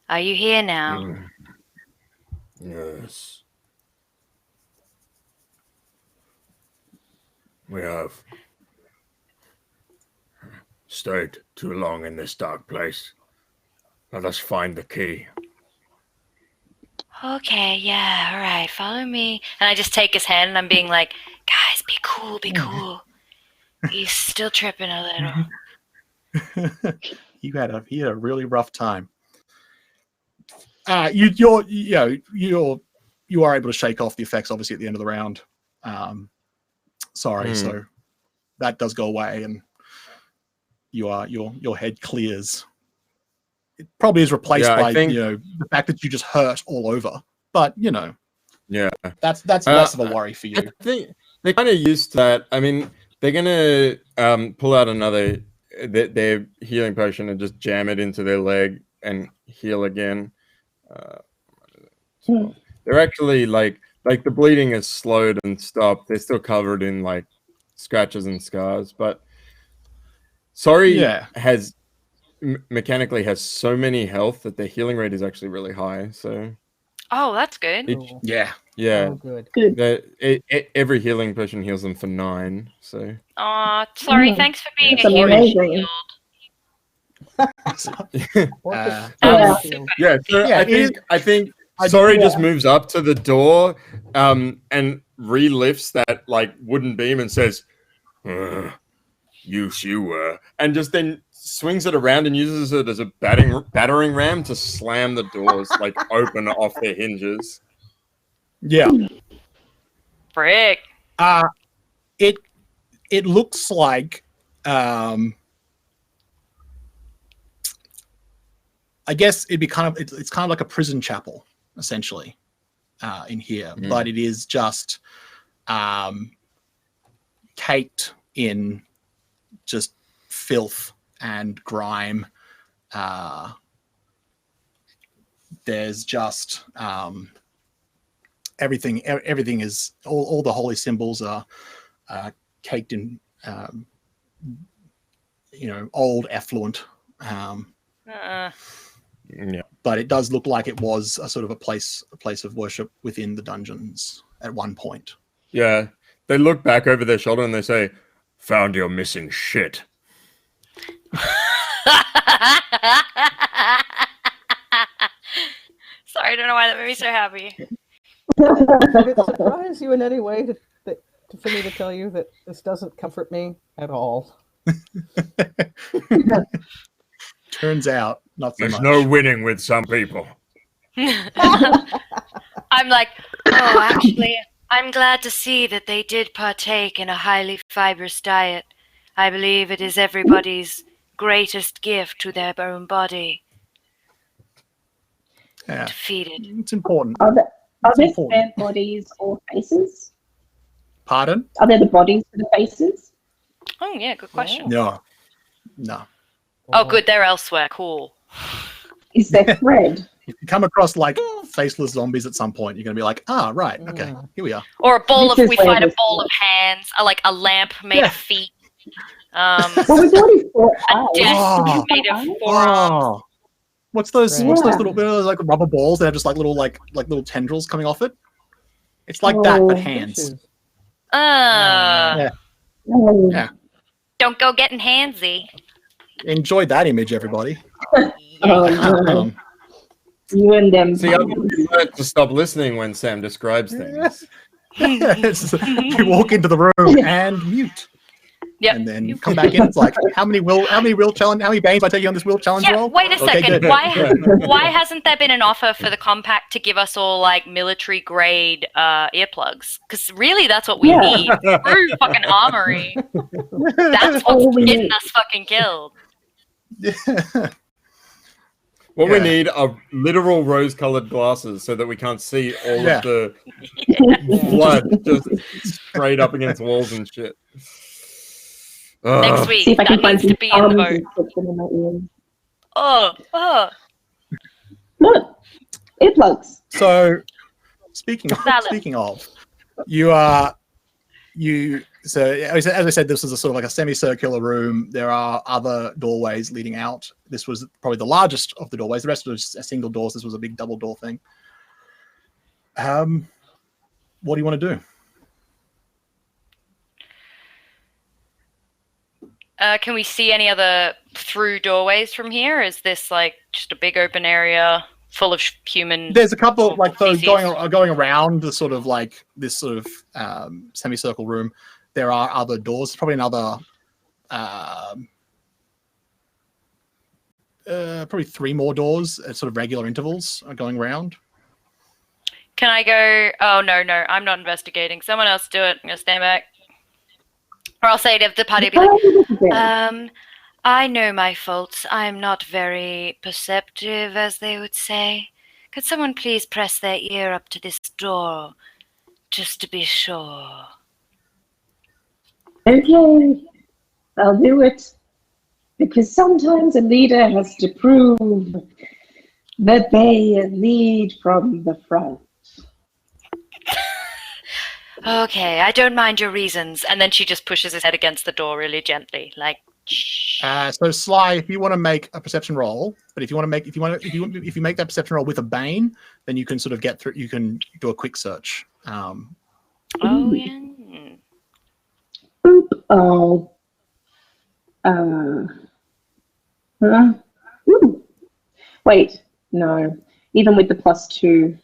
[SPEAKER 2] Are you here now?"
[SPEAKER 6] Yes. We have stayed too long in this dark place. Let us find the key.
[SPEAKER 2] Okay, yeah, all right, follow me. And I just take his hand and I'm being like, "Guys, be cool, be cool. He's still tripping a little."
[SPEAKER 1] He had a really rough time. You are able to shake off the effects obviously at the end of the round. Sorry, so that does go away, and your head clears. It probably is replaced by the fact that you just hurt all over. But that's less of a worry for you.
[SPEAKER 4] I think they're kind of used to that. I mean, they're gonna pull out their healing potion and just jam it into their leg and heal again. They're actually like the bleeding is slowed and stopped. They're still covered in like scratches and scars, but Sorry has mechanically has so many health that their healing rate is actually really high. So
[SPEAKER 2] Oh, that's good.
[SPEAKER 3] Cool.
[SPEAKER 1] Yeah.
[SPEAKER 3] Oh, good.
[SPEAKER 4] Every healing potion heals them for 9. So
[SPEAKER 2] Aw, Sorry, thanks for being
[SPEAKER 5] That's
[SPEAKER 2] a huge
[SPEAKER 5] amazing.
[SPEAKER 2] shield.
[SPEAKER 5] Yeah.
[SPEAKER 4] I think Sorry just moves up to the door and relifts that like wooden beam and says, you and just then swings it around and uses it as a battering ram to slam the doors like open off their hinges.
[SPEAKER 1] Yeah.
[SPEAKER 2] Frick.
[SPEAKER 1] It looks like I guess it'd be it's kind of like a prison chapel essentially in here, but it is just caked in just filth and grime. There's just everything is all the holy symbols are caked in old effluent, but it does look like it was a sort of a place of worship within the dungeons at one point.
[SPEAKER 4] Yeah, they look back over their shoulder and they say, "Found your missing shit."
[SPEAKER 2] Sorry, I don't know why that made me so happy.
[SPEAKER 3] Did it surprise you in any way for me to tell you that this doesn't comfort me at all?
[SPEAKER 1] Turns out, not so
[SPEAKER 6] There's
[SPEAKER 1] much.
[SPEAKER 6] no winning with some people.
[SPEAKER 2] I'm like, oh, actually, I'm glad to see that they did partake in a highly fibrous diet. I believe it is everybody's greatest gift to their own body
[SPEAKER 1] Yeah,
[SPEAKER 2] to feed it.
[SPEAKER 1] it's important.
[SPEAKER 5] Are there
[SPEAKER 1] important.
[SPEAKER 5] spare bodies or faces?
[SPEAKER 1] Pardon?
[SPEAKER 5] Are there the bodies for the faces?
[SPEAKER 2] Oh yeah, good question.
[SPEAKER 1] No.
[SPEAKER 2] Oh, good. They're elsewhere. Cool.
[SPEAKER 5] Is there thread?
[SPEAKER 1] If you come across like faceless zombies at some point, you're gonna be like, right, okay, here we are.
[SPEAKER 2] Or a ball
[SPEAKER 5] This
[SPEAKER 2] of
[SPEAKER 5] is
[SPEAKER 2] we
[SPEAKER 5] where
[SPEAKER 2] find a
[SPEAKER 5] this
[SPEAKER 2] ball of hands, like a lamp made of feet.
[SPEAKER 5] Well, we've already fought eyes.
[SPEAKER 2] Desk
[SPEAKER 1] Oh.
[SPEAKER 2] made of forearms.
[SPEAKER 1] Oh, what's those?
[SPEAKER 3] Right.
[SPEAKER 1] What's those
[SPEAKER 5] Yeah.
[SPEAKER 1] little like rubber balls? They have just like little tendrils coming off it. It's like that,
[SPEAKER 5] Oh,
[SPEAKER 1] but hands.
[SPEAKER 3] Fishes.
[SPEAKER 1] Yeah.
[SPEAKER 5] Oh,
[SPEAKER 1] Yeah.
[SPEAKER 2] Don't go getting handsy.
[SPEAKER 1] Enjoy that image, everybody.
[SPEAKER 5] oh, no.
[SPEAKER 1] Um,
[SPEAKER 5] You and them.
[SPEAKER 4] See, I've already learned to stop listening when Sam describes things.
[SPEAKER 1] it's- you walk into the room and mute,
[SPEAKER 2] Yep.
[SPEAKER 1] and then you come back in. It's like, how many will challenge? How many banes do I take you on this will challenge
[SPEAKER 2] Yeah,
[SPEAKER 1] roll?
[SPEAKER 2] wait a
[SPEAKER 1] Okay,
[SPEAKER 2] second.
[SPEAKER 1] good.
[SPEAKER 2] Why hasn't there been an offer for the compact to give us all like military grade earplugs? Because really, that's what we
[SPEAKER 5] Yeah.
[SPEAKER 2] need. True fucking armory. That's
[SPEAKER 5] all
[SPEAKER 2] what's
[SPEAKER 5] we
[SPEAKER 2] getting
[SPEAKER 5] need.
[SPEAKER 2] us fucking killed.
[SPEAKER 4] What we
[SPEAKER 1] Yeah.
[SPEAKER 4] need are literal rose-colored glasses so that we can't see all
[SPEAKER 1] Yeah.
[SPEAKER 4] of the blood just straight up against walls and shit.
[SPEAKER 2] Next
[SPEAKER 4] Ugh.
[SPEAKER 2] week,
[SPEAKER 5] See if I can
[SPEAKER 2] that
[SPEAKER 5] find
[SPEAKER 2] needs
[SPEAKER 5] some
[SPEAKER 2] to be in the
[SPEAKER 5] thumbs
[SPEAKER 2] vote.
[SPEAKER 5] and stick them in my ears.
[SPEAKER 2] Oh.
[SPEAKER 5] Look, earplugs.
[SPEAKER 1] So, speaking
[SPEAKER 2] Valid.
[SPEAKER 1] of, you are So as I said, this is a sort of like a semicircular room. There are other doorways leading out. This was probably the largest of the doorways. The rest was a single doors. This was a big double door thing. What do you want to do?
[SPEAKER 2] Can we see any other through doorways from here? Is this like just a big open area full of human?
[SPEAKER 1] There's a couple like those
[SPEAKER 2] Feces.
[SPEAKER 1] going around the sort of like this sort of semicircle room. There are other doors. Probably another, probably 3 more doors at sort of regular intervals are going around.
[SPEAKER 2] Can I go? Oh no, I'm not investigating. Someone else do it. I'm gonna stand back. Or I'll say to the party, be like, I know my faults. I'm not very perceptive, as they would say. Could someone please press their ear up to this door, just to be sure?
[SPEAKER 5] Okay, I'll do it. Because sometimes a leader has to prove that they lead from the front.
[SPEAKER 2] Okay, I don't mind your reasons. And then she just pushes his head against the door really gently, like. Shh.
[SPEAKER 1] So Sly, if you want to make a perception roll, but if you make that perception roll with a bane, then you can sort of get through. You can do a quick search.
[SPEAKER 2] Oh yeah.
[SPEAKER 5] Boop. Oh. Ooh. Wait, no. Even with the +2,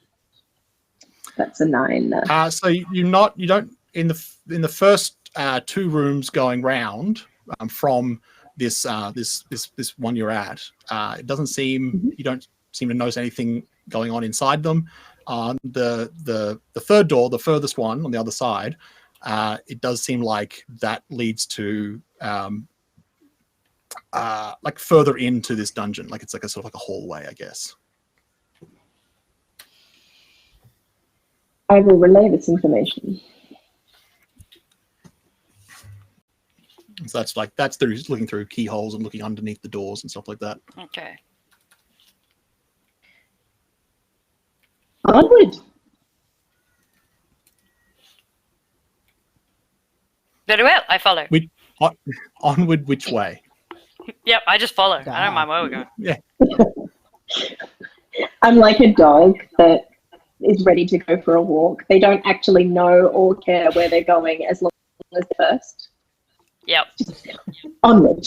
[SPEAKER 5] that's a 9.
[SPEAKER 1] So you don't in the first 2 rooms going round from this one you're at. It doesn't seem you don't seem to notice anything going on inside them. On the third door, the furthest one on the other side, it does seem like that leads to like further into this dungeon. Like it's like a sort of like a hallway, I guess.
[SPEAKER 5] I will relay this information.
[SPEAKER 1] So that's through looking through keyholes and looking underneath the doors and stuff like that.
[SPEAKER 2] Okay.
[SPEAKER 5] Onward.
[SPEAKER 2] Very well, I follow.
[SPEAKER 1] Onward, which way?
[SPEAKER 2] Yep, I just follow. I don't mind where we're going.
[SPEAKER 1] Yeah.
[SPEAKER 5] I'm like a dog that is ready to go for a walk. They don't actually know or care where they're going as long as they're first.
[SPEAKER 2] Yep,
[SPEAKER 5] Onward.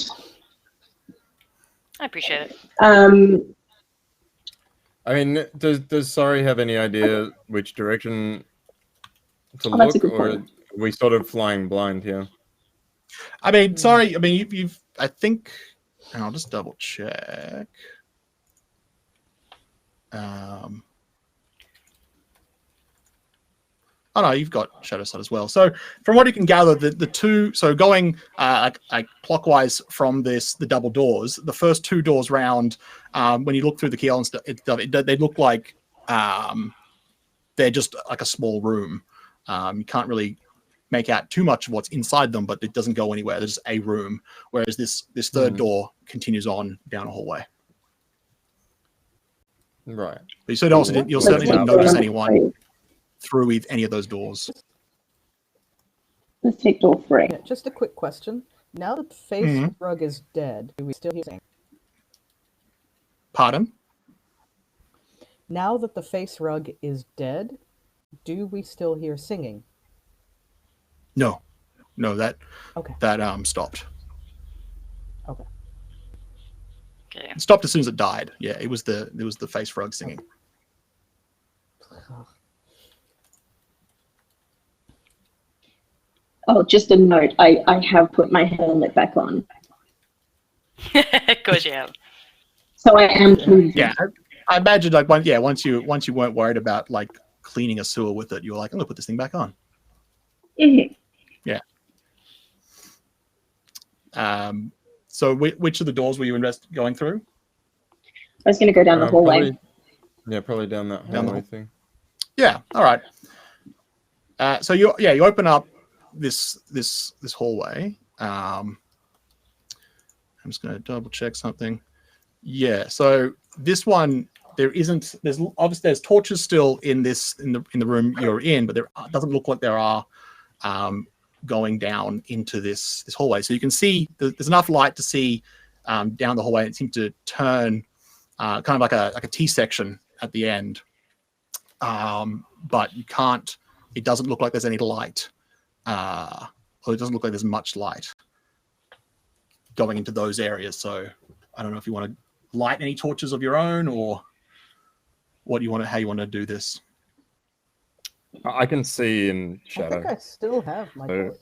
[SPEAKER 2] I appreciate it.
[SPEAKER 4] I mean, does Sorry have any idea which direction to
[SPEAKER 5] Oh, that's a
[SPEAKER 4] look,
[SPEAKER 5] good
[SPEAKER 4] or
[SPEAKER 5] point.
[SPEAKER 4] are we sort of flying blind here?
[SPEAKER 1] I mean, sorry. I mean, you've. I think. And I'll just double check. Oh no, you've got Shadow Side as well. So from what you can gather, the two. So going like clockwise from the double doors, the first 2 doors round. When you look through the keyhole and stuff, they look like they're just like a small room. You can't really make out too much of what's inside them, but it doesn't go anywhere. There's a room, whereas this third door continues on down a hallway.
[SPEAKER 4] Right.
[SPEAKER 1] But you certainly didn't notice anyone through any of those doors.
[SPEAKER 5] Let's take door 3.
[SPEAKER 3] Yeah, just a quick question. Now that the face rug is dead, do we still hear singing?
[SPEAKER 1] Pardon?
[SPEAKER 3] Now that the face rug is dead, do we still hear singing?
[SPEAKER 1] No, that
[SPEAKER 3] Okay.
[SPEAKER 1] Stopped.
[SPEAKER 3] Okay.
[SPEAKER 2] Okay.
[SPEAKER 1] It stopped as soon as it died. Yeah, it was the face rug singing.
[SPEAKER 5] Oh, just a note. I have put my helmet back on.
[SPEAKER 2] Of course you have.
[SPEAKER 5] So I am pleased.
[SPEAKER 1] Yeah, I imagine like once you weren't worried about like cleaning a sewer with it, you were like, I'm gonna put this thing back on.
[SPEAKER 5] Mhm.
[SPEAKER 1] Yeah. So which of the doors were you going through?
[SPEAKER 5] I was going to go down the hallway.
[SPEAKER 4] Probably down that
[SPEAKER 1] Down the
[SPEAKER 4] hallway thing.
[SPEAKER 1] Yeah. All right. So you open up this hallway. I'm just going to double check something. Yeah. So this one, there's obviously there's torches still in the room you're in, but there doesn't look like there are going down into this hallway. So you can see there's enough light to see down the hallway. It seems to turn kind of like a T section at the end, but you can't. It doesn't look like there's any light, or it doesn't look like there's much light going into those areas. So I don't know if you want to light any torches of your own, or how you want to do this.
[SPEAKER 4] I can see in
[SPEAKER 3] I
[SPEAKER 4] shadow.
[SPEAKER 3] think I still have my torch.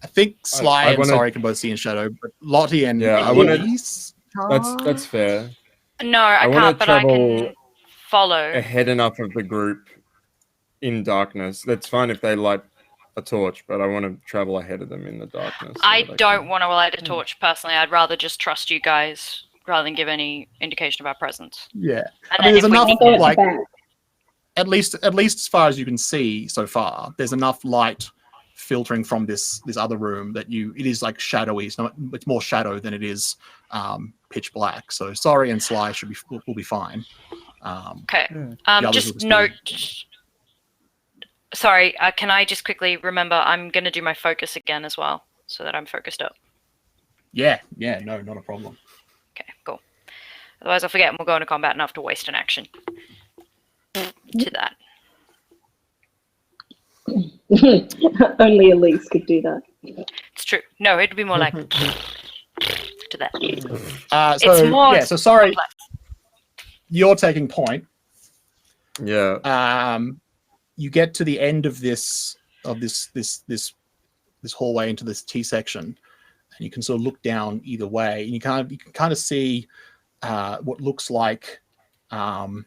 [SPEAKER 1] I think Sly and
[SPEAKER 4] wanna-
[SPEAKER 1] Sorry can both see in shadow, but Lottie and
[SPEAKER 4] Yeah, I wanna-
[SPEAKER 1] Elise
[SPEAKER 4] That's fair.
[SPEAKER 2] No, I
[SPEAKER 4] wanna
[SPEAKER 2] can't, but I can
[SPEAKER 4] travel
[SPEAKER 2] follow.
[SPEAKER 4] Ahead enough of the group in darkness. That's fine if they light a torch, but I want to travel ahead of them in the darkness.
[SPEAKER 2] I don't want to light a torch personally. I'd rather just trust you guys rather than give any indication of our presence.
[SPEAKER 1] Yeah,
[SPEAKER 2] And
[SPEAKER 1] I mean, there's
[SPEAKER 2] then if
[SPEAKER 1] enough
[SPEAKER 2] we
[SPEAKER 1] like
[SPEAKER 5] back.
[SPEAKER 1] at least as far as you can see so far, there's enough light filtering from this other room that it is like shadowy. It's more shadow than it is pitch black. So Sorry and Sly will be fine.
[SPEAKER 2] Okay.
[SPEAKER 3] Mm.
[SPEAKER 1] others will
[SPEAKER 2] Just
[SPEAKER 1] just be-
[SPEAKER 2] note. Sorry, can I just quickly remember? I'm going to do my focus again as well, so that I'm focused up.
[SPEAKER 1] Yeah, no, not a problem.
[SPEAKER 2] Okay, cool. Otherwise, I'll forget and we'll go into combat and I have to waste an action. To that.
[SPEAKER 5] Only Elise could do that.
[SPEAKER 2] It's true. No, it'd be more like to that.
[SPEAKER 1] So
[SPEAKER 2] more
[SPEAKER 1] so Sorry,
[SPEAKER 2] complex.
[SPEAKER 1] you're taking point.
[SPEAKER 4] Yeah.
[SPEAKER 1] You get to the end of this hallway into this T section, and you can sort of look down either way, and you can kind of see what looks like it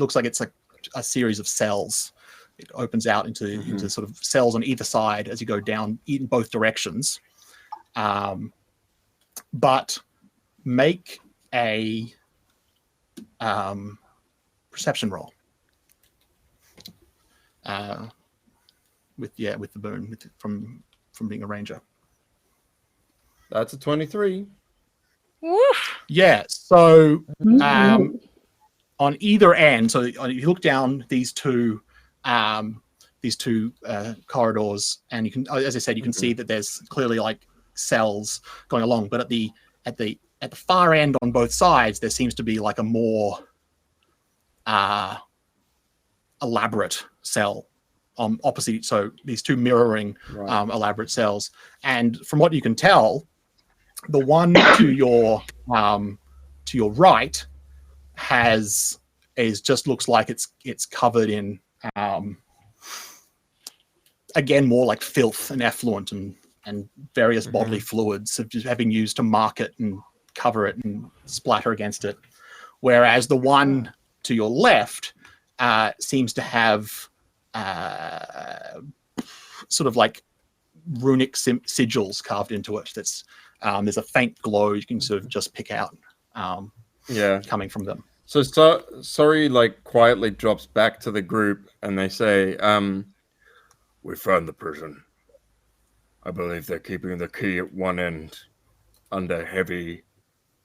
[SPEAKER 1] looks like it's like a series of cells. It opens out into sort of cells on either side as you go down in both directions. But make a perception roll. With the boon from being a ranger.
[SPEAKER 4] That's a 23.
[SPEAKER 2] Woof.
[SPEAKER 1] Yeah. So on either end, so if you look down these two corridors, and you can, as I said, you can see that there's clearly like cells going along, but at the far end on both sides, there seems to be like a more elaborate cell opposite. So these two mirroring elaborate cells, and from what you can tell, the one to your right just looks like it's covered in again more like filth and effluent and various bodily fluids of just having used to mark it and cover it and splatter against it, whereas the one to your left seems to have sort of like runic sigils carved into it. That's there's a faint glow you can sort of just pick out coming from them.
[SPEAKER 4] So Sorry like quietly drops back to the group and they say,
[SPEAKER 6] We found the prison. I believe they're keeping the key at one end under heavy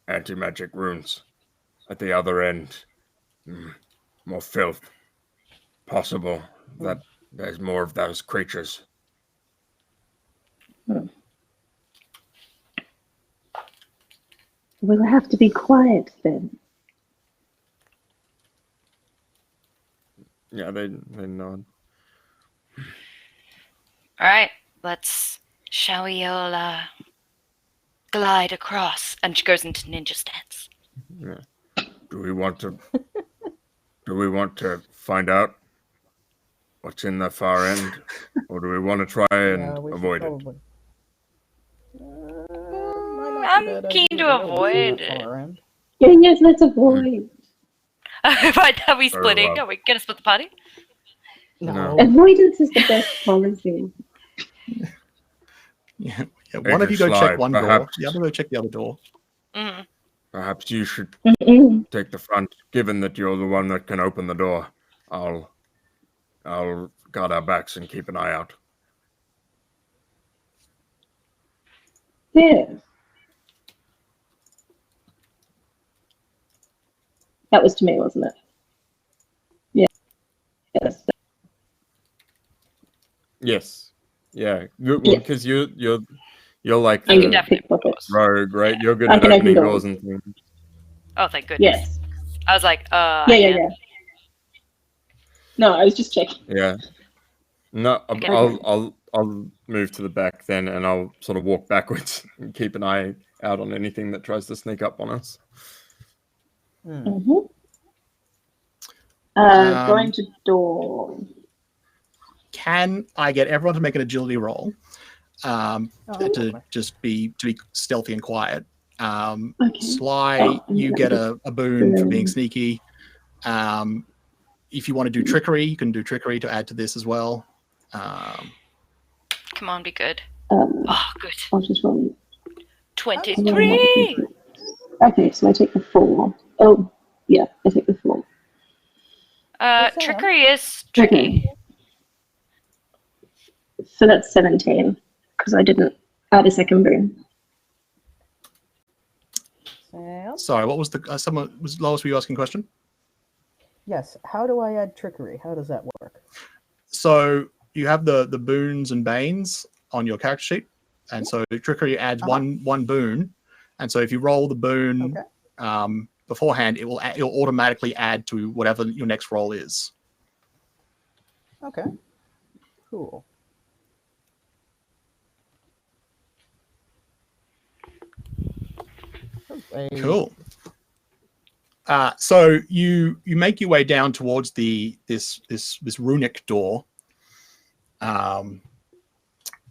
[SPEAKER 6] anti-magic runes. At the other end, more filth. Possible that there's more of those creatures.
[SPEAKER 5] We'll have to be quiet then.
[SPEAKER 4] Yeah, they nod.
[SPEAKER 2] All right, shall we all glide across? And she goes into ninja stance.
[SPEAKER 4] Yeah.
[SPEAKER 6] Do we want to find out what's in the far end, or do we want to try and
[SPEAKER 3] we should
[SPEAKER 6] avoid it?
[SPEAKER 3] probably-
[SPEAKER 2] I'm
[SPEAKER 3] Might not be a bad
[SPEAKER 2] keen
[SPEAKER 3] idea
[SPEAKER 2] to
[SPEAKER 3] go
[SPEAKER 2] avoid
[SPEAKER 3] that far in.
[SPEAKER 5] Yeah, yes, let's avoid.
[SPEAKER 2] Right, are we
[SPEAKER 6] Very
[SPEAKER 2] splitting?
[SPEAKER 6] well.
[SPEAKER 2] Are we gonna split the party?
[SPEAKER 3] No.
[SPEAKER 5] Avoidance is the best policy.
[SPEAKER 1] Yeah, one of you
[SPEAKER 6] Agent
[SPEAKER 1] go
[SPEAKER 6] Sly,
[SPEAKER 1] check one door,
[SPEAKER 6] perhaps.
[SPEAKER 1] the other go check the other door.
[SPEAKER 2] Mm-hmm.
[SPEAKER 6] Perhaps you should
[SPEAKER 5] Mm-mm.
[SPEAKER 6] take the front, given that you're the one that can open the door. I'll guard our backs and keep an eye out.
[SPEAKER 5] Yeah. That was to me, wasn't it? Yeah. Yes.
[SPEAKER 4] Yes. Yeah.
[SPEAKER 5] Yeah.
[SPEAKER 4] Because you're like
[SPEAKER 5] I can
[SPEAKER 4] the
[SPEAKER 2] definitely
[SPEAKER 5] pickpocket.
[SPEAKER 4] rogue, right? You're good
[SPEAKER 5] I
[SPEAKER 4] at
[SPEAKER 5] can open
[SPEAKER 4] opening
[SPEAKER 5] doors.
[SPEAKER 4] doors and things.
[SPEAKER 2] Oh, thank goodness.
[SPEAKER 5] Yes.
[SPEAKER 2] I was like,
[SPEAKER 5] Yeah,
[SPEAKER 2] I
[SPEAKER 5] yeah,
[SPEAKER 2] can't.
[SPEAKER 5] yeah. No, I was just checking.
[SPEAKER 4] Yeah. No,
[SPEAKER 2] Okay.
[SPEAKER 4] I'll move to the back then, and I'll sort of walk backwards and keep an eye out on anything that tries to sneak up on us.
[SPEAKER 3] Hmm.
[SPEAKER 5] Mm-hmm. Going to door.
[SPEAKER 1] Can I get everyone to make an agility roll
[SPEAKER 3] Oh,
[SPEAKER 1] to
[SPEAKER 3] definitely.
[SPEAKER 1] just be stealthy and quiet?
[SPEAKER 5] Okay.
[SPEAKER 1] Sly,
[SPEAKER 5] Oh,
[SPEAKER 1] you
[SPEAKER 5] yeah.
[SPEAKER 1] get a boon for being
[SPEAKER 5] Mm.
[SPEAKER 1] sneaky. If you want to do trickery, you can do trickery to add to this as well.
[SPEAKER 2] Come on, be good.
[SPEAKER 5] I'll
[SPEAKER 2] Oh, good.
[SPEAKER 5] just roll.
[SPEAKER 2] 23.
[SPEAKER 5] Okay, so I take the 4. Oh, yeah, I take the 4.
[SPEAKER 2] Trickery is tricky.
[SPEAKER 5] Okay. So that's 17, because I didn't add a second boon.
[SPEAKER 3] Sam?
[SPEAKER 1] Sorry, what was the someone was Lois? Were you asking a question?
[SPEAKER 3] Yes. How do I add trickery? How does that work?
[SPEAKER 1] So you have the boons and banes on your character sheet, and so trickery adds one boon, and so if you roll the boon
[SPEAKER 3] Okay.
[SPEAKER 1] beforehand, it'll automatically add to whatever your next roll is.
[SPEAKER 3] Okay. Cool.
[SPEAKER 1] Cool. So you make your way down towards this runic door.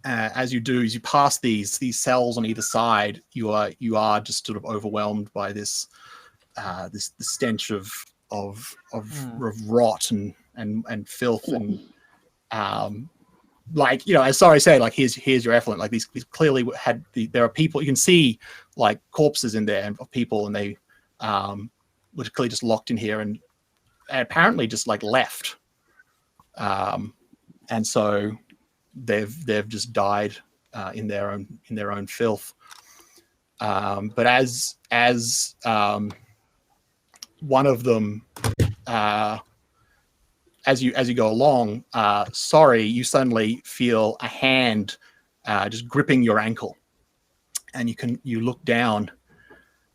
[SPEAKER 1] As you do, as you pass these cells on either side, you are just sort of overwhelmed by this stench of rot and filth and like, you know, as Sorry said, like here's your effluent. Like these clearly had there are people, you can see like corpses in there of people, and they were clearly just locked in here and apparently just like left. And so they've just died in their own filth. But as one of them, as you go along, Sorry, you suddenly feel a hand just gripping your ankle, and you look down,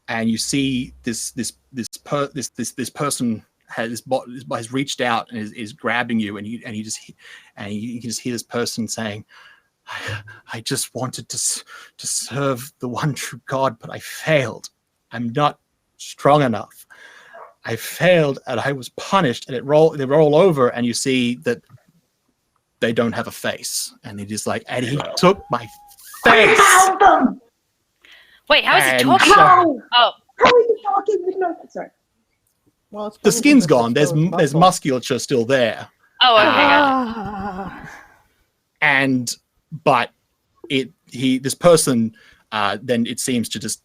[SPEAKER 1] and you see this person has reached out and is grabbing you, and you can just hear this person saying, I just wanted to serve the one true God, but I failed. I'm not strong enough. I failed and I was punished. And they roll over, and you see that they don't have a face, and they just like, and he took my face.
[SPEAKER 2] Wait, how is he
[SPEAKER 1] And
[SPEAKER 2] talking?
[SPEAKER 5] How?
[SPEAKER 2] Oh,
[SPEAKER 5] How are you talking with no? Sorry.
[SPEAKER 3] Well, it's
[SPEAKER 1] The
[SPEAKER 3] probably
[SPEAKER 1] skin's
[SPEAKER 3] just
[SPEAKER 1] gone. There's
[SPEAKER 3] exposed muscle.
[SPEAKER 1] musculature still there.
[SPEAKER 2] oh, okay, gotcha.
[SPEAKER 3] Ah.
[SPEAKER 1] But this person then it seems to just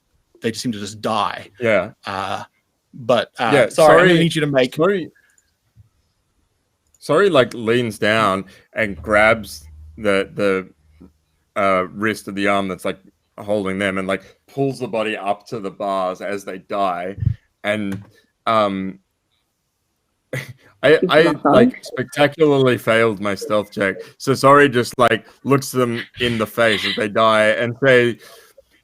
[SPEAKER 1] seem to just die.
[SPEAKER 4] Yeah.
[SPEAKER 1] But
[SPEAKER 4] Yeah,
[SPEAKER 1] sorry, I
[SPEAKER 4] Sorry-
[SPEAKER 1] need you to make
[SPEAKER 4] Sorry like leans down and grabs the wrist of the arm that's like holding them, and like pulls the body up to the bars as they die, and I like spectacularly failed my stealth check. So Sori just like looks them in the face as they die and say,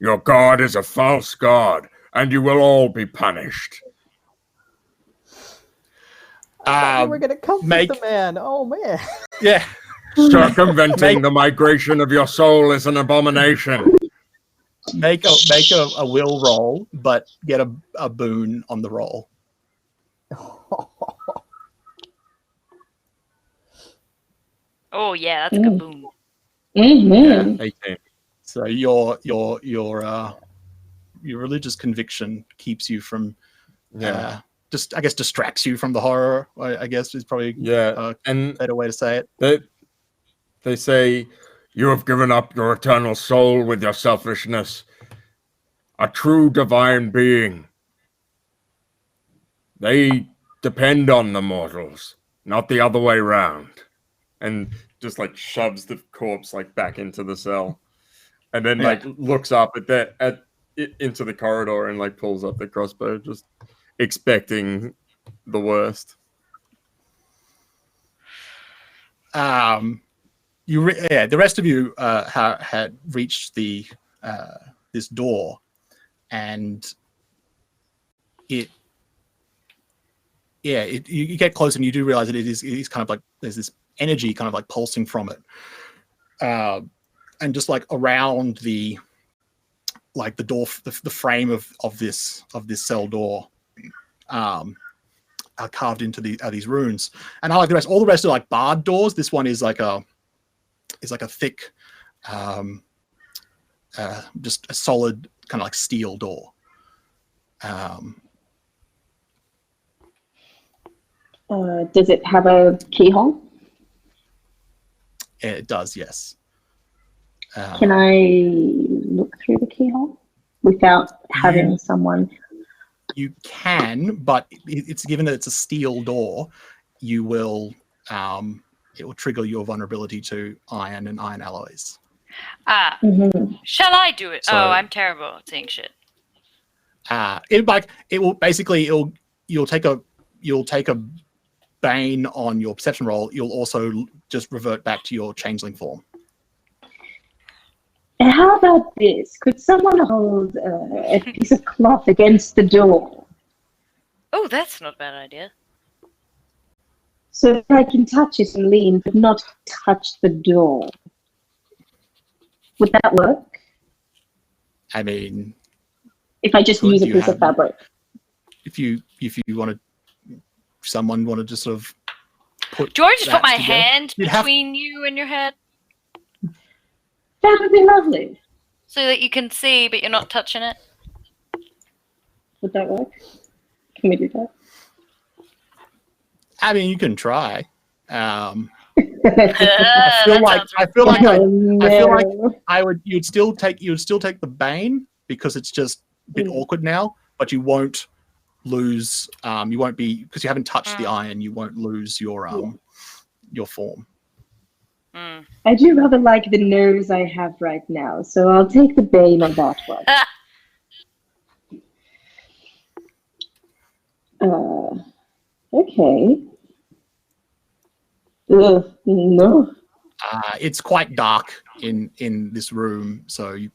[SPEAKER 4] "Your god is a false god, and you will all be punished."
[SPEAKER 3] We're gonna comfort
[SPEAKER 1] make-
[SPEAKER 3] the man. Oh man.
[SPEAKER 1] Yeah.
[SPEAKER 6] Circumventing the migration of your soul is an abomination.
[SPEAKER 1] Make a will roll, but get a boon on the roll.
[SPEAKER 2] Oh yeah, that's a good boom.
[SPEAKER 5] Mm-hmm.
[SPEAKER 4] 18.
[SPEAKER 1] So your religious conviction keeps you from just, I guess, distracts you from the horror. I guess is probably a
[SPEAKER 4] and
[SPEAKER 1] better way to say it.
[SPEAKER 4] they say,
[SPEAKER 6] You have given up your eternal soul with your selfishness. A true divine being. They depend on the mortals, not the other way round.
[SPEAKER 4] and just like shoves the corpse like back into the cell, and then
[SPEAKER 1] Yeah.
[SPEAKER 4] like looks up into the corridor and like pulls up the crossbow, just expecting the worst.
[SPEAKER 1] The rest of you had reached the this door, and you get close and you do realize that it is kind of like there's this energy kind of like pulsing from it, and just like around the door, the frame of this cell door, are carved into these runes. And I like the rest. All the rest are like barred doors. This one is like a thick, just a solid kind of like steel door.
[SPEAKER 5] Does it have a keyhole?
[SPEAKER 1] It does, yes.
[SPEAKER 5] Can I look through the keyhole without having someone?
[SPEAKER 1] You can, but it's given that it's a steel door, you will it will trigger your vulnerability to iron and iron alloys.
[SPEAKER 5] Mhm.
[SPEAKER 2] Shall I do it?
[SPEAKER 1] So-
[SPEAKER 2] Oh, I'm terrible at saying shit.
[SPEAKER 1] You'll take a bane on your perception roll. You'll also just revert back to your changeling form.
[SPEAKER 5] And how about this? Could someone hold a piece of cloth against the door
[SPEAKER 2] Oh, that's not a bad idea.
[SPEAKER 5] so that I can touch it and lean, but not touch the door? Would that work?
[SPEAKER 1] I mean,
[SPEAKER 5] If I just
[SPEAKER 1] Could
[SPEAKER 5] use a
[SPEAKER 1] you
[SPEAKER 5] piece
[SPEAKER 1] have-
[SPEAKER 5] of fabric?
[SPEAKER 1] if you want to, someone want to just sort of put.
[SPEAKER 2] Do you want me to just put
[SPEAKER 1] that
[SPEAKER 2] my
[SPEAKER 1] together?
[SPEAKER 2] hand
[SPEAKER 1] You'd have-
[SPEAKER 2] between you and your head
[SPEAKER 5] That would be lovely.
[SPEAKER 2] so that you can see, but you're not touching it?
[SPEAKER 5] Would that work? Can we do that?
[SPEAKER 1] I mean, you can try. I
[SPEAKER 2] I
[SPEAKER 1] feel like I feel like
[SPEAKER 5] No.
[SPEAKER 1] you'd still take the bane because it's just a bit awkward now, but you won't lose. You won't be, because you haven't touched the iron. You won't lose your form.
[SPEAKER 2] Mm.
[SPEAKER 5] I do rather like the nose I have right now, so I'll take the bane on that one. Okay. No.
[SPEAKER 1] It's quite dark in this room, so you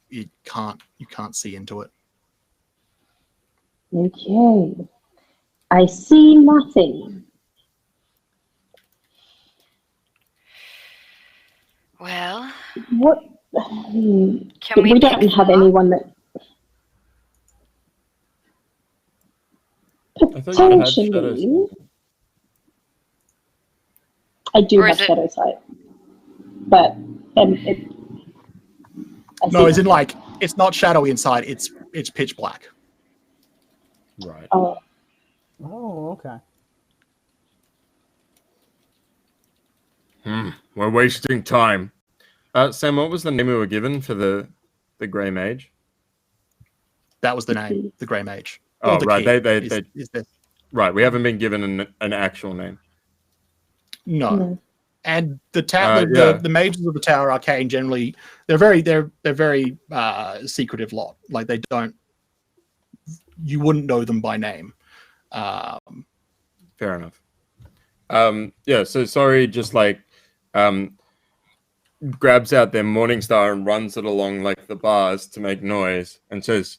[SPEAKER 1] can't see into it.
[SPEAKER 5] Okay. I see nothing.
[SPEAKER 2] Well,
[SPEAKER 5] What?
[SPEAKER 2] can
[SPEAKER 5] We
[SPEAKER 2] we
[SPEAKER 5] don't
[SPEAKER 2] pick
[SPEAKER 5] have
[SPEAKER 2] them up?
[SPEAKER 5] anyone that.
[SPEAKER 4] I thought you had shadows.
[SPEAKER 5] Potentially. I do
[SPEAKER 2] Or
[SPEAKER 5] have
[SPEAKER 2] is it-
[SPEAKER 5] shadow sight, but I
[SPEAKER 1] No,
[SPEAKER 5] see
[SPEAKER 1] it's in like it's not shadowy inside. It's pitch black.
[SPEAKER 4] Right.
[SPEAKER 5] Oh,
[SPEAKER 3] Oh, okay.
[SPEAKER 6] We're wasting time.
[SPEAKER 4] Sam, what was the name we were given for the Grey Mage?
[SPEAKER 1] That was the name, the Grey Mage.
[SPEAKER 4] Oh,
[SPEAKER 1] Or the
[SPEAKER 4] right.
[SPEAKER 1] key
[SPEAKER 4] They
[SPEAKER 1] is the-
[SPEAKER 4] right. We haven't been given an actual name.
[SPEAKER 1] no.
[SPEAKER 5] no.
[SPEAKER 1] And the the mages of the Tower Arcane generally they're very secretive lot. Like they don't, you wouldn't know them by name.
[SPEAKER 4] Fair enough. Yeah. So sorry, just like grabs out their Morningstar and runs it along like the bars to make noise and says,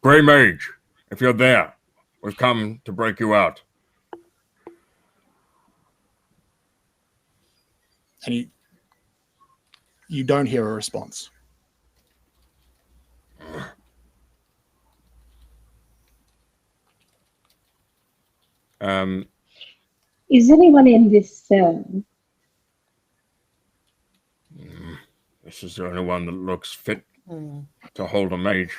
[SPEAKER 6] Grey Mage, if you're there, we've come to break you out.
[SPEAKER 1] And you don't hear a response.
[SPEAKER 5] Is anyone in this cell?
[SPEAKER 6] This is the only one that looks fit to hold a mage.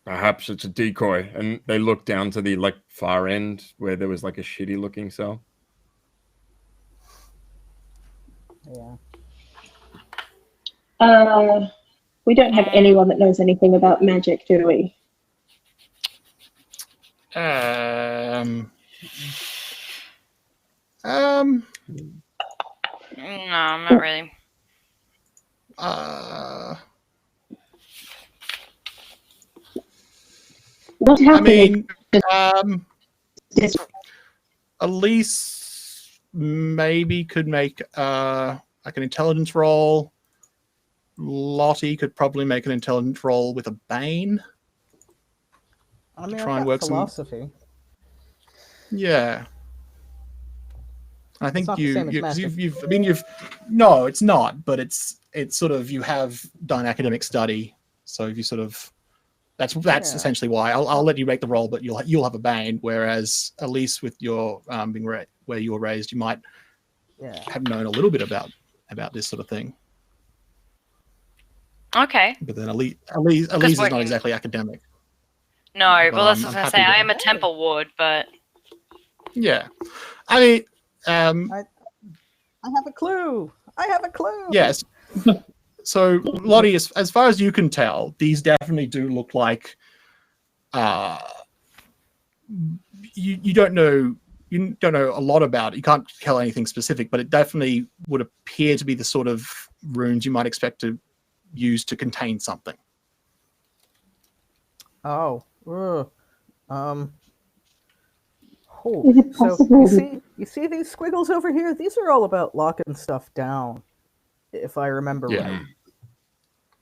[SPEAKER 6] Perhaps it's a decoy.
[SPEAKER 4] And they look down to the like far end where there was like a shitty looking cell.
[SPEAKER 3] Yeah.
[SPEAKER 5] We don't have anyone that knows anything about magic, do we?
[SPEAKER 2] No, not really.
[SPEAKER 5] What happened?
[SPEAKER 1] I mean, Elise maybe could make like an intelligence roll. Lottie could probably make an intelligence roll with a Bane.
[SPEAKER 3] I mean,
[SPEAKER 1] Try
[SPEAKER 3] I
[SPEAKER 1] and
[SPEAKER 3] got
[SPEAKER 1] work
[SPEAKER 3] philosophy.
[SPEAKER 1] Yeah. I think
[SPEAKER 3] It's not the same as magic.
[SPEAKER 1] no, it's not, but it's sort of, you have done academic study, so if you sort of, that's essentially why. I'll let you make the roll, but you'll have a Bane, whereas at least with your being where you were raised, you might have known a little bit about this sort of thing.
[SPEAKER 2] Okay.
[SPEAKER 1] But then Elise is not exactly academic.
[SPEAKER 2] No,
[SPEAKER 1] But
[SPEAKER 2] well, that's what
[SPEAKER 1] I'm
[SPEAKER 2] I was
[SPEAKER 1] happy
[SPEAKER 2] going to say.
[SPEAKER 1] with
[SPEAKER 2] I am a temple ward, but...
[SPEAKER 1] Yeah. I mean,
[SPEAKER 3] I have a clue. I have a clue.
[SPEAKER 1] yes. So, Lottie, as far as you can tell, these definitely do look like you don't know a lot about it. You can't tell anything specific, but it definitely would appear to be the sort of runes you might expect to use to contain something.
[SPEAKER 3] Oh.
[SPEAKER 5] Is it
[SPEAKER 3] So
[SPEAKER 5] possible?
[SPEAKER 3] you see these squiggles over here? These are all about locking stuff down, if I remember right.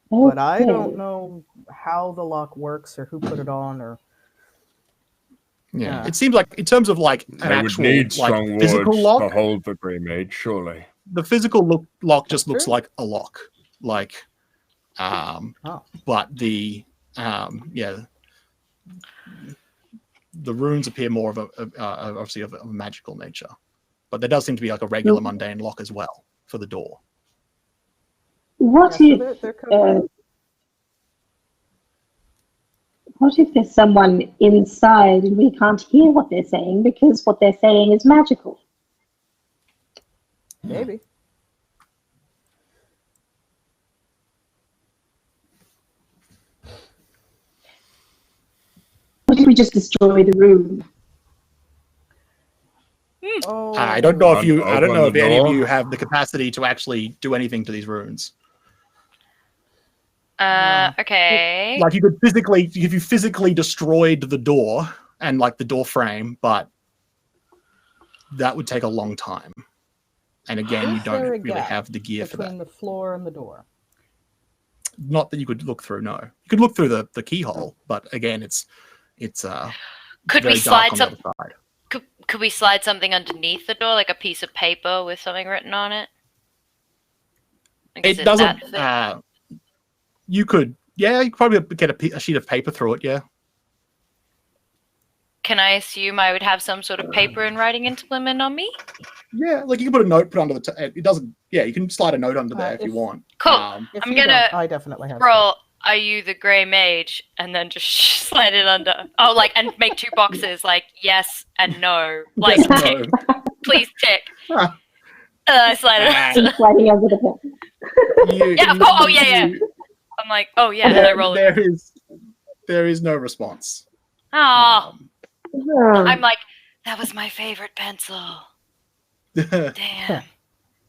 [SPEAKER 3] But I don't know how the lock works or who put it on or.
[SPEAKER 1] Yeah. It seems like in terms of like an
[SPEAKER 6] They would
[SPEAKER 1] actual
[SPEAKER 6] need strong
[SPEAKER 1] like
[SPEAKER 6] wards
[SPEAKER 1] physical lock,
[SPEAKER 6] to hold the Grey Mage, surely.
[SPEAKER 1] the physical lock just looks
[SPEAKER 3] True.
[SPEAKER 1] like a lock, like but the the runes appear more of obviously of a magical nature, but there does seem to be like a regular mundane lock as well for the door.
[SPEAKER 5] What
[SPEAKER 3] So
[SPEAKER 5] if there's someone inside and we can't hear what they're saying because what they're saying is magical?
[SPEAKER 3] Maybe.
[SPEAKER 5] What if we just destroy the room?
[SPEAKER 3] Oh,
[SPEAKER 1] I don't know if
[SPEAKER 6] Open the
[SPEAKER 1] any of
[SPEAKER 6] door.
[SPEAKER 1] you have the capacity to actually do anything to these runes.
[SPEAKER 2] Okay.
[SPEAKER 1] Like you could physically, if you physically destroyed the door and like the door frame, but that would take a long time. And again, you
[SPEAKER 3] Is there
[SPEAKER 1] don't
[SPEAKER 3] a
[SPEAKER 1] really
[SPEAKER 3] gap
[SPEAKER 1] have the gear for
[SPEAKER 3] between
[SPEAKER 1] that.
[SPEAKER 3] the floor and the door.
[SPEAKER 1] Not that you could look through. No, you could look through the keyhole, but again, it's
[SPEAKER 2] Could we
[SPEAKER 1] very dark
[SPEAKER 2] slide
[SPEAKER 1] on the
[SPEAKER 2] some?
[SPEAKER 1] other side.
[SPEAKER 2] Could we slide something underneath the door, like a piece of paper with something written on it? Like, is
[SPEAKER 1] It doesn't.
[SPEAKER 2] that thick?
[SPEAKER 1] You could probably get a sheet of paper through it. Yeah.
[SPEAKER 2] Can I assume I would have some sort of paper and writing implement on me?
[SPEAKER 1] Yeah, like you can put a note under the. It doesn't. Yeah, you can slide a note under there if you want.
[SPEAKER 2] Cool.
[SPEAKER 3] If
[SPEAKER 2] I'm
[SPEAKER 3] you
[SPEAKER 2] gonna
[SPEAKER 3] don't, I definitely have.
[SPEAKER 2] roll. Are you the Grey Mage? And then just slide it under. Oh, like, and make 2 boxes, like yes and no. Like,
[SPEAKER 1] Yes,
[SPEAKER 2] tick.
[SPEAKER 1] no.
[SPEAKER 2] Please tick.
[SPEAKER 1] Ah.
[SPEAKER 2] I slide it under.
[SPEAKER 5] Sliding over the pen.
[SPEAKER 2] Yeah, of course. Oh, yeah. I'm like, oh yeah, and I roll it.
[SPEAKER 1] There is no response.
[SPEAKER 2] Oh,
[SPEAKER 1] Um,
[SPEAKER 2] I'm like, that was my favorite pencil. Damn.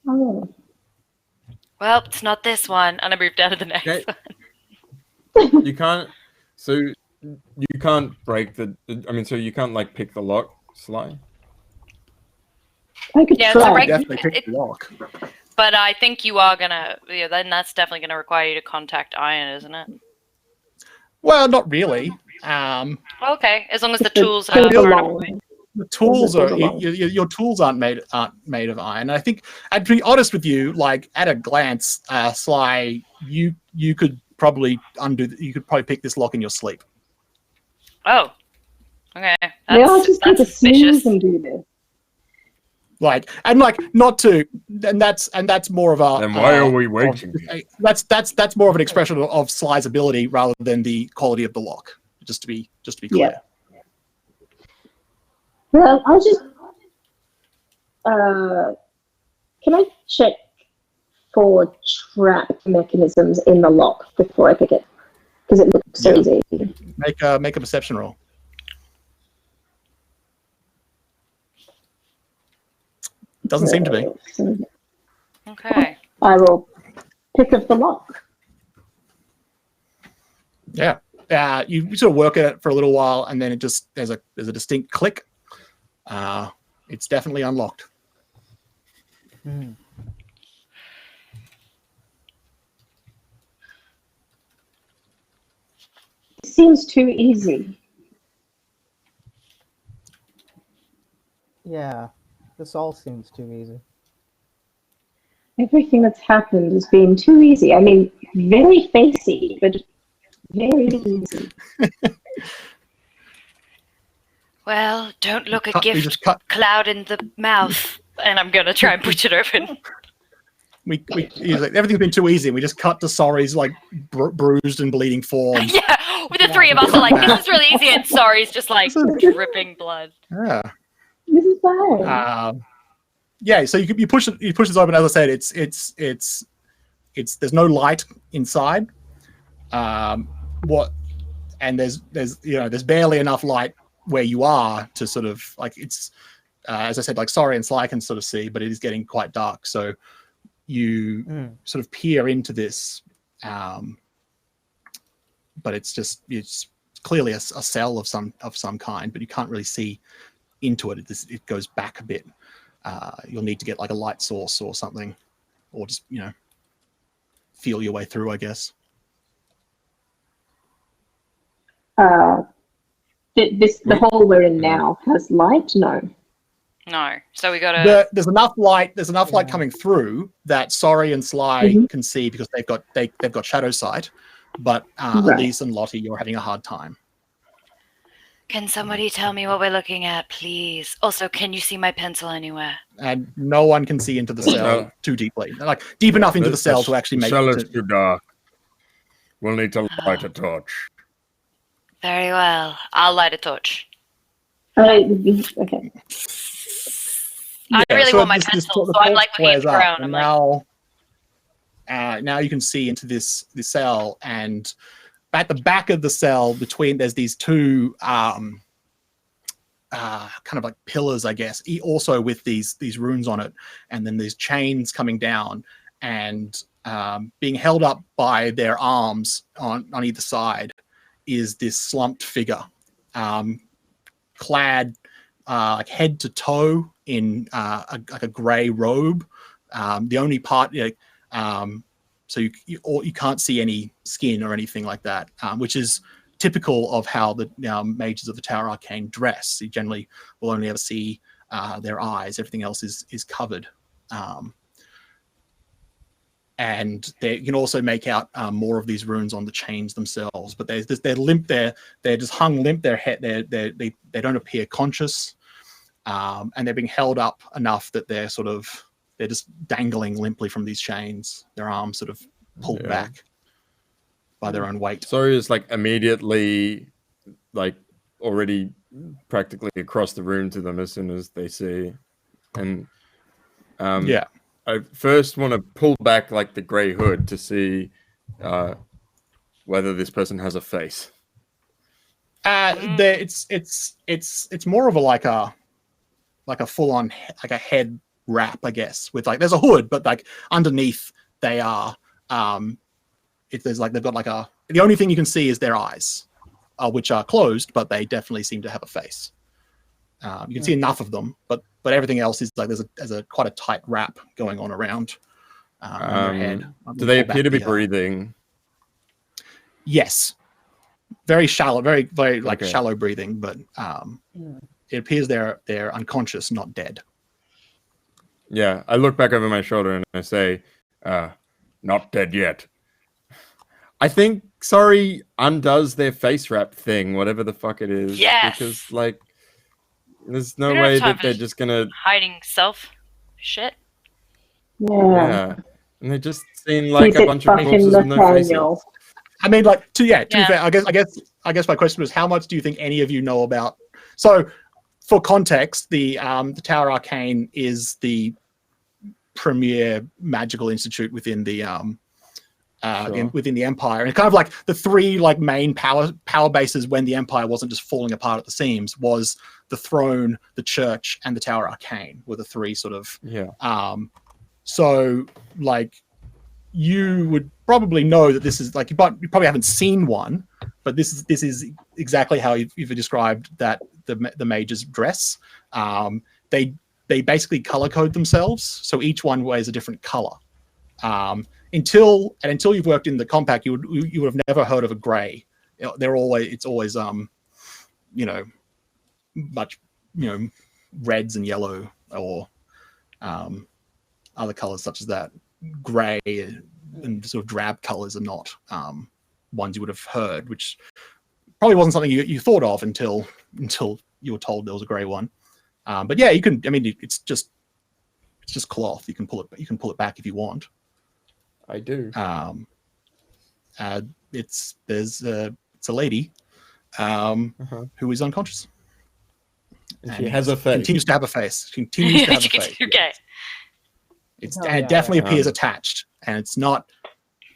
[SPEAKER 5] Oh.
[SPEAKER 2] Well, it's not this one, and I moved down to the next
[SPEAKER 4] Okay.
[SPEAKER 2] one.
[SPEAKER 4] You can't. So you can't break the. I mean, so you can't like pick the lock, Sly.
[SPEAKER 5] I could
[SPEAKER 2] Yeah, it's a
[SPEAKER 5] try.
[SPEAKER 2] reg-
[SPEAKER 1] Definitely pick the lock.
[SPEAKER 2] But I think you are gonna. Yeah, then that's definitely gonna require you to contact Iron, isn't it?
[SPEAKER 1] Well, not really.
[SPEAKER 2] Okay, as long as the
[SPEAKER 5] Just a
[SPEAKER 2] tools are.
[SPEAKER 5] tools
[SPEAKER 1] feel-
[SPEAKER 5] along.
[SPEAKER 1] The tools
[SPEAKER 5] Or
[SPEAKER 1] are
[SPEAKER 5] the tools
[SPEAKER 1] your tools aren't made of iron. I think, and to be honest with you, like at a glance, Sly, you could probably You could probably pick this lock in your sleep.
[SPEAKER 2] Oh. Okay.
[SPEAKER 5] May I just take a
[SPEAKER 2] suspicious.
[SPEAKER 5] snooze and do this?
[SPEAKER 1] Like not to, and that's more of a.
[SPEAKER 6] Then why are we waiting?
[SPEAKER 1] That's more of an expression of Sly's ability rather than the quality of the lock. Just to be clear.
[SPEAKER 5] Yeah. Well, I'll just. Can I check for trap mechanisms in the lock before I pick it? Because it looks so
[SPEAKER 1] Yeah.
[SPEAKER 5] easy.
[SPEAKER 1] Make a perception roll. Doesn't seem to be.
[SPEAKER 5] So
[SPEAKER 2] Okay.
[SPEAKER 5] I will pick up the lock.
[SPEAKER 1] Yeah. You sort of work at it for a little while, and then there's a distinct click. It's definitely unlocked.
[SPEAKER 3] Hmm.
[SPEAKER 5] It seems too easy.
[SPEAKER 3] Yeah, this all seems too easy.
[SPEAKER 5] Everything that's happened has been too easy. I mean, very facey, but very easy.
[SPEAKER 2] Well, don't look a
[SPEAKER 1] We
[SPEAKER 2] gift
[SPEAKER 1] just cut.
[SPEAKER 2] cloud in the mouth, and I'm gonna try and push it open.
[SPEAKER 1] Everything's been too easy. We just cut to Sorry's like bruised and bleeding form.
[SPEAKER 2] Yeah, with the three of us are like, this is really easy, and sorry's just like dripping blood.
[SPEAKER 1] Yeah.
[SPEAKER 5] This is fine.
[SPEAKER 1] Yeah. So you push this open. As I said, it's there's no light inside. And there's barely enough light where you are to sort of like it's as I said, like Sorry and Sly can sort of see, but it is getting quite dark. So you sort of peer into this, but it's clearly a cell of some kind, but you can't really see into it. It goes back a bit. You'll need to get like a light source or something, or just feel your way through, I guess.
[SPEAKER 5] The hole we're in now has light? No.
[SPEAKER 2] No, so we gotta.
[SPEAKER 1] There's enough light. There's enough light coming through that Sorry and Sly can see because they've got shadow sight. But
[SPEAKER 5] Right.
[SPEAKER 1] Elise and Lottie, you're having a hard time.
[SPEAKER 2] Can somebody tell me what we're looking at, please? Also, can you see my pencil anywhere?
[SPEAKER 1] And no one can see into the cell
[SPEAKER 6] No.
[SPEAKER 1] too deeply, like deep enough into the cell to actually
[SPEAKER 6] the
[SPEAKER 1] make
[SPEAKER 6] cell
[SPEAKER 1] it.
[SPEAKER 6] is too dark. We'll need to light a torch.
[SPEAKER 2] Very well. I'll light a torch.
[SPEAKER 5] Okay.
[SPEAKER 2] I really
[SPEAKER 1] so
[SPEAKER 2] want my
[SPEAKER 1] this
[SPEAKER 2] pencil,
[SPEAKER 1] the
[SPEAKER 2] so I'm
[SPEAKER 1] torch
[SPEAKER 2] like looking at
[SPEAKER 1] flares
[SPEAKER 2] the
[SPEAKER 1] up,
[SPEAKER 2] ground.
[SPEAKER 1] and
[SPEAKER 2] I'm like,
[SPEAKER 1] now you can see into this cell, and at the back of the cell, there's these two kind of like pillars, I guess, also with these runes on it, and then these chains coming down, and being held up by their arms on either side is this slumped figure, clad like head to toe in like a grey robe. The only part, so you can't see any skin or anything like that, which is typical of how the mages of the Tower Arcane dress. You generally will only ever see their eyes. Everything else is covered. And you can also make out more of these runes on the chains themselves. But they're limp. They're just hung limp. Their head. They don't appear conscious, and they're being held up enough that they're just dangling limply from these chains. Their arms sort of pulled back by their own weight.
[SPEAKER 4] Sorry is like immediately, like already practically across the room to them as soon as they see, and
[SPEAKER 1] Yeah.
[SPEAKER 4] I first want to pull back like the grey hood to see whether this person has a face.
[SPEAKER 1] It's more of a full on like a head wrap, I guess, with like there's a hood, but like underneath they are if there's like they've got like the only thing you can see is their eyes, which are closed, but they definitely seem to have a face. You can see enough of them, but everything else is like there's a quite a tight wrap going on around their head.
[SPEAKER 4] Do they appear to be breathing?
[SPEAKER 1] Yes, very shallow, very like shallow breathing, but it appears they're unconscious, not dead.
[SPEAKER 4] Yeah, I look back over my shoulder and I say,
[SPEAKER 6] Not dead yet.
[SPEAKER 4] I think Sorry undoes their face wrap thing, whatever the fuck it is.
[SPEAKER 2] Yes!
[SPEAKER 4] Because, like, there's no
[SPEAKER 2] We don't
[SPEAKER 4] way
[SPEAKER 2] have time
[SPEAKER 4] that
[SPEAKER 2] for
[SPEAKER 4] they're just gonna...
[SPEAKER 2] hiding self shit.
[SPEAKER 4] Yeah. And they just seem like a bunch of corpses with no faces.
[SPEAKER 1] I mean, like, to be fair,
[SPEAKER 2] Yeah.
[SPEAKER 1] I guess my question was, how much do you think any of you know about? So, for context, the Tower Arcane is the premier magical institute within the within the Empire, and it's kind of like the three like main power bases when the Empire wasn't just falling apart at the seams was the Throne, the Church, and the Tower Arcane were the three sort of. So, like, you would probably know that this is like you probably haven't seen one, but this is exactly how you've described that the mages dress. They basically color code themselves, so each one wears a different color. Until you've worked in the compact, you would have never heard of a gray. It's always much reds and yellow or other colors such as that. Gray and sort of drab colors are not ones you would have heard, which probably wasn't something you thought of until you were told there was a gray one. But yeah, you can. I mean, it's just cloth. You can pull it back if you want.
[SPEAKER 4] I do.
[SPEAKER 1] It's a lady who is unconscious.
[SPEAKER 4] And she has a face.
[SPEAKER 1] Continues to have a face. She continues to have a face.
[SPEAKER 2] Okay.
[SPEAKER 1] It definitely appears attached, and it's not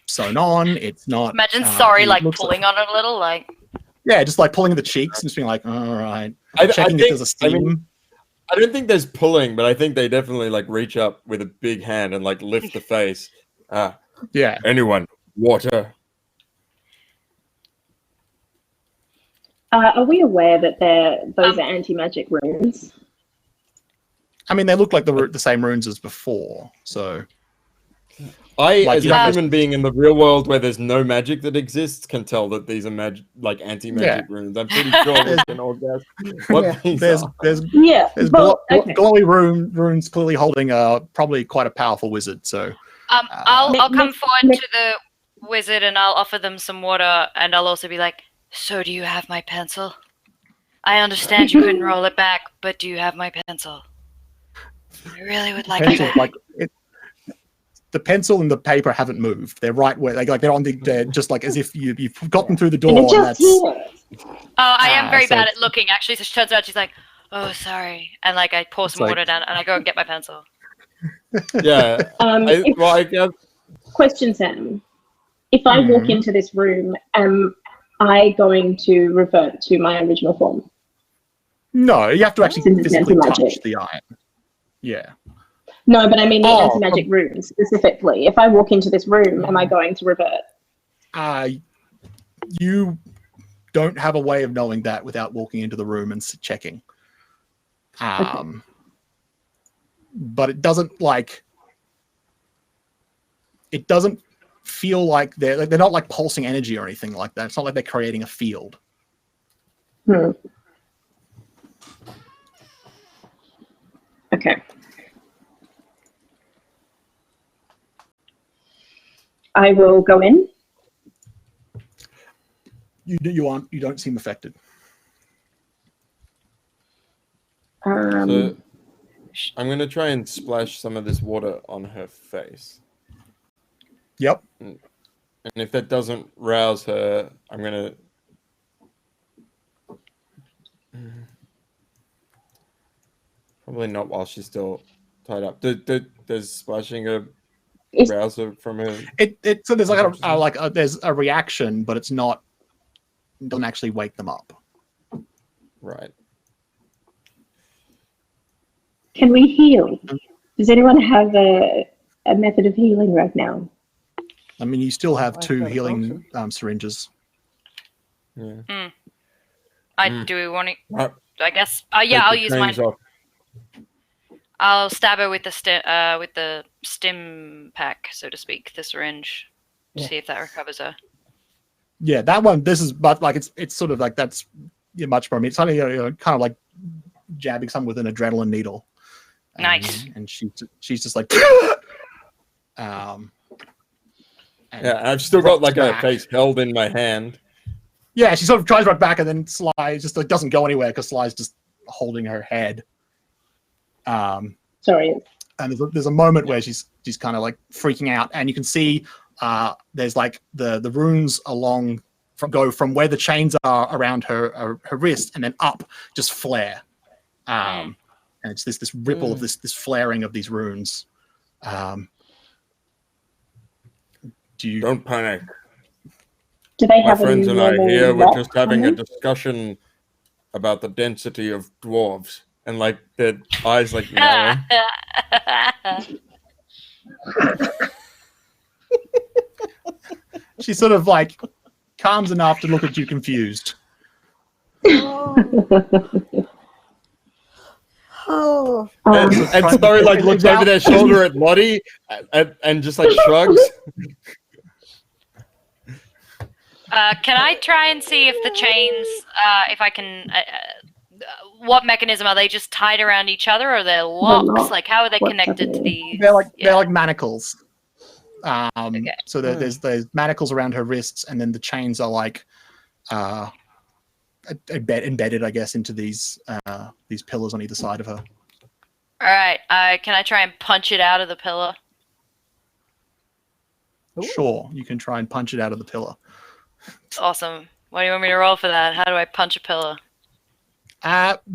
[SPEAKER 1] sewn on. It's not.
[SPEAKER 2] Imagine Sorry like
[SPEAKER 1] like,
[SPEAKER 2] pulling on it a little, like.
[SPEAKER 1] Yeah, just like pulling the cheeks and just being like, all right.
[SPEAKER 4] I
[SPEAKER 1] Checking
[SPEAKER 4] think,
[SPEAKER 1] if there's a steam.
[SPEAKER 4] I mean, I don't think there's pulling, but I think they definitely like reach up with a big hand and like lift the face.
[SPEAKER 1] Yeah.
[SPEAKER 6] Anyone, water.
[SPEAKER 5] Are we aware that those are anti-magic runes?
[SPEAKER 1] I mean, they look like the same runes as before. So,
[SPEAKER 4] I,
[SPEAKER 1] like,
[SPEAKER 4] as a human being in the real world where there's no magic that exists, can tell that these are like anti-magic runes. I'm pretty sure we can all guess what these are.
[SPEAKER 1] There's glowy runes clearly holding probably quite a powerful wizard. So,
[SPEAKER 2] I'll come forward to the wizard and I'll offer them some water, and I'll also be like, "So, do you have my pencil? I understand you couldn't roll it back, but do you have my pencil? I really would like it back."
[SPEAKER 1] The pencil and the paper haven't moved. They're right where they're on they're just like as if you've gotten through the door. And that's,
[SPEAKER 2] I am very bad at looking, actually. So she turns around, she's like, "Oh, sorry," and like I pour some water down, and I go and get my pencil.
[SPEAKER 4] Yeah. I guess.
[SPEAKER 5] Question, Sam. If I walk into this room, am I going to revert to my original form?
[SPEAKER 1] No, you have to actually physically touch
[SPEAKER 5] anti-magic.
[SPEAKER 1] the iron. Yeah.
[SPEAKER 5] No, but I mean the anti-magic runes specifically. If I walk into this room, am I going to revert?
[SPEAKER 1] You don't have a way of knowing that without walking into the room and checking. But it doesn't feel like they're not like pulsing energy or anything like that. It's not like they're creating a field.
[SPEAKER 5] Okay. I will go in.
[SPEAKER 1] You don't seem affected.
[SPEAKER 4] So I'm gonna try and splash some of this water on her face.
[SPEAKER 1] Yep.
[SPEAKER 4] And if that doesn't rouse her, I'm gonna. Probably not while she's still tied up. Does splashing a rouse her from her?
[SPEAKER 1] So there's there's a reaction, but it doesn't actually wake them up.
[SPEAKER 4] Right.
[SPEAKER 5] Can we heal? Does anyone have a method of healing right now?
[SPEAKER 1] I mean, you still have
[SPEAKER 3] I've
[SPEAKER 1] 2
[SPEAKER 3] got a
[SPEAKER 1] healing
[SPEAKER 3] potion.
[SPEAKER 1] syringes.
[SPEAKER 4] Yeah.
[SPEAKER 2] Do we want to?
[SPEAKER 4] Uh,
[SPEAKER 2] I guess.
[SPEAKER 4] Take
[SPEAKER 2] Yeah, I'll
[SPEAKER 4] the
[SPEAKER 2] use mine.
[SPEAKER 4] chains off.
[SPEAKER 2] I'll stab her with the stim pack, so to speak, the syringe, to
[SPEAKER 3] Yeah.
[SPEAKER 2] see if that recovers her.
[SPEAKER 1] Yeah, that one. This is, but like it's sort of like that's much more. I mean, it's something kind of like jabbing someone with an adrenaline needle.
[SPEAKER 2] Nice.
[SPEAKER 1] And she's just like, and
[SPEAKER 4] Yeah, I've still got like
[SPEAKER 1] drops
[SPEAKER 4] a
[SPEAKER 1] back.
[SPEAKER 4] face held in my hand.
[SPEAKER 1] Yeah, she sort of tries right back, and then Sly just like doesn't go anywhere because Sly's just holding her head.
[SPEAKER 5] Sorry.
[SPEAKER 1] And there's a moment where she's kind of like freaking out, and you can see there's like the runes go from where the chains are around her wrist, and then up just flare. And it's this ripple of this flaring of these runes.
[SPEAKER 6] Don't panic.
[SPEAKER 5] Do they
[SPEAKER 6] My
[SPEAKER 5] have
[SPEAKER 6] friends
[SPEAKER 5] a
[SPEAKER 6] and I
[SPEAKER 5] level
[SPEAKER 6] here, we're
[SPEAKER 5] lock
[SPEAKER 6] just having a
[SPEAKER 5] on them?
[SPEAKER 6] discussion about the density of dwarves. And like their eyes like narrow.
[SPEAKER 1] She sort of like calms enough to look at you confused.
[SPEAKER 3] Oh,
[SPEAKER 4] And Story like looks over their shoulder at Lottie and just like shrugs.
[SPEAKER 2] Can I try and see if the chains, if I can, what mechanism are they? Just tied around each other, or they're locks?
[SPEAKER 5] lock.
[SPEAKER 2] Like, how are they
[SPEAKER 5] What's
[SPEAKER 2] connected to
[SPEAKER 5] happening?
[SPEAKER 2] these?
[SPEAKER 1] They're like manacles.
[SPEAKER 2] Okay.
[SPEAKER 1] So there's manacles around her wrists, and then the chains are like embedded, I guess, into these pillars on either side of her.
[SPEAKER 2] All right. Can I try and punch it out of the pillar?
[SPEAKER 3] Ooh.
[SPEAKER 1] Sure, you can try and punch it out of the pillar.
[SPEAKER 2] Awesome. What do you want me to roll for that? How do I punch a pillar?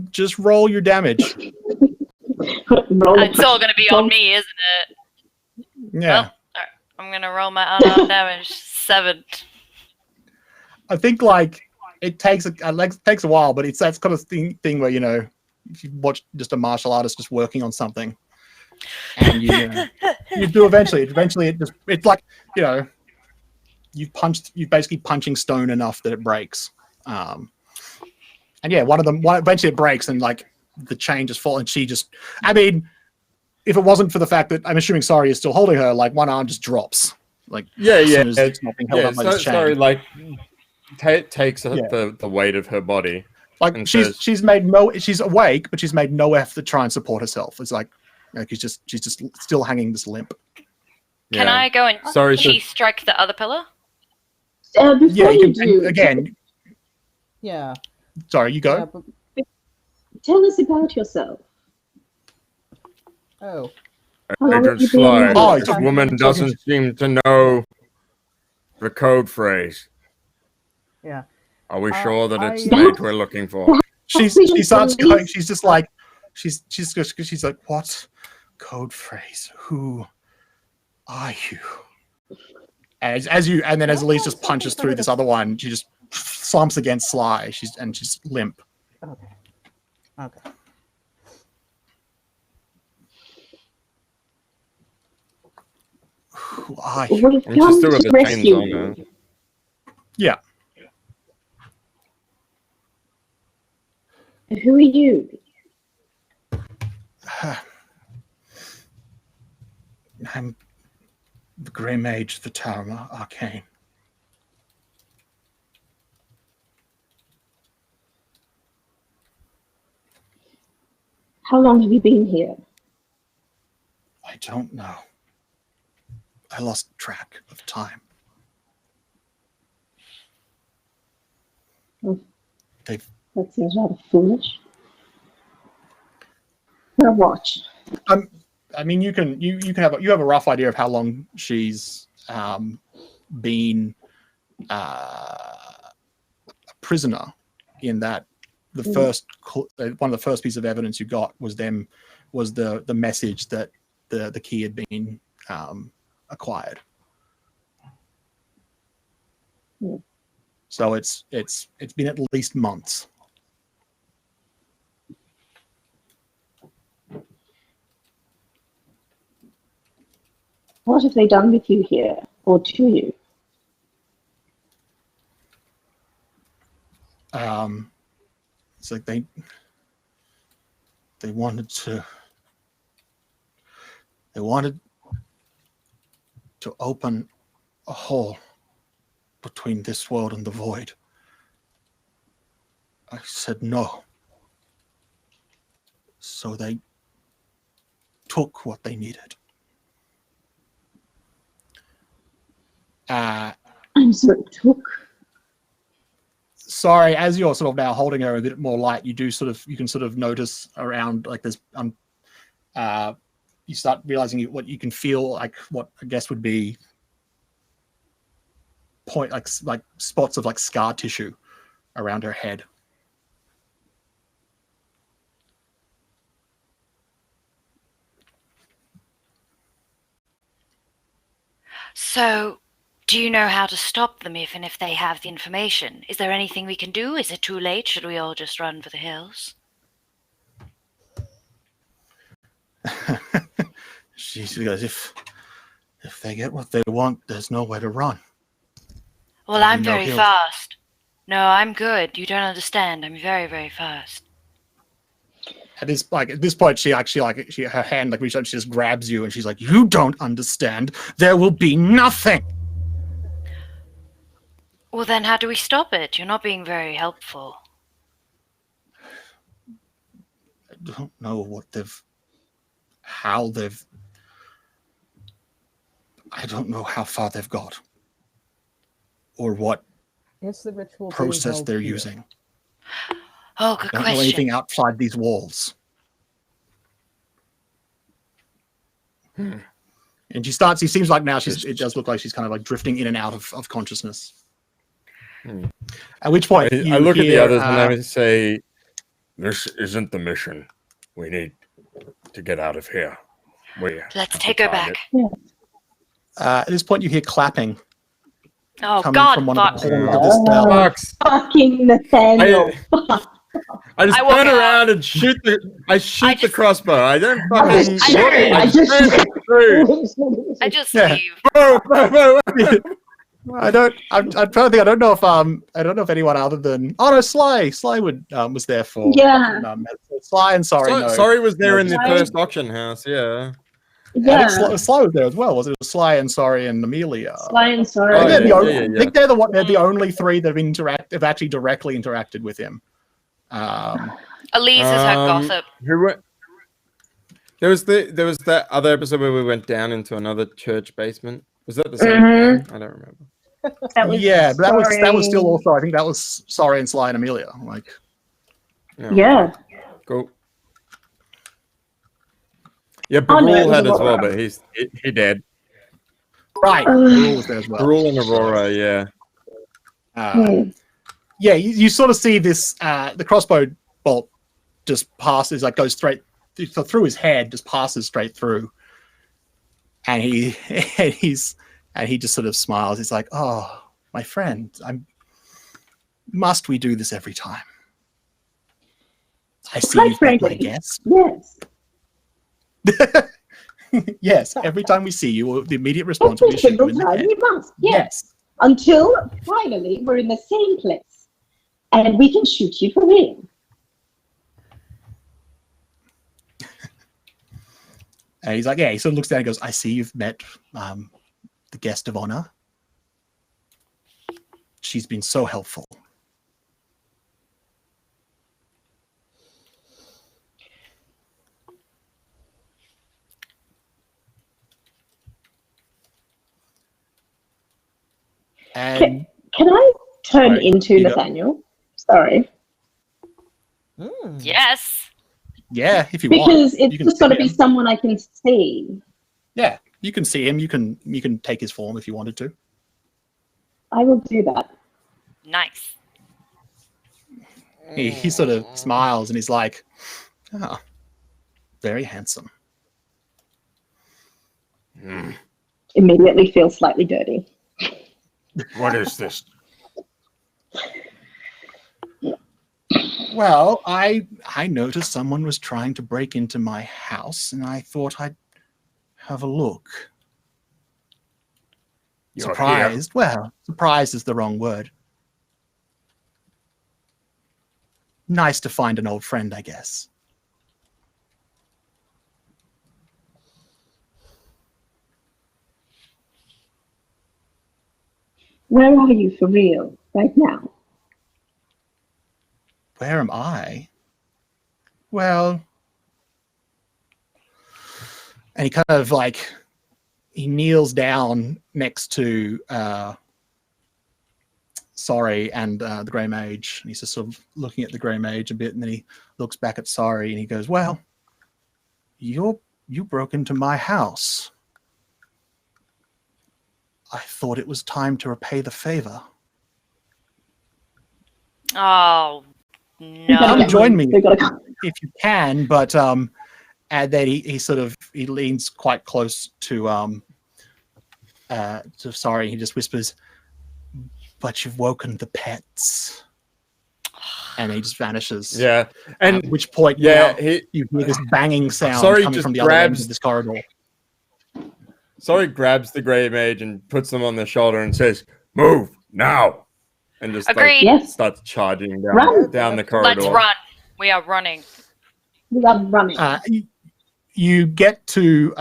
[SPEAKER 1] Just roll your damage.
[SPEAKER 5] Roll
[SPEAKER 2] It's all going to be on me, isn't it?
[SPEAKER 1] Yeah.
[SPEAKER 2] Well, I'm going to roll my unarmed damage. 7.
[SPEAKER 1] I think like it takes a while, but it's that kind of thing where if you watch just a martial artist just working on something, and you do eventually it's like you've basically punching stone enough that it breaks, and yeah, one eventually it breaks, and like the chain just falls, and she just, I mean, if it wasn't for the fact that I'm assuming Sorry is still holding her, like one arm just drops, like as soon as it's not being held up by this chain.
[SPEAKER 4] Sorry, like takes the weight of her body.
[SPEAKER 1] Like
[SPEAKER 4] and
[SPEAKER 1] she's awake, but she's made no effort to try and support herself. It's like she's just still hanging this limp.
[SPEAKER 2] Can I go and
[SPEAKER 4] Sorry,
[SPEAKER 2] strike the other pillar?
[SPEAKER 5] Before
[SPEAKER 1] Yeah,
[SPEAKER 5] you
[SPEAKER 1] you can,
[SPEAKER 5] do,
[SPEAKER 1] again.
[SPEAKER 3] yeah.
[SPEAKER 1] Sorry, you go.
[SPEAKER 3] Yeah, but,
[SPEAKER 5] tell us about yourself.
[SPEAKER 3] oh,
[SPEAKER 5] How long have
[SPEAKER 6] Agent
[SPEAKER 5] you been
[SPEAKER 6] Sly,
[SPEAKER 5] in
[SPEAKER 1] Oh,
[SPEAKER 6] this
[SPEAKER 1] it's-
[SPEAKER 6] woman doesn't seem to know the code phrase.
[SPEAKER 3] yeah.
[SPEAKER 6] Are we sure that it's
[SPEAKER 3] I-
[SPEAKER 6] the mate we're looking for?
[SPEAKER 1] She starts going. She's just like she's like, what code phrase? Who are you? And as Elise just punches through this other one, she just slumps against Sly. She's limp.
[SPEAKER 3] Okay.
[SPEAKER 1] Who are you?
[SPEAKER 5] We've
[SPEAKER 4] And she's
[SPEAKER 5] come
[SPEAKER 4] still got
[SPEAKER 5] to
[SPEAKER 4] the chains
[SPEAKER 5] rescue
[SPEAKER 4] on her.
[SPEAKER 5] you.
[SPEAKER 1] Yeah.
[SPEAKER 5] Who are you?
[SPEAKER 1] I'm the Grey Mage, the Tarama Arcane.
[SPEAKER 5] How long have you been here?
[SPEAKER 1] I don't know. I lost track of time.
[SPEAKER 5] That seems rather foolish. Now watch.
[SPEAKER 1] I mean, you have a rough idea of how long she's been a prisoner. In that, the first one of the first pieces of evidence you got was the message that the key had been acquired. So it's been at least months.
[SPEAKER 5] What have they done with you here, or to you?
[SPEAKER 1] It's like they wanted to open a hole between this world and the void. I said no. So they took what they needed.
[SPEAKER 5] I'm sorry, took.
[SPEAKER 1] Sorry, as you're sort of now holding her a bit more light, you can sort of notice around like this. You start realizing what you can feel like. What I guess would be like spots of like scar tissue around her head.
[SPEAKER 7] So, do you know how to stop them even if they have the information? Is there anything we can do? Is it too late? Should we all just run for the hills?
[SPEAKER 1] She goes, if they get what they want, there's nowhere to run.
[SPEAKER 7] Well, I'm very fast. No, I'm good. You don't understand. I'm very, very fast.
[SPEAKER 1] At this point, she actually her hand reaches out, she just grabs you, and she's like, "You don't understand. There will be nothing."
[SPEAKER 7] Well, then how do we stop it? You're not being very helpful.
[SPEAKER 1] I don't know I don't know how far they've got, or what
[SPEAKER 3] Is the ritual being
[SPEAKER 1] process
[SPEAKER 3] held
[SPEAKER 1] they're
[SPEAKER 3] here?
[SPEAKER 1] using.
[SPEAKER 7] Oh, good
[SPEAKER 1] I don't know
[SPEAKER 7] question.
[SPEAKER 1] anything outside these walls. And she starts. It seems like now it does look like she's kind of like drifting in and out of consciousness. At which point,
[SPEAKER 4] I look at the
[SPEAKER 1] hear,
[SPEAKER 4] others and I say,
[SPEAKER 6] This isn't the mission. We need to get out of here.
[SPEAKER 7] Let's take her back.
[SPEAKER 1] at this point, you hear clapping
[SPEAKER 7] Oh,
[SPEAKER 1] coming
[SPEAKER 7] God,
[SPEAKER 1] from one
[SPEAKER 7] fuck.
[SPEAKER 1] of the corners of the cell.
[SPEAKER 4] Fox.
[SPEAKER 5] Fucking Nathaniel.
[SPEAKER 4] I just
[SPEAKER 7] I walk
[SPEAKER 4] turn
[SPEAKER 7] out.
[SPEAKER 4] around and shoot the crossball. I don't
[SPEAKER 5] I
[SPEAKER 4] fucking
[SPEAKER 5] just-
[SPEAKER 4] shoot it.
[SPEAKER 5] I
[SPEAKER 4] I
[SPEAKER 5] just-
[SPEAKER 4] just turn it through.
[SPEAKER 7] I just
[SPEAKER 1] Yeah.
[SPEAKER 7] leave.
[SPEAKER 4] Whoa, whoa, whoa.
[SPEAKER 1] I'm trying to think. I don't know if anyone other than Sly was there for
[SPEAKER 5] Yeah.
[SPEAKER 1] Sly and Sorry. No.
[SPEAKER 4] Sorry was there in the
[SPEAKER 5] Sorry.
[SPEAKER 4] first auction house, yeah.
[SPEAKER 1] I
[SPEAKER 5] Yeah.
[SPEAKER 1] think Sly was there as well. Was it? It was Sly and Sorry and Amelia?
[SPEAKER 5] Sly and Sorry.
[SPEAKER 1] I think,
[SPEAKER 4] Oh,
[SPEAKER 1] they're the
[SPEAKER 4] yeah,
[SPEAKER 1] only,
[SPEAKER 4] yeah, yeah.
[SPEAKER 1] I think they're the only three that have actually directly interacted with him.
[SPEAKER 7] Elise is her gossip.
[SPEAKER 4] Who went? There was that other episode where we went down into another church basement. Was that the same
[SPEAKER 5] Mhm.
[SPEAKER 4] thing? I don't remember.
[SPEAKER 5] That was
[SPEAKER 1] Yeah, but that was
[SPEAKER 5] Sorry.
[SPEAKER 1] still also. I think that was Sorry and Sly and Amelia. Like,
[SPEAKER 5] Yeah.
[SPEAKER 4] Cool. Yeah,
[SPEAKER 5] Oh, no, it
[SPEAKER 4] Barul
[SPEAKER 5] was
[SPEAKER 4] had as well,
[SPEAKER 5] Aurora.
[SPEAKER 4] but he dead.
[SPEAKER 1] right,
[SPEAKER 5] Ugh.
[SPEAKER 1] Barul was there as well.
[SPEAKER 4] Barul and Aurora, yeah.
[SPEAKER 1] Yeah, you sort of see this. The crossbow bolt just passes, like goes straight through his head, just passes straight through, and he just sort of smiles. He's like, "Oh, my friend, must we do this every time? I see
[SPEAKER 5] Quite
[SPEAKER 1] you've met my
[SPEAKER 5] frankly,
[SPEAKER 1] guest."
[SPEAKER 5] Yes.
[SPEAKER 1] Yes, every time we see you, the immediate response will
[SPEAKER 5] Every
[SPEAKER 1] be to shoot you
[SPEAKER 5] single
[SPEAKER 1] in the
[SPEAKER 5] time
[SPEAKER 1] head.
[SPEAKER 5] we must. Yes.
[SPEAKER 1] Yes.
[SPEAKER 5] Until finally we're in the same place and we can shoot you for real.
[SPEAKER 1] And he's like, yeah, he sort of looks down and goes, "I see you've met the guest of honor. She's been so helpful." And
[SPEAKER 5] Can I turn
[SPEAKER 1] Sorry,
[SPEAKER 5] into
[SPEAKER 1] you go.
[SPEAKER 5] Nathaniel? Sorry.
[SPEAKER 7] Yes.
[SPEAKER 1] yeah, if you want,
[SPEAKER 5] Because it's
[SPEAKER 1] you can
[SPEAKER 5] just got to
[SPEAKER 1] see
[SPEAKER 5] be
[SPEAKER 1] him.
[SPEAKER 5] someone I can see.
[SPEAKER 1] Yeah, you can see him. You can take his form if you wanted to.
[SPEAKER 5] I will do that.
[SPEAKER 7] Nice.
[SPEAKER 1] He sort of smiles and he's like, "Oh, very handsome."
[SPEAKER 5] Immediately feel slightly dirty.
[SPEAKER 6] What is this?
[SPEAKER 1] Well, I noticed someone was trying to break into my house, and I thought I'd have a look.
[SPEAKER 6] You're
[SPEAKER 1] Surprised? Well, surprised is the wrong word. Nice to find an old friend, I guess.
[SPEAKER 5] Where are you for real right now?
[SPEAKER 1] Where am I? Well, and he kind of like, he kneels down next to Sorry and the Grey Mage. And he's just sort of looking at the Grey Mage a bit, and then he looks back at Sorry and he goes, well, you broke into my house. I thought it was time to repay the favor.
[SPEAKER 2] Oh,
[SPEAKER 5] We gotta
[SPEAKER 2] no.
[SPEAKER 5] get
[SPEAKER 1] join
[SPEAKER 5] home.
[SPEAKER 1] me.
[SPEAKER 5] We gotta go.
[SPEAKER 1] If you can, but and then he leans quite close to Sorry. He just whispers, "But you've woken the pets," and he just vanishes.
[SPEAKER 4] Yeah, and
[SPEAKER 1] At which point,
[SPEAKER 4] yeah,
[SPEAKER 1] now you hear this banging sound
[SPEAKER 4] Sorry
[SPEAKER 1] coming
[SPEAKER 4] just
[SPEAKER 1] from the other end
[SPEAKER 4] grabs-
[SPEAKER 1] of this corridor.
[SPEAKER 4] Sorry grabs the Grey Mage and puts them on their shoulder and says,
[SPEAKER 6] Move now.
[SPEAKER 4] and just
[SPEAKER 2] Agreed.
[SPEAKER 5] Yes,
[SPEAKER 4] starts charging
[SPEAKER 5] Run.
[SPEAKER 4] down the corridor.
[SPEAKER 2] Let's run. We are running.
[SPEAKER 5] we are running.
[SPEAKER 1] You get to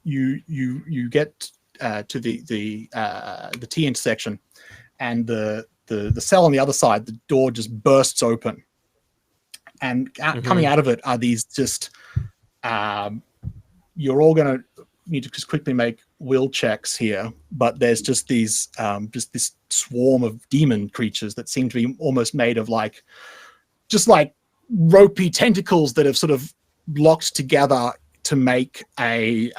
[SPEAKER 1] you get to the T intersection, and the cell on the other side, the door just bursts open, and coming out of it are these just you're all going to need to just quickly make will checks here, but there's just these just this swarm of demon creatures that seem to be almost made of like ropey tentacles that have sort of locked together to make a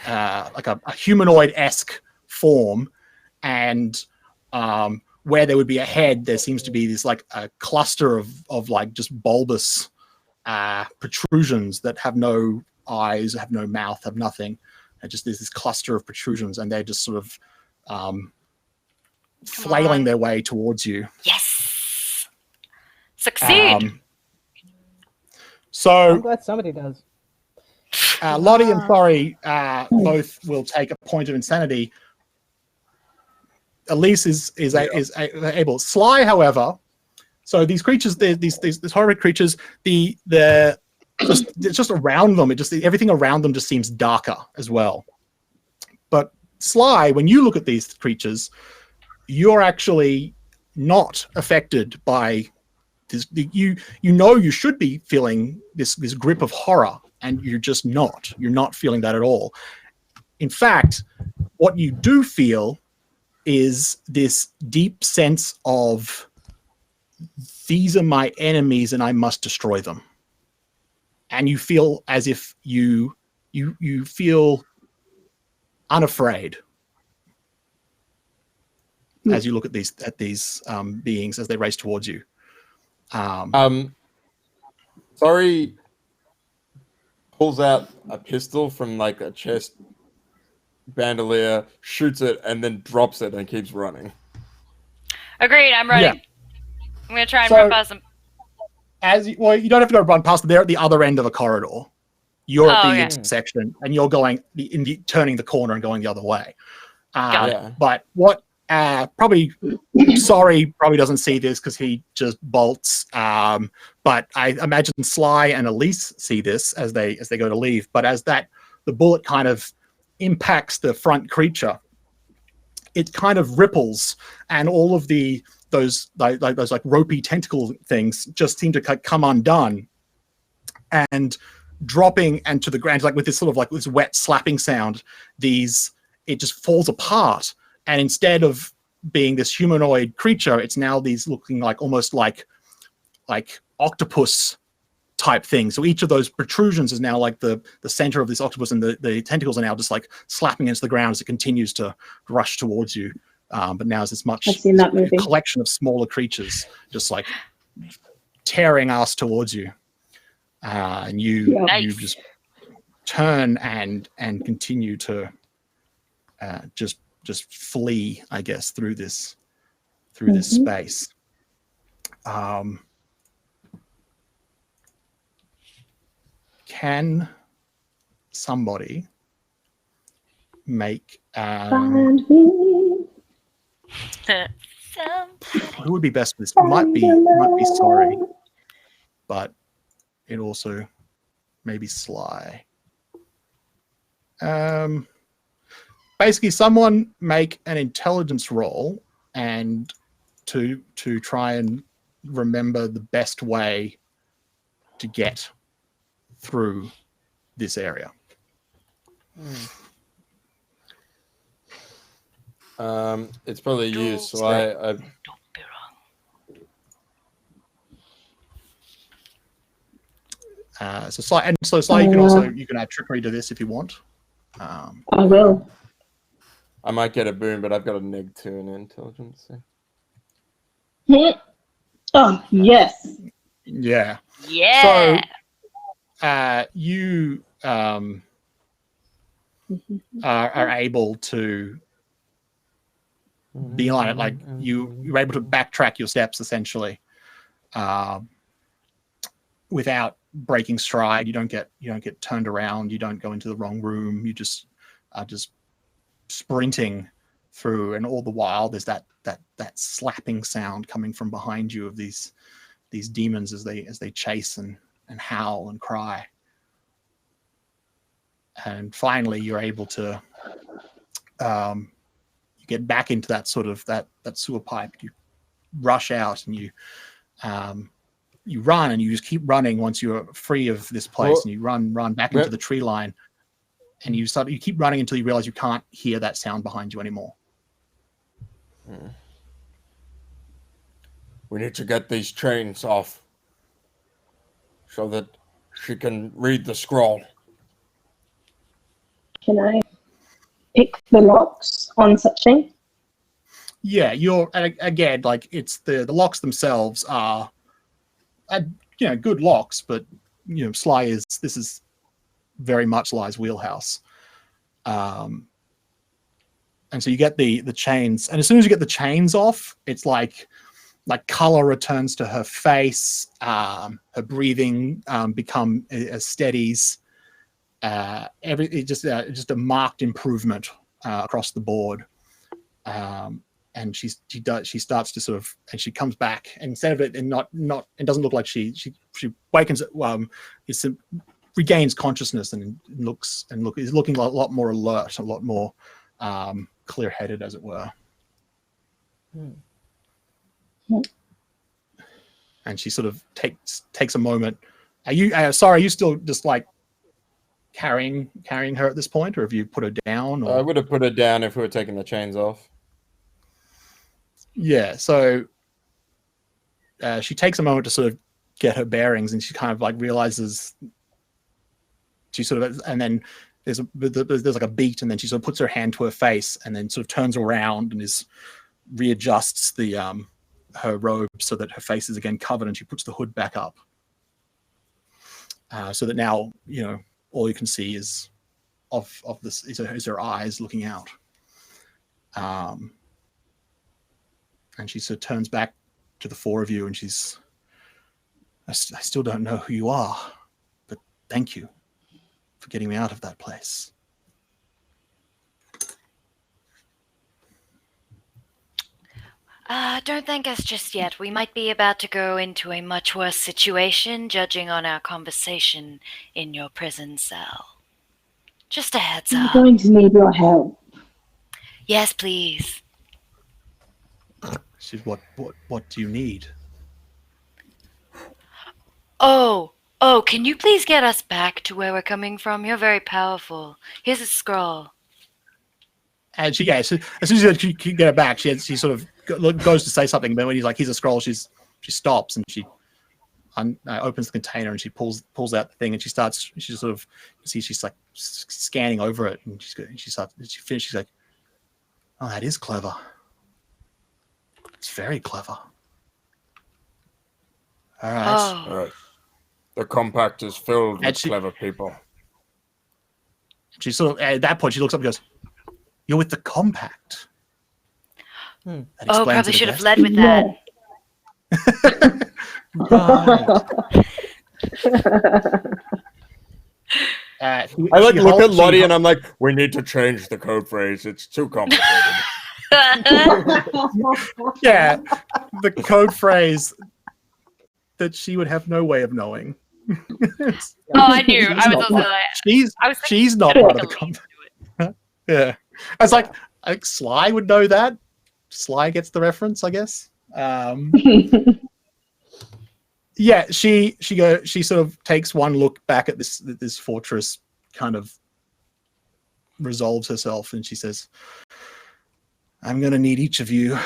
[SPEAKER 1] like a humanoid-esque form, and where there would be a head, there seems to be this like a cluster of like just bulbous protrusions that have no eyes, have no mouth, have nothing. And just there's this cluster of protrusions, and they're just sort of flailing their way towards you.
[SPEAKER 2] Yes. Succeed.
[SPEAKER 1] So
[SPEAKER 3] I'm glad somebody does.
[SPEAKER 1] Lottie and Sorry both will take a point of insanity. Elise is able. Sly, however, so these creatures, these horrid creatures, it's just around them. Everything around them just seems darker as well. But Sly, when you look at these creatures, you're actually not affected by this. You know you should be feeling this grip of horror, and you're just not. You're not feeling that at all. In fact, what you do feel is this deep sense of, these are my enemies and I must destroy them. And you feel as if you feel unafraid as you look at these beings as they race towards you.
[SPEAKER 4] Sorry pulls out a pistol from like a chest bandolier, shoots it, and then drops it and keeps running.
[SPEAKER 2] Agreed. I'm running.
[SPEAKER 1] Yeah.
[SPEAKER 2] I'm gonna try and
[SPEAKER 1] So-
[SPEAKER 2] run past them.
[SPEAKER 1] You don't have to go run past them. They're at the other end of the corridor. You're at the
[SPEAKER 2] okay.
[SPEAKER 1] intersection, and you're turning the corner and going the other way.
[SPEAKER 2] Got
[SPEAKER 4] it.
[SPEAKER 1] But what probably Sorry probably doesn't see this because he just bolts. But I imagine Sly and Elise see this as they go to leave. But as the bullet kind of impacts the front creature, it kind of ripples, and all of those ropey tentacle things just seem to come undone and dropping and to the ground, like with this sort of like this wet slapping sound. It just falls apart, and instead of being this humanoid creature, it's now these looking like almost like octopus type things. So each of those protrusions is now like the center of this octopus, and the tentacles are now just like slapping into the ground as it continues to rush towards you. But now it's this much
[SPEAKER 5] I've seen that movie.
[SPEAKER 1] collection of smaller creatures just like tearing ass towards you. And you
[SPEAKER 2] Nice.
[SPEAKER 1] just turn and continue to just flee, I guess, through this space. Can somebody make.
[SPEAKER 5] Find me.
[SPEAKER 1] Who would be best for this? Might be Sorry, but it also maybe Sly. Basically, someone make an intelligence roll and to try and remember the best way to get through this area.
[SPEAKER 4] It's probably you, so I
[SPEAKER 7] Don't be wrong.
[SPEAKER 1] So Sly, you can add trickery to this if you want.
[SPEAKER 5] I will.
[SPEAKER 4] I might get a boon, but I've got a -2 in intelligence. So.
[SPEAKER 5] Oh, yes.
[SPEAKER 1] Yeah.
[SPEAKER 2] Yeah.
[SPEAKER 1] So you are able to be on it, like you're able to backtrack your steps essentially, without breaking stride. You don't get turned around. You don't go into the wrong room. You just are just sprinting through, and all the while there's that slapping sound coming from behind you of these demons as they chase and howl and cry. And finally you're able to you get back into that sort of that sewer pipe. You rush out and you run, and you just keep running once you're free of this place. And you run back into the tree line, and you keep running until you realize you can't hear that sound behind you anymore.
[SPEAKER 6] We need to get these chains off so that she can read the scroll.
[SPEAKER 5] Can I pick the locks on something?
[SPEAKER 1] Yeah, you're again, like, it's the locks themselves are good locks, but Sly this is very much Sly's wheelhouse. And so you get the chains, and as soon as you get the chains off, it's like color returns to her face, her breathing steadies. Just a marked improvement across the board. And she starts to sort of, and she comes back, and instead of it, and it doesn't look like she wakens, regains consciousness and is looking a lot more alert, a lot more clear-headed, as it were. And she sort of takes a moment. Are you still just like carrying her at this point, or have you put her down? Or?
[SPEAKER 4] I would have put her down if we were taking the chains off.
[SPEAKER 1] Yeah, so she takes a moment to sort of get her bearings, and she kind of like realizes she sort of, and then there's like a beat, and then she sort of puts her hand to her face, and then sort of turns around and readjusts her robe so that her face is again covered, and she puts the hood back up, so that now all you can see is of this is her eyes looking out. And she sort of turns back to the four of you, and I still don't know who you are, but thank you for getting me out of that place.
[SPEAKER 7] Don't thank us just yet. We might be about to go into a much worse situation, judging on our conversation in your prison cell. Just a heads
[SPEAKER 5] I'm
[SPEAKER 7] up.
[SPEAKER 5] going to need your help.
[SPEAKER 7] Yes, please.
[SPEAKER 1] She's what do you need?
[SPEAKER 7] Oh, can you please get us back to where we're coming from? You're very powerful. Here's a scroll.
[SPEAKER 1] And so as soon as you get her back, she sort of goes to say something, but when he's like, here's a scroll, she stops, and she opens the container, and she pulls out the thing, and she's like scanning over it, and she's like, oh, that is clever. It's very clever. All right.
[SPEAKER 7] Oh.
[SPEAKER 6] All right. The compact is filled with clever people.
[SPEAKER 1] She sort of, at that point, she looks up and goes, "You're with the compact." That explains
[SPEAKER 7] Probably
[SPEAKER 1] it,
[SPEAKER 7] should
[SPEAKER 1] I
[SPEAKER 7] have
[SPEAKER 1] guess.
[SPEAKER 7] led with that.
[SPEAKER 1] Right.
[SPEAKER 4] I like look at Lottie and I'm like, we need to change the code phrase. It's too complicated.
[SPEAKER 1] Yeah, the code phrase that she would have no way of knowing.
[SPEAKER 2] Oh, I knew. I was also like,
[SPEAKER 1] She's not part of the conversation. Yeah, I was like Sly would know that. Sly gets the reference, I guess. Yeah, she sort of takes one look back at this fortress, kind of resolves herself, and she says, I'm going to need each of you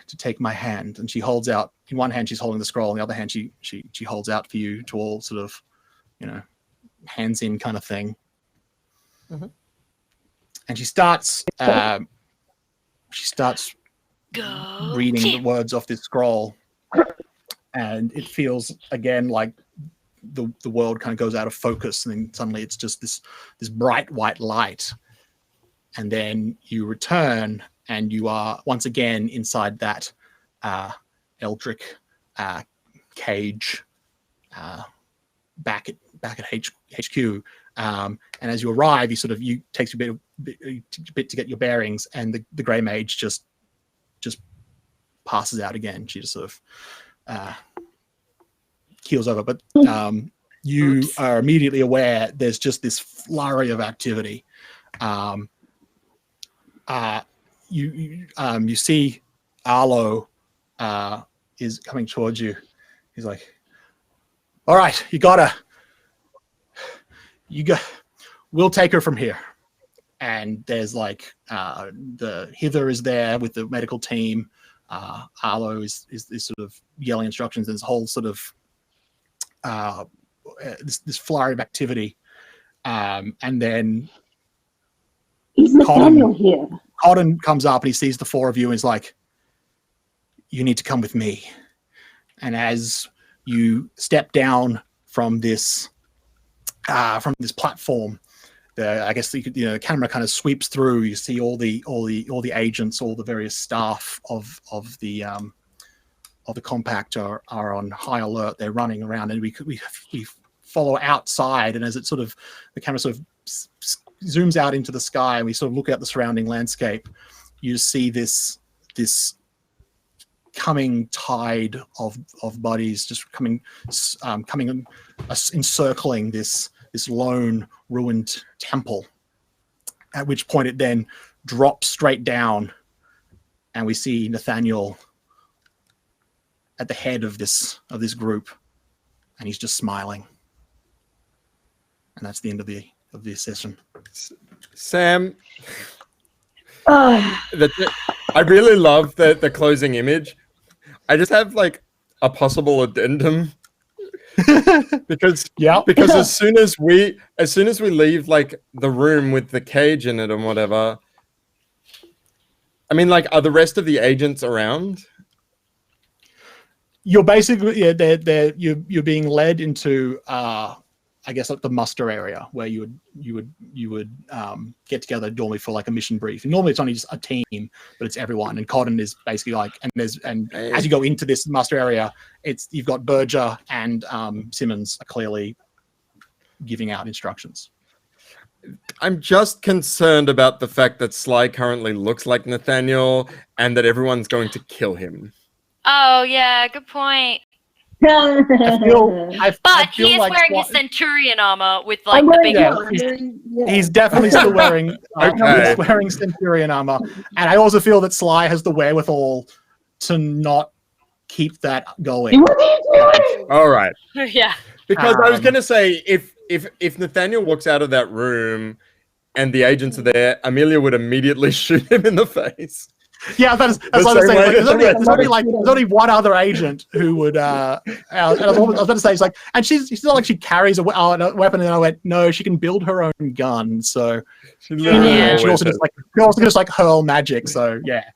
[SPEAKER 1] to take my hand. And she holds out, in one hand she's holding the scroll, in the other hand she holds out for you to all sort of, hands in kind of thing.
[SPEAKER 3] Mm-hmm.
[SPEAKER 1] And she starts
[SPEAKER 7] Go.
[SPEAKER 1] reading the words off this scroll, and it feels again like the world kind of goes out of focus, and then suddenly it's just this bright white light, and then you return and you are once again inside that Eldrick cage back at HQ. And as you arrive, you takes you a bit to get your bearings, and the Grey Mage just passes out again. She just sort of keels over, but you are immediately aware there's just this flurry of activity. You see Arlo is coming towards you. He's like, all right, we'll take her from here. And there's like the Hither is there with the medical team. Arlo is sort of yelling instructions. There's a whole sort of this flurry of activity. And then
[SPEAKER 5] Is Nathaniel here?
[SPEAKER 1] Cotton comes up and he sees the four of you and is like, you need to come with me. And as you step down from this platform, the camera kind of sweeps through. You see all the agents, all the various staff of the compact are on high alert. They're running around, and we follow outside. And as it the camera sort of zooms out into the sky, and we sort of look at the surrounding landscape, you see this coming tide of bodies just coming encircling this lone ruined temple, at which point it then drops straight down, and we see Nathaniel at the head of this group, and he's just smiling. And that's the end of the session.
[SPEAKER 4] Sam, I really love the closing image. I just have like a possible addendum because as soon as we leave like the room with the cage in it and whatever, I mean, like, are the rest of the agents around?
[SPEAKER 1] You're basically you're being led into I guess like the muster area where you would get together normally for like a mission brief. And normally it's only just a team, but it's everyone. And Cotton is basically like, and as you go into this muster area, you've got Berger and Simmons are clearly giving out instructions.
[SPEAKER 4] I'm just concerned about the fact that Sly currently looks like Nathaniel and that everyone's going to kill him.
[SPEAKER 2] Oh yeah, good point.
[SPEAKER 1] I
[SPEAKER 2] But
[SPEAKER 1] feel
[SPEAKER 2] he is
[SPEAKER 1] like
[SPEAKER 2] wearing his Centurion armor with like the big.
[SPEAKER 1] he's definitely still wearing he's wearing Centurion armor, and I also feel that Sly has the wherewithal to not keep that going.
[SPEAKER 5] What are you doing?
[SPEAKER 4] All right,
[SPEAKER 2] Yeah.
[SPEAKER 4] because I was going to say if Nathaniel walks out of that room and the agents are there, Amelia would immediately shoot him in the face.
[SPEAKER 1] Yeah, that's what I was saying. There's only one other agent who would. And I was going to say, it's like, and she's not like she carries a weapon. And I went, no, she can build her own gun. So
[SPEAKER 4] She literally
[SPEAKER 1] and she
[SPEAKER 4] always
[SPEAKER 1] also just like hurl magic. So yeah,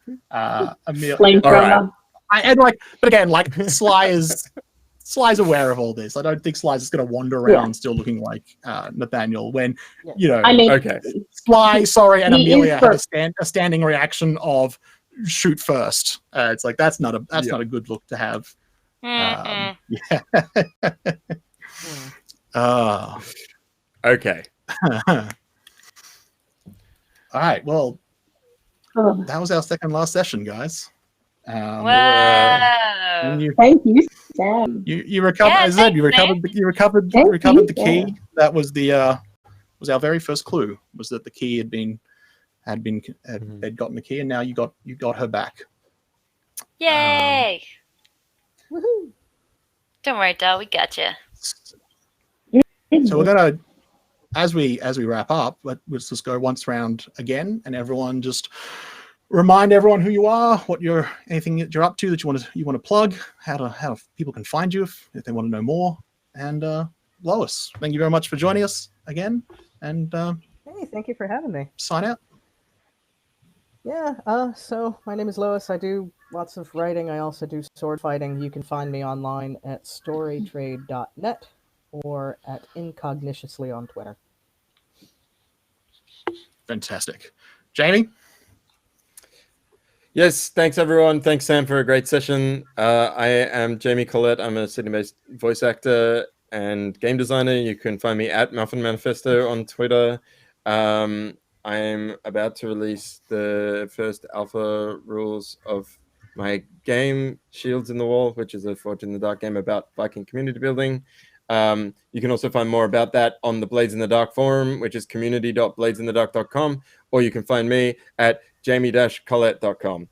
[SPEAKER 1] Amelia.
[SPEAKER 5] Flamethrower.
[SPEAKER 1] But again, like Sly's aware of all this. I don't think Sly's just going to wander around still looking like Nathaniel when
[SPEAKER 5] I mean,
[SPEAKER 4] okay.
[SPEAKER 1] Sly, sorry, and
[SPEAKER 5] He
[SPEAKER 1] Amelia
[SPEAKER 5] is
[SPEAKER 1] had a standing reaction of shoot first. It's like that's not a good look to have.
[SPEAKER 2] Mm-mm.
[SPEAKER 1] Yeah.
[SPEAKER 4] Okay.
[SPEAKER 1] All right. Well,
[SPEAKER 5] Oh,
[SPEAKER 1] that was our second last session, guys.
[SPEAKER 2] Wow.
[SPEAKER 5] thank you, Sam.
[SPEAKER 1] You recovered.
[SPEAKER 2] Yeah,
[SPEAKER 1] As I said, you
[SPEAKER 2] thanks,
[SPEAKER 1] recovered. You recovered.
[SPEAKER 5] Thank
[SPEAKER 1] recovered
[SPEAKER 5] you,
[SPEAKER 1] the key.
[SPEAKER 5] yeah.
[SPEAKER 1] That was the was our very first clue. Was that the key had gotten the key, and now you got her back.
[SPEAKER 2] Yay.
[SPEAKER 3] Woohoo!
[SPEAKER 2] Don't worry, Dal. We got you.
[SPEAKER 1] So we're gonna, as we wrap up, let's just go once round again, and everyone just remind everyone who you are, anything that you're up to that you want to plug, how people can find you if they want to know more. And Lois, thank you very much for joining us again, and
[SPEAKER 3] Hey, thank you for having me.
[SPEAKER 1] sign out.
[SPEAKER 3] Yeah, so my name is Lois. I do lots of writing. I also do sword fighting. You can find me online at storytrade.net or at Incognitiously on Twitter.
[SPEAKER 1] Fantastic, Jamie.
[SPEAKER 4] Yes, thanks everyone. Thanks Sam for a great session. I am Jamie Collette. I'm a Sydney-based voice actor and game designer. You can find me at Muffin Manifesto on Twitter. I'm about to release the first alpha rules of my game Shields in the Wall, which is a Forge in the Dark game about Viking community building. You can also find more about that on the Blades in the Dark forum, which is community.bladesinthedark.com, or you can find me at jamie-collette.com.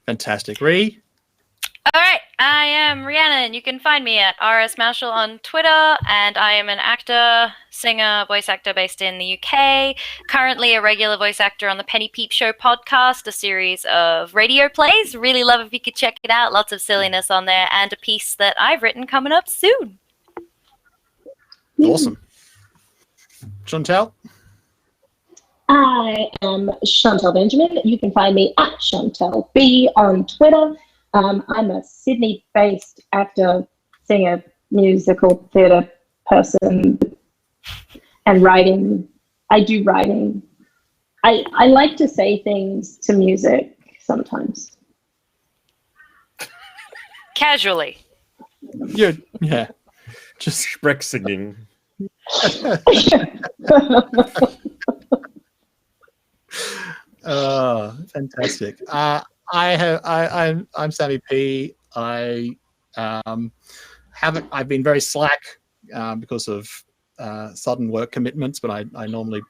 [SPEAKER 1] Fantastic, Ree.
[SPEAKER 2] All right, I am Rhiannon. You can find me at RS Marshall on Twitter, and I am an actor, singer, voice actor based in the UK. Currently a regular voice actor on the Penny Peep Show podcast, a series of radio plays. Really love if you could check it out. Lots of silliness on there, and a piece that I've written coming up soon.
[SPEAKER 1] Awesome. Chantal.
[SPEAKER 5] I am Chantal Benjamin. You can find me at Chantal B on Twitter. I'm a Sydney-based actor, singer, musical theatre person, and writing. I do writing. I like to say things to music sometimes.
[SPEAKER 2] Casually.
[SPEAKER 1] Yeah. Just
[SPEAKER 4] Shrek singing.
[SPEAKER 1] Fantastic. I'm Sammy P. I've been very slack because of sudden work commitments, but I normally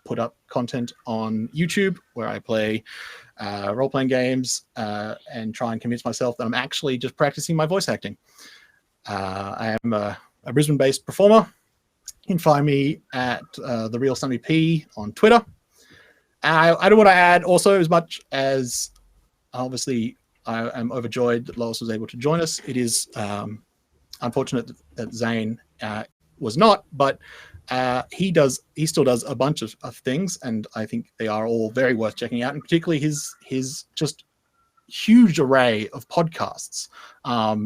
[SPEAKER 1] put up content on YouTube where I play role-playing games and try and convince myself that I'm actually just practicing my voice acting. I am a Brisbane-based performer. You can find me at The Real Sammy P on Twitter. I don't want to add also, as much as obviously I am overjoyed that Lois was able to join us. It is unfortunate that Zane was not, but he still does a bunch of things, and I think they are all very worth checking out, and particularly his just huge array of podcasts,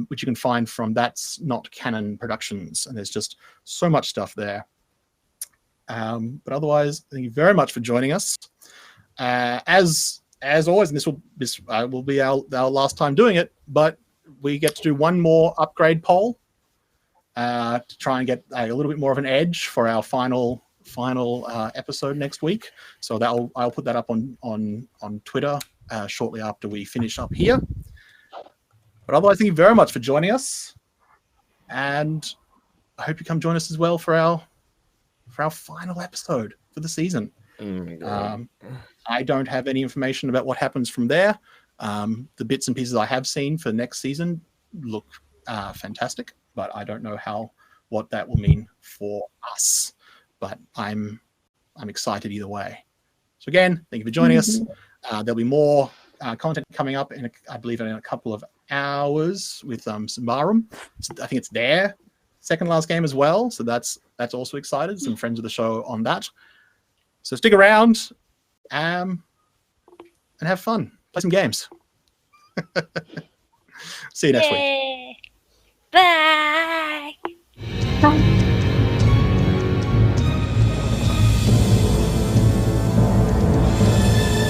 [SPEAKER 1] which you can find from That's Not Canon Productions, and there's just so much stuff there. But otherwise, thank you very much for joining us. As always, and this will be our last time doing it, but we get to do one more upgrade poll to try and get a little bit more of an edge for our final episode next week. So I'll put that up on Twitter shortly after we finish up here. But otherwise, thank you very much for joining us, and I hope you come join us as well for our final episode for the season. I don't have any information about what happens from there. The bits and pieces I have seen for next season look fantastic, but I don't know what that will mean for us. But I'm excited either way. So again, thank you for joining us. There'll be more content coming up I believe in a couple of hours with Symbaroum. I think it's their second last game as well, so that's also excited. Some friends of the show on that. So stick around and have fun. Play some games. See you next week.
[SPEAKER 2] Bye.